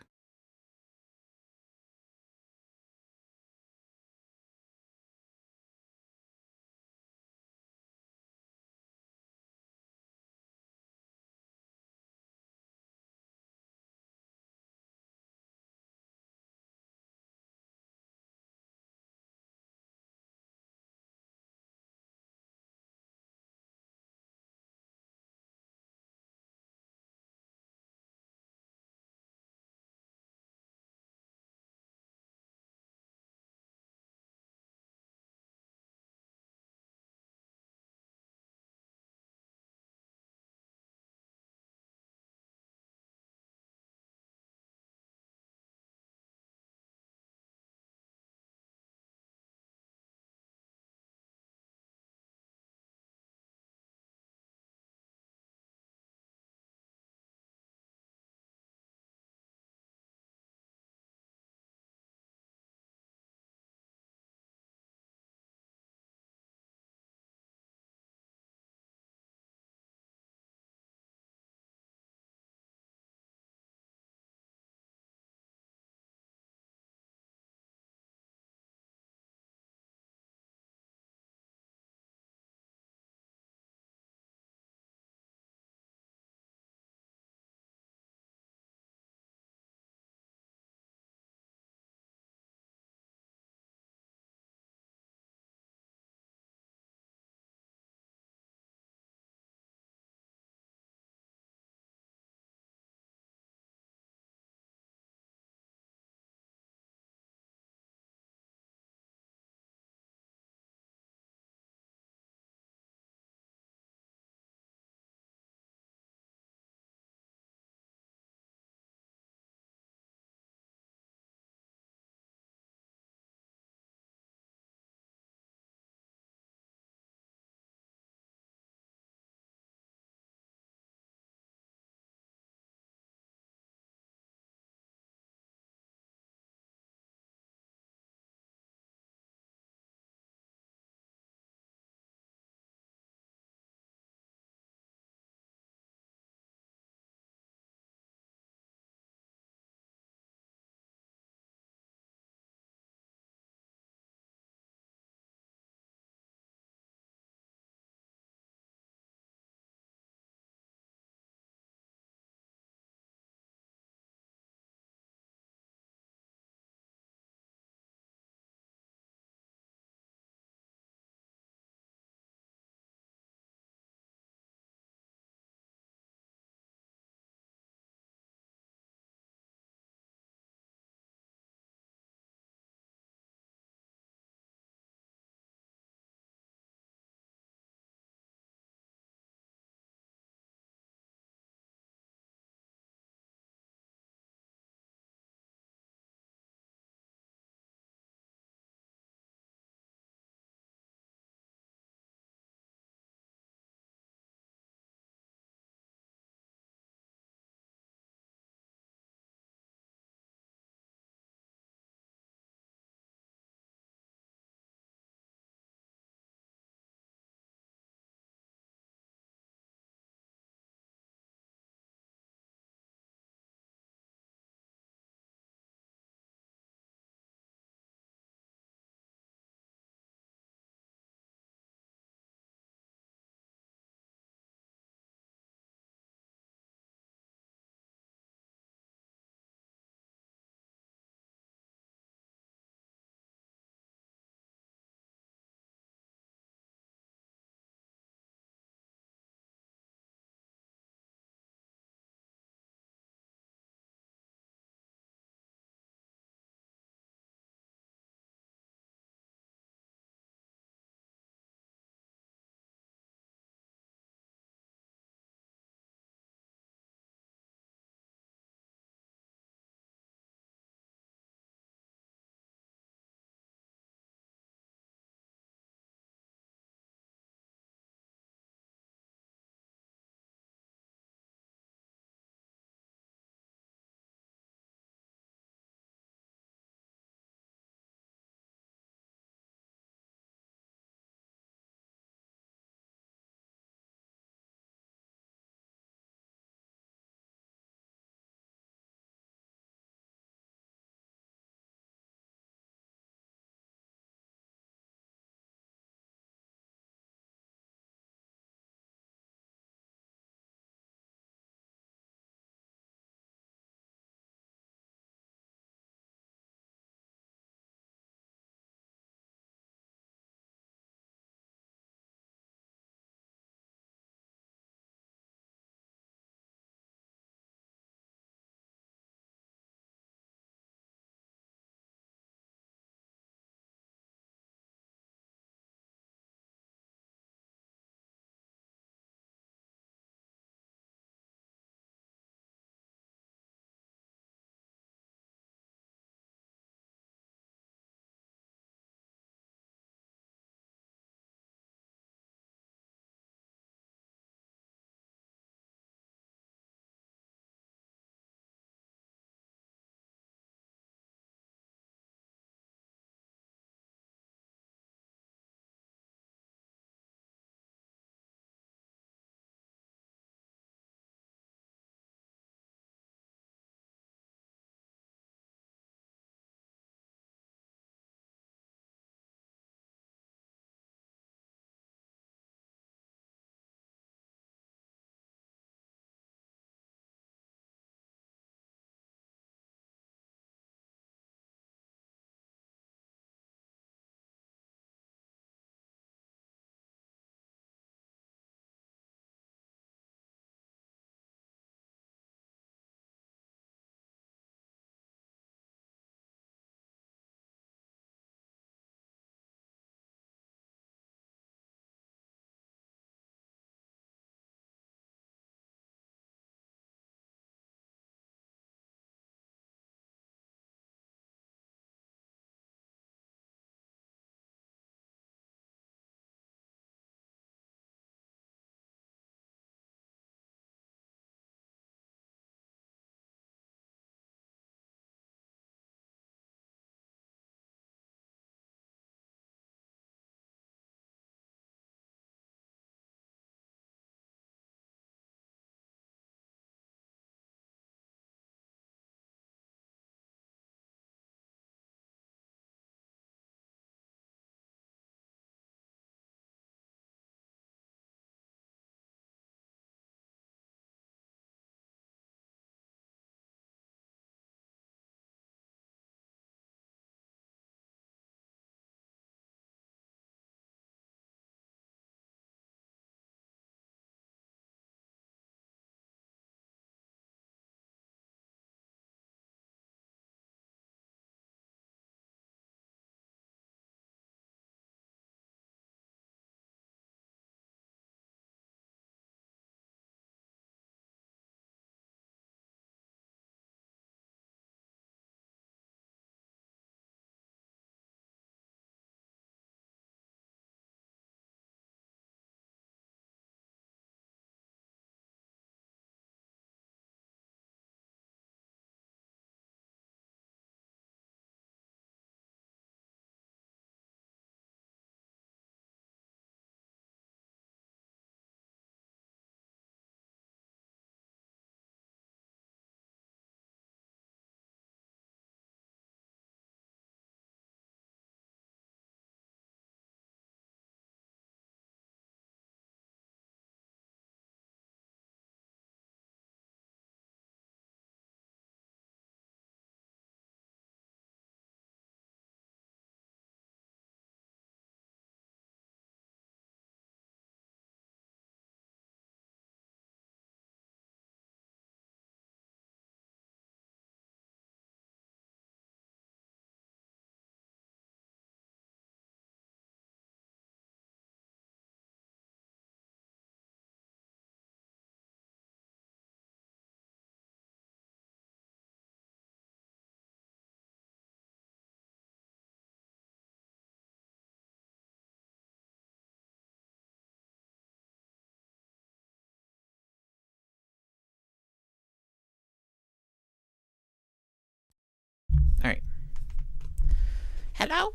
Hello?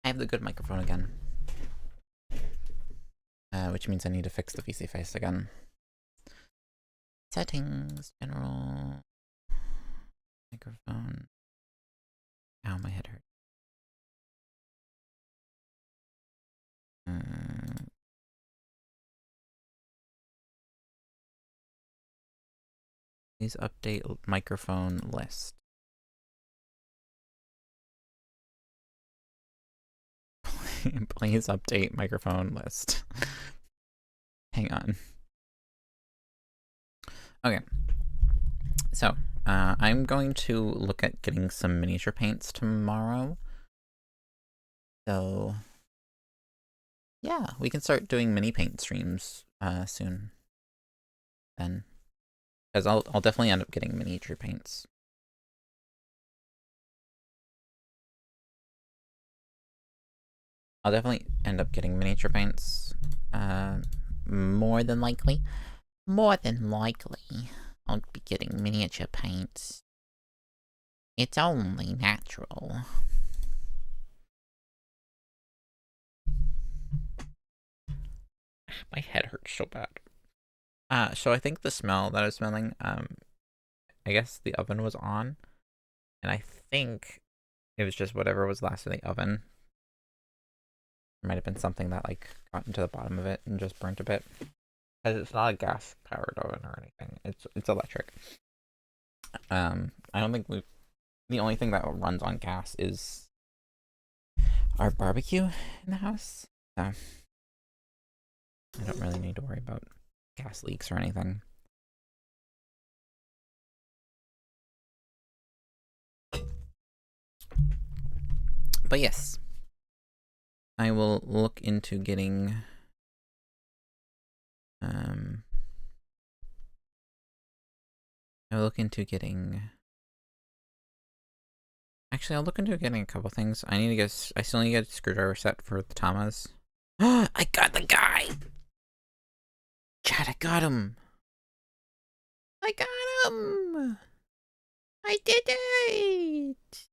I have the good microphone again. Which means I need to fix the VC face again. Settings, general, microphone. Ow, my head hurt. Please update microphone list. Please update microphone list. Hang on. Okay. So, I'm going to look at getting some miniature paints tomorrow. So, yeah, we can start doing mini paint streams soon. Then, because I'll definitely end up getting miniature paints. I'll definitely end up getting miniature paints. More than likely. More than likely, I'll be getting miniature paints. It's only natural. My head hurts so bad. So I think the smell that I was smelling, I guess the oven was on, and I think it was just whatever was last in the oven. There might have been something that like got into the bottom of it and just burnt a bit. Because it's not a gas powered oven or anything. It's electric. I don't think the only thing that runs on gas is our barbecue in the house. So I don't really need to worry about gas leaks or anything. But yes, I will look into getting Actually, I'll look into getting a couple things. I still need to get a screwdriver set for the Tamas. I got the guy! Chad, I got him! I got him! I did it!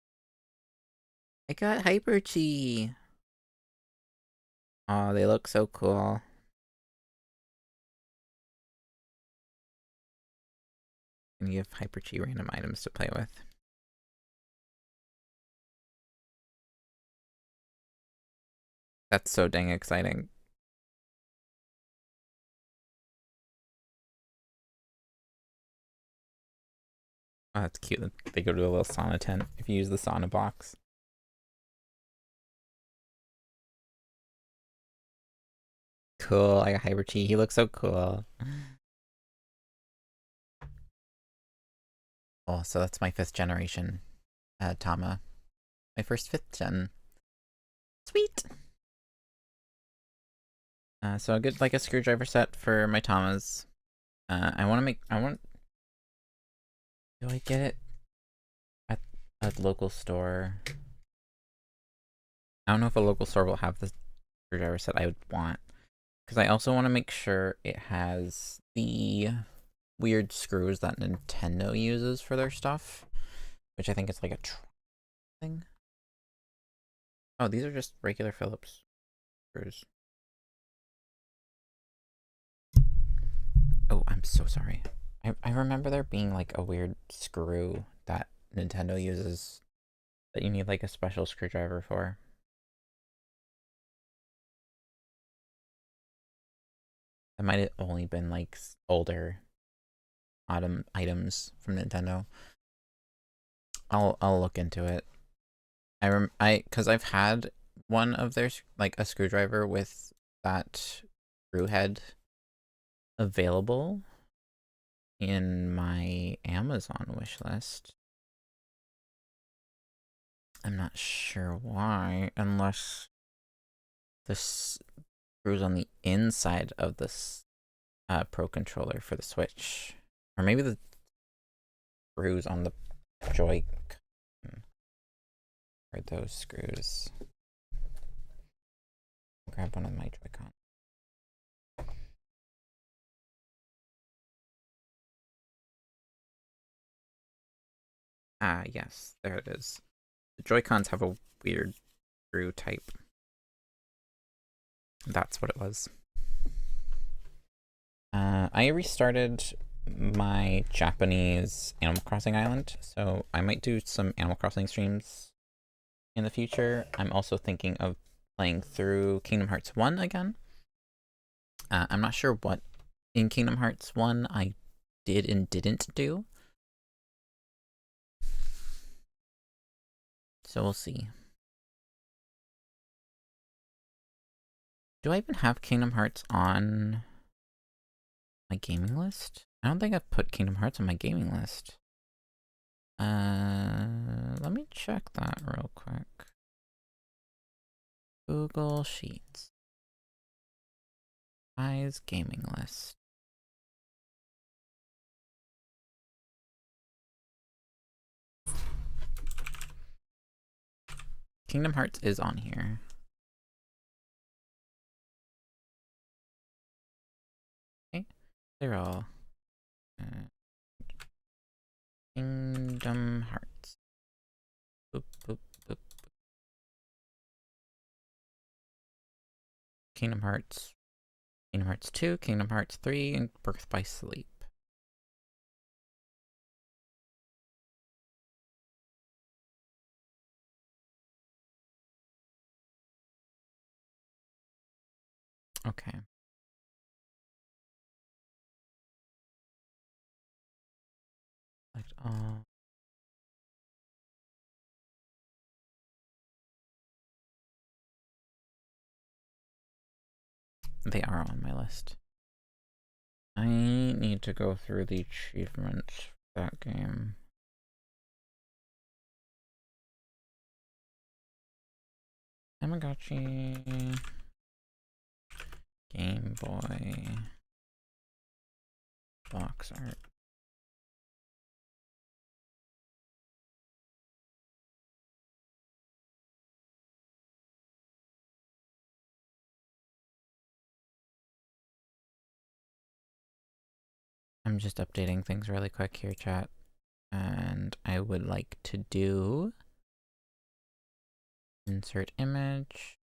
I got Hyper Chi. Oh, they look so cool. And you have Hyper Chi random items to play with. That's so dang exciting. Oh, that's cute. They go to a little sauna tent if you use the sauna box. Cool, I got Hyper Chi. He looks so cool. Oh, so that's my 5th generation Tama. My first 5th gen. Sweet! So I'll get like a screwdriver set for my Tamas. Do I get it at a local store? I don't know if a local store will have the screwdriver set I would want. Because I also want to make sure it has the weird screws that Nintendo uses for their stuff. Which I think is like a thing. Oh, these are just regular Phillips screws. Oh, I'm so sorry. I remember there being like a weird screw that Nintendo uses that you need like a special screwdriver for. It might have only been like older items from Nintendo. I'll look into it. Cause I've had one of their like a screwdriver with that screw head available in my Amazon wish list. I'm not sure why, unless the screws on the inside of this Pro controller for the Switch, or maybe the screws on the Joy. Or those screws. Grab one of my Joy-Con. Ah, yes, there it is. The Joy-Cons have a weird screw type. That's what it was. I restarted my Japanese Animal Crossing island, so I might do some Animal Crossing streams in the future. I'm also thinking of playing through Kingdom Hearts 1 again. I'm not sure what in Kingdom Hearts 1 I did and didn't do. So we'll see. Do I even have Kingdom Hearts on my gaming list? I don't think I've put Kingdom Hearts on my gaming list. Let me check that real quick. Google Sheets. Eyes gaming list. Kingdom Hearts is on here. Okay, they're all Kingdom Hearts. Boop, boop, boop. Kingdom Hearts 2, Kingdom Hearts 3, and Birth by Sleep. Okay. Select all. They are on my list. I need to go through the achievements for that game. Tamagotchi. Game Boy. Box art. I'm just updating things really quick here, chat. And I would like to do insert image,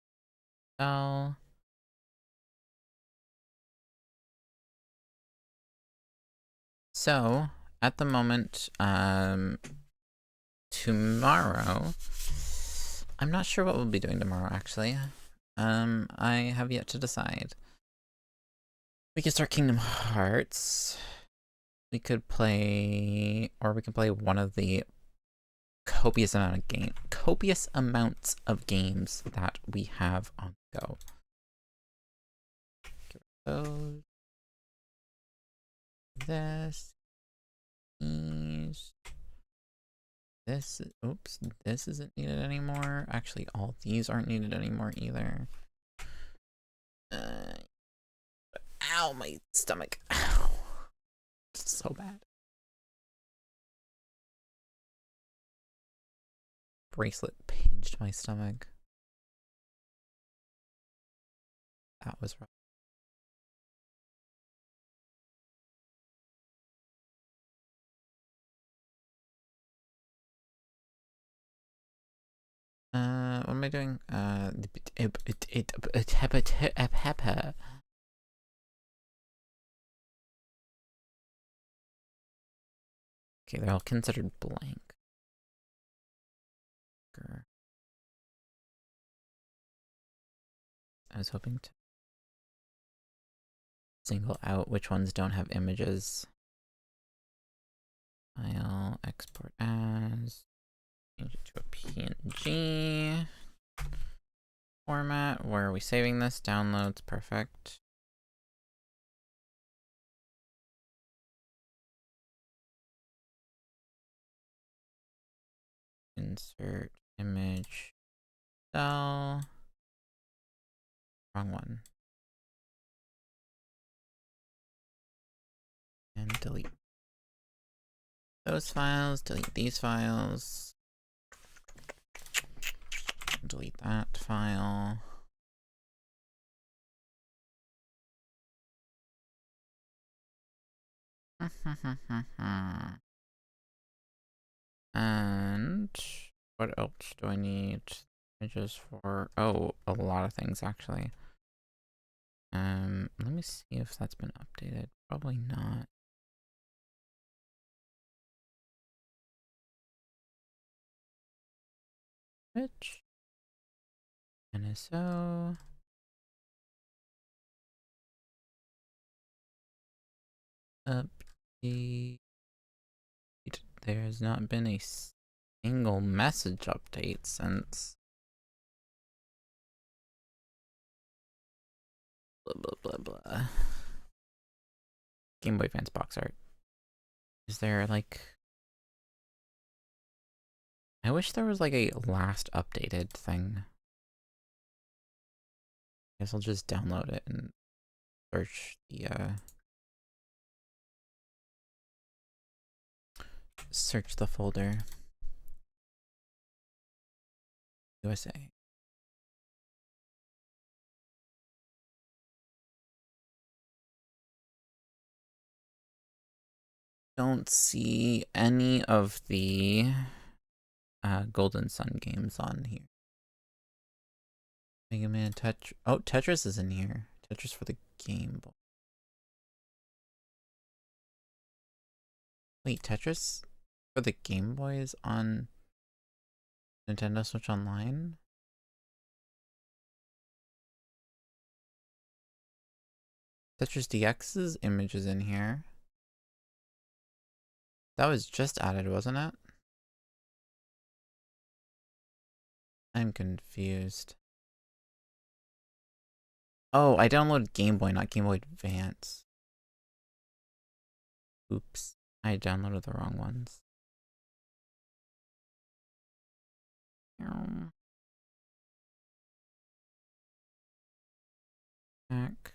cell. So at the moment, tomorrow, I'm not sure what we'll be doing tomorrow, actually. I have yet to decide. We could start Kingdom Hearts. We could play, or we can play one of the copious amounts of games that we have on the go. Those. This. These. This. Oops. This isn't needed anymore. Actually, all these aren't needed anymore either. Ow, my stomach. Ow. It's so bad. Bracelet pinched my stomach. That was rough. What am I doing? Okay, they're all considered blank. I was hoping to single out which ones don't have images. File, export as, change it to a PNG format. Where are we saving this? Downloads, perfect. Insert image, cell. Wrong one. And delete those files, delete these files, delete that file. And What else do I need? Images for, oh, a lot of things actually. Let me see if that's been updated. Probably not. Which NSO update. There has not been a single message update since blah blah blah blah. Game Boy Advance box art. Is there like, I wish there was like a last updated thing. I guess I'll just download it and search the folder. USA. Don't see any of the Golden Sun games on here. Mega Man, oh, Tetris is in here. Tetris for the Game Boy. Wait, Tetris for the Game Boy is on Nintendo Switch Online? Tetris DX's image is in here. That was just added, wasn't it? I'm confused. Oh, I downloaded Game Boy, not Game Boy Advance. Oops, I downloaded the wrong ones. Back.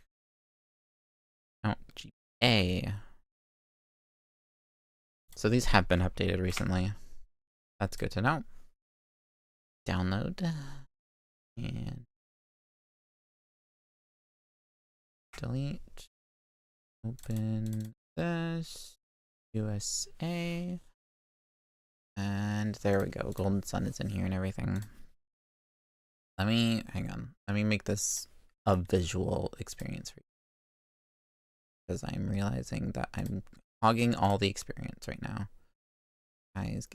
Oh, GA. So these have been updated recently. That's good to know. Download. And delete. Open this. USA. And there we go. Golden Sun is in here and everything. Hang on. Let me make this a visual experience for you. Because I'm realizing that I'm hogging all the experience right now. Guys,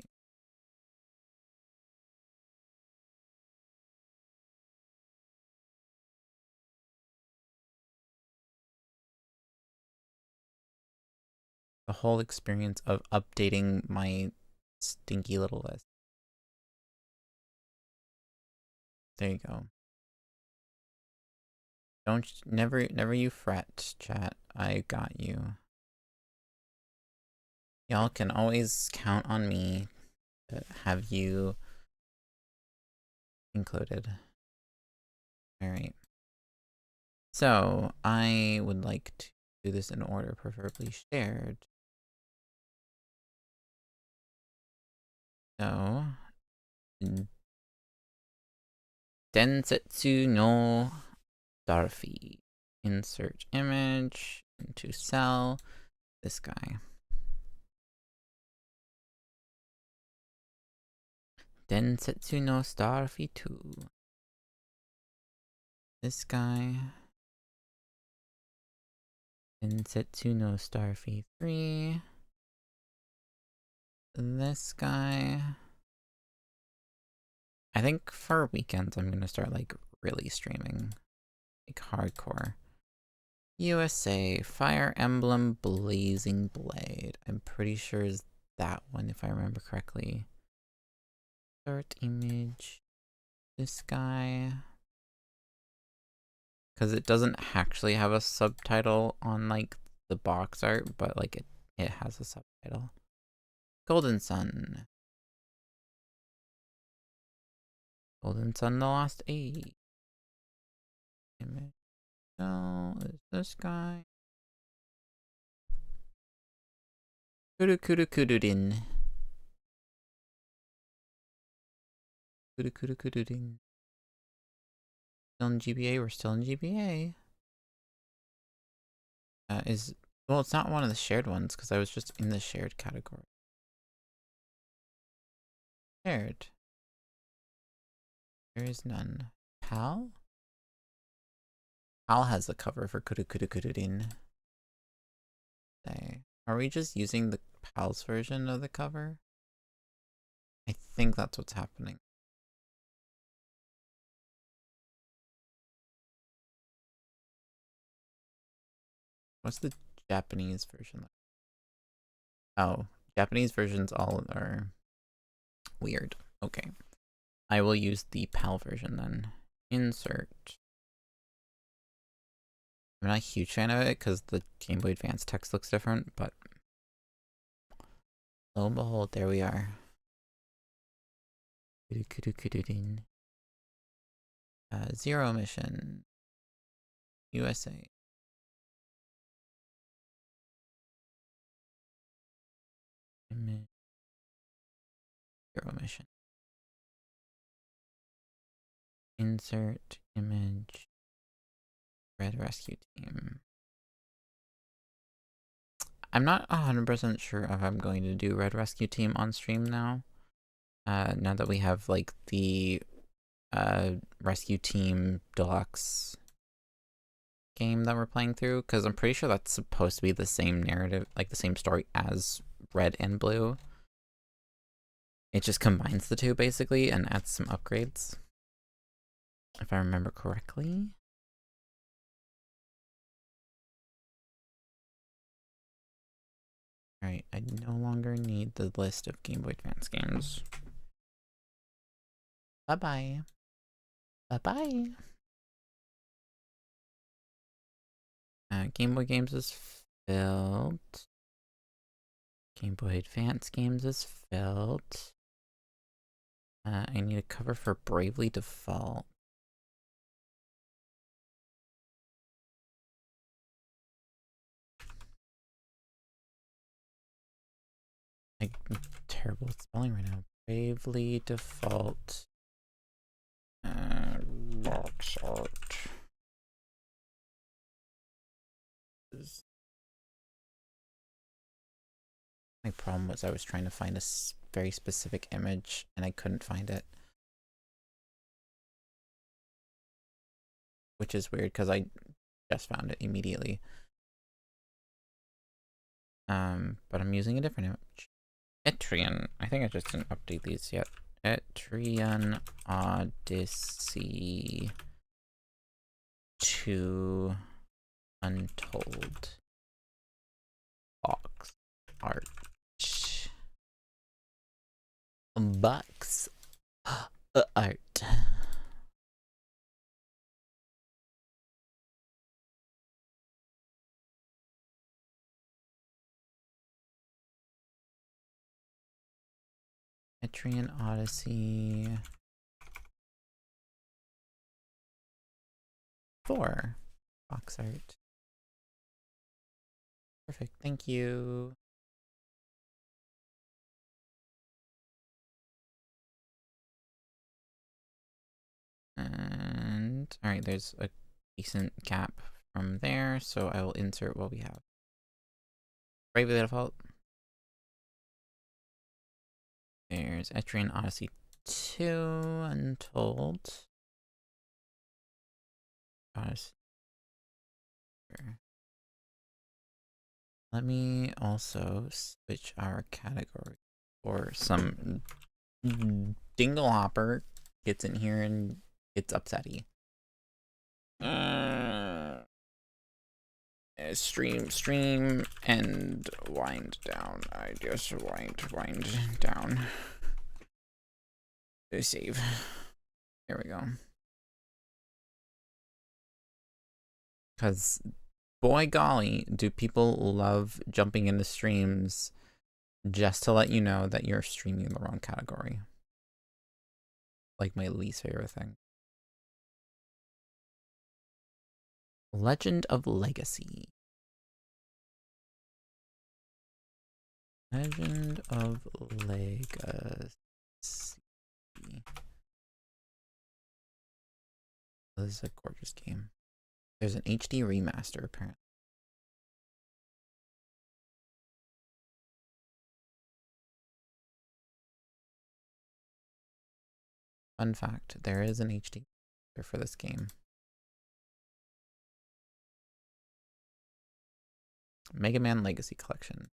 the whole experience of updating my stinky little list. There you go. Never you fret, chat. I got you. Y'all can always count on me to have you included. Alright. So, I would like to do this in order, preferably shared. So, Densetsu no Starfy. Insert image into cell. This guy. Densetsu no Starfy 2. This guy. Densetsu no Starfy 3. This guy. I think for weekends I'm gonna start like really streaming. Like hardcore. USA, Fire Emblem Blazing Blade. I'm pretty sure is that one if I remember correctly. Start image. This guy. Because it doesn't actually have a subtitle on like the box art, but like it has a subtitle. Golden Sun. Golden Sun the Lost Age. Image. So is this guy. Kurukurukurudin. Kurukurukurudin. Still in GBA, we're still in GBA. Well, it's not one of the shared ones because I was just in the shared category. Shared. There is none. PAL? PAL has the cover for Kurukurukururin. Are we just using the PAL's version of the cover? I think that's what's happening. What's the Japanese version? Oh, Japanese versions all are weird. Okay. I will use the PAL version then. Insert. I'm not a huge fan of it because the Game Boy Advance text looks different, but lo and behold, there we are. Zero mission. USA. Zero mission. Insert image. Red Rescue Team. I'm not 100% sure if I'm going to do Red Rescue Team on stream now. Now that we have like the Rescue Team Deluxe game that we're playing through, because I'm pretty sure that's supposed to be the same narrative, like the same story as Red and Blue. It just combines the two basically and adds some upgrades, if I remember correctly. Alright, I no longer need the list of Game Boy Advance games. Bye-bye. Bye-bye. Game Boy games is filled. Game Boy Advance games is filled. I need a cover for Bravely Default. I'm terrible at spelling right now. Bravely Default. Box art. My problem was I was trying to find a very specific image and I couldn't find it. Which is weird because I just found it immediately. But I'm using a different image. Etrian. I think I just didn't update these yet. Etrian Odyssey 2 Untold. Box art. Box art. Etrian Odyssey 4 box art. Perfect, thank you. And alright, there's a decent gap from there, so I will insert what we have. Bravely Default. There's Etrian Odyssey 2 Untold. Odyssey. Let me also switch our category for some Dinglehopper gets in here and gets upsetty. Stream and wind down. I just wind down. Save. There we go. Because boy golly, do people love jumping into streams just to let you know that you're streaming the wrong category. Like my least favorite thing. Legend of Legacy. Legend of Legacy. This is a gorgeous game. There's an HD remaster apparently. Fun fact, there is an HD for this game. Mega Man Legacy Collection.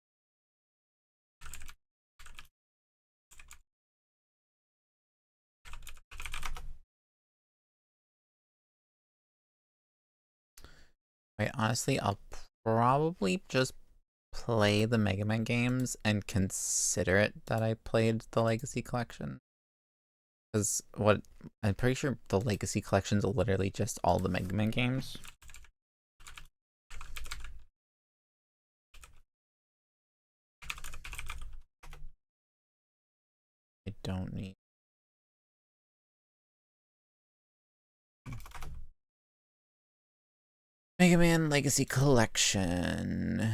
Right, honestly, I'll probably just play the Mega Man games and consider it that I played the Legacy Collection. Because I'm pretty sure the Legacy Collection's literally just all the Mega Man games. I don't need. Mega Man Legacy Collection.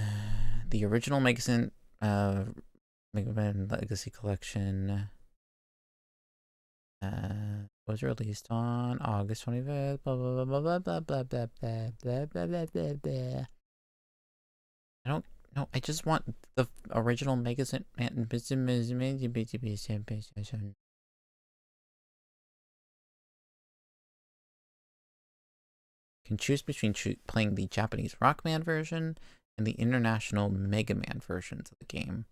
The original Mega Man Legacy Collection was released on August 25th. Blah blah blah blah blah blah blah blah blah blah blah blah blah. I don't know. I just want the original Mega Man. Can choose between playing the Japanese Rockman version and the international Mega Man versions of the game.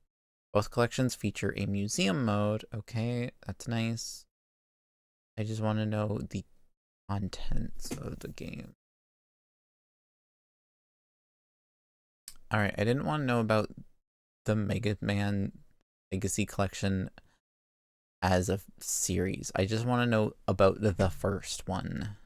Both collections feature a museum mode. Okay, that's nice. I just want to know the contents of the game. Alright, I didn't want to know about the Mega Man Legacy Collection as a series. I just want to know about the first one.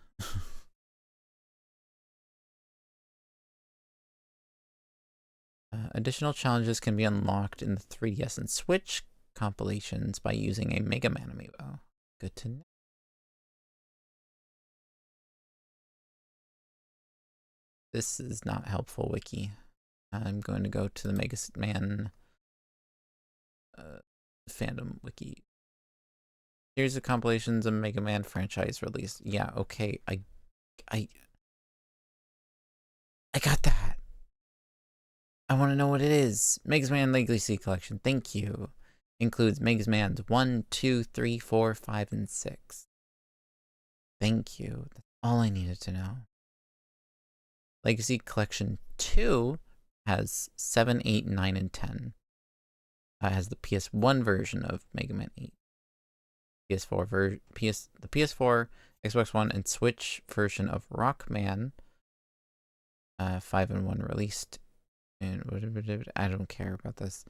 Additional challenges can be unlocked in the 3DS and Switch compilations by using a Mega Man amiibo. Good to know. This is not helpful, Wiki. I'm going to go to the Mega Man fandom Wiki. Here's the compilations of Mega Man franchise release. Yeah, okay. I got that. I want to know what it is. Mega Man Legacy Collection. Thank you. Includes Mega Man's 1, 2, 3, 4, 5, and 6. Thank you. That's all I needed to know. Legacy Collection 2 has 7, 8, 9, and 10. It has the PS1 version of Mega Man 8. PS4 the PS4, Xbox One, and Switch version of Rockman 5 and 1 released. And I don't care about this.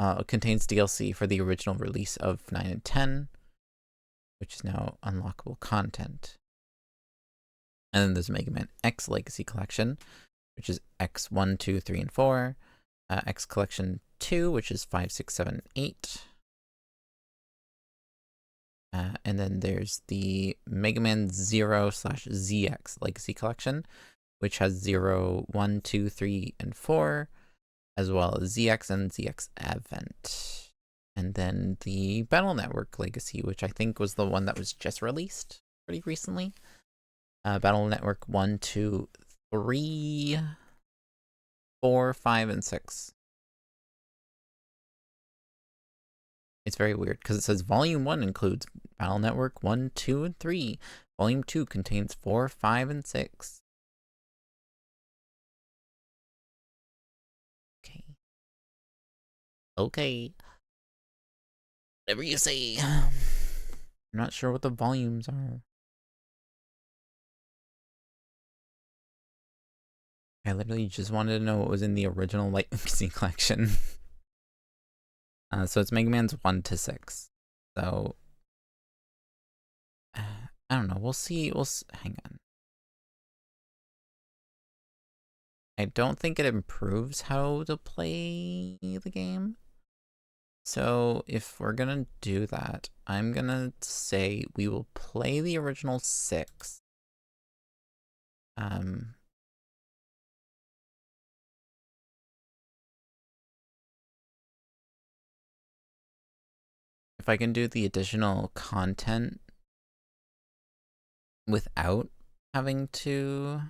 It contains DLC for the original release of 9 and 10, which is now unlockable content. And then there's Mega Man X Legacy Collection, which is X 1, 2, 3, and 4. X Collection 2, which is 5, 6, 7, 8. And then there's the Mega Man 0/ZX Legacy Collection, which has 0, 1, 2, 3, and 4, as well as ZX and ZX Advent. And then the Battle Network Legacy, which I think was the one that was just released pretty recently. Battle Network 1, 2, 3, 4, 5, and 6. It's very weird because it says Volume 1 includes Battle Network 1, 2, and 3. Volume 2 contains 4, 5, and 6. Okay. Okay. Whatever you say. I'm not sure what the volumes are. I literally just wanted to know what was in the original Legacy Collection. So it's Mega Man's 1 to 6. So I don't know. We'll see. Hang on. I don't think it improves how to play the game. So if we're gonna do that, I'm gonna say we will play the original 6. If I can do the additional content without having to...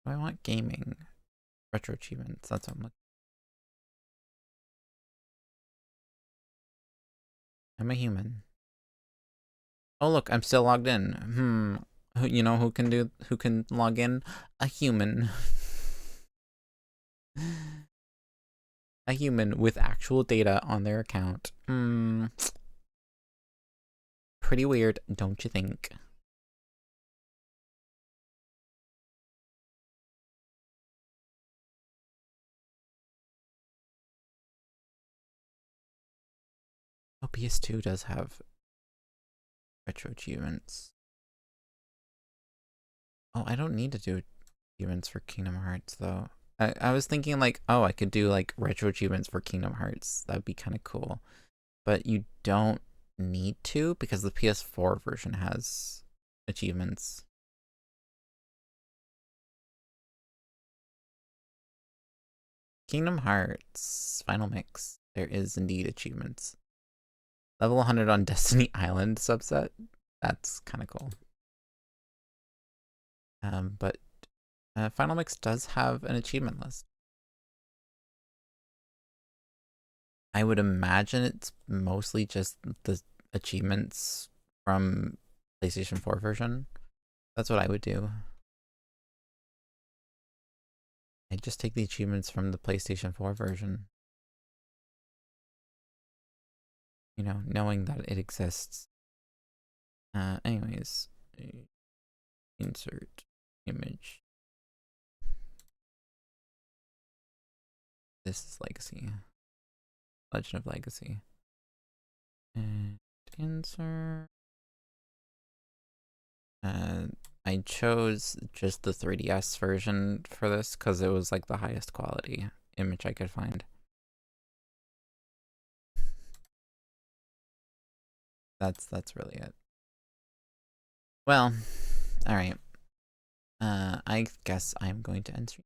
I want gaming. Retro achievements, that's what I'm looking I'm a human. Oh look, I'm still logged in. You know who can log in? A human. A human with actual data on their account. Pretty weird, don't you think? Oh, PS2 does have retro achievements. Oh, I don't need to do achievements for Kingdom Hearts though. I was thinking like, oh, I could do like retro achievements for Kingdom Hearts. That'd be kind of cool. But you don't need to because the PS4 version has achievements. Kingdom Hearts Final Mix. There is indeed achievements. Level 100 on Destiny Island subset. That's kind of cool. But Final Mix does have an achievement list. I would imagine it's mostly just the achievements from PlayStation 4 version. That's what I would do. I'd just take the achievements from the PlayStation 4 version. You know, knowing that it exists. Anyways, insert image. This is Legacy. Legend of Legacy. And insert. I chose just the 3DS version for this because it was like the highest quality image I could find. That's really it. Well, all right. I guess I'm going to end stream.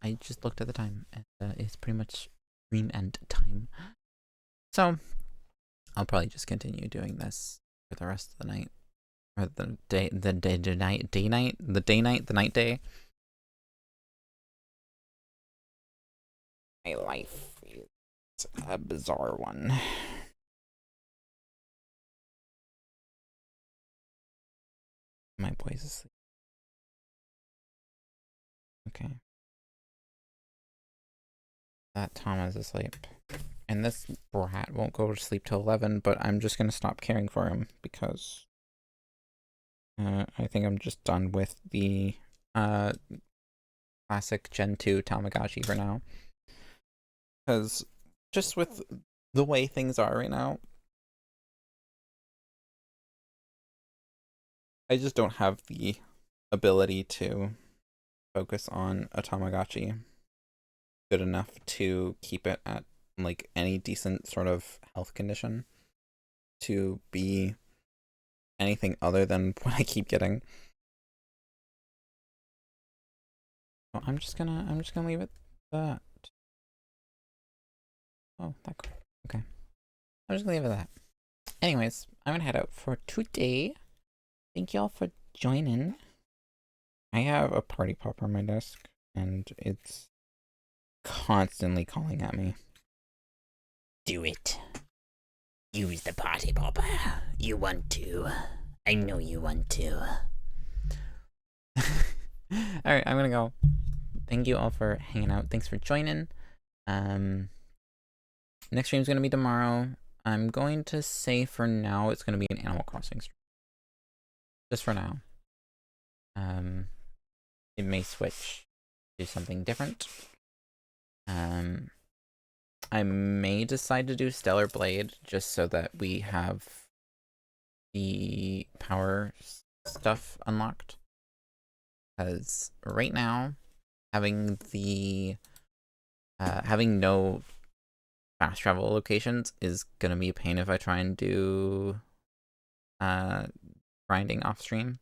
I just looked at the time and it's pretty much stream end time. So I'll probably just continue doing this for the rest of the night. Or the night day. My life is a bizarre one. My boy's asleep. Okay. That Tom is asleep. And this brat won't go to sleep till 11, but I'm just gonna stop caring for him because I think I'm just done with the classic Gen 2 Tamagotchi for now. Because just with the way things are right now, I just don't have the ability to focus on a Tamagotchi good enough to keep it at like any decent sort of health condition to be anything other than what I keep getting. So I'm just gonna leave it that. Oh, that cool. Okay. I'm just gonna leave it at that. Anyways, I'm gonna head out for today. Thank y'all for joining. I have a party popper on my desk, and it's constantly calling at me. Do it. Use the party popper. You want to. I know you want to. Alright, I'm gonna go. Thank you all for hanging out. Thanks for joining. Next stream's gonna be tomorrow. I'm going to say for now it's gonna be an Animal Crossing stream. Just for now. It may switch to something different. I may decide to do Stellar Blade just so that we have the power stuff unlocked. Because right now, having no fast travel locations is gonna be a pain if I try and do grinding off stream.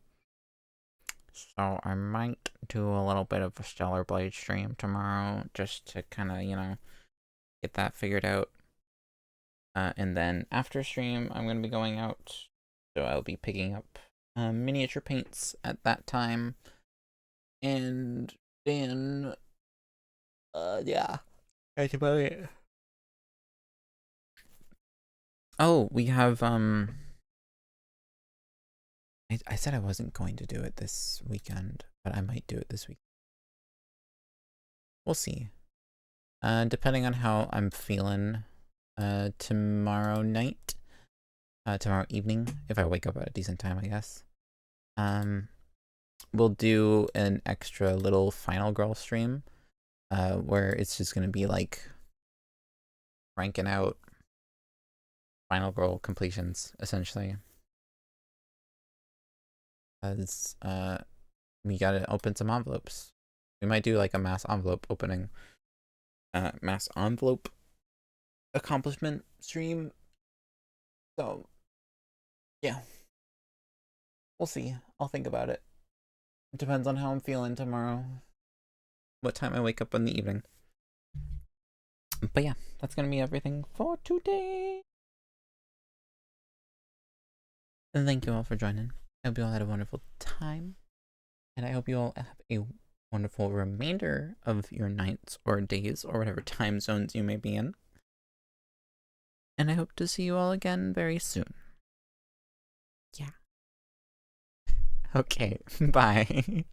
So I might do a little bit of a Stellar Blade stream tomorrow just to kind of, you know, get that figured out. And then after stream, I'm going to be going out. So I'll be picking up miniature paints at that time. And then, yeah, that's about it. Oh, we have I said I wasn't going to do it this weekend, but I might do it this week. We'll see. Depending on how I'm feeling tomorrow night, tomorrow evening, if I wake up at a decent time, I guess. We'll do an extra little Final Girl stream, where it's just gonna be like ranking out Final Girl completions, essentially. As we gotta open some envelopes. We might do like a mass envelope opening, mass envelope accomplishment stream. So yeah, we'll see. I'll think about it. It depends on how I'm feeling tomorrow, what time I wake up in the evening. But yeah, that's gonna be everything for today. And thank you all for joining. I hope you all had a wonderful time. And I hope you all have a wonderful remainder of your nights or days or whatever time zones you may be in. And I hope to see you all again very soon. Yeah. Okay, bye.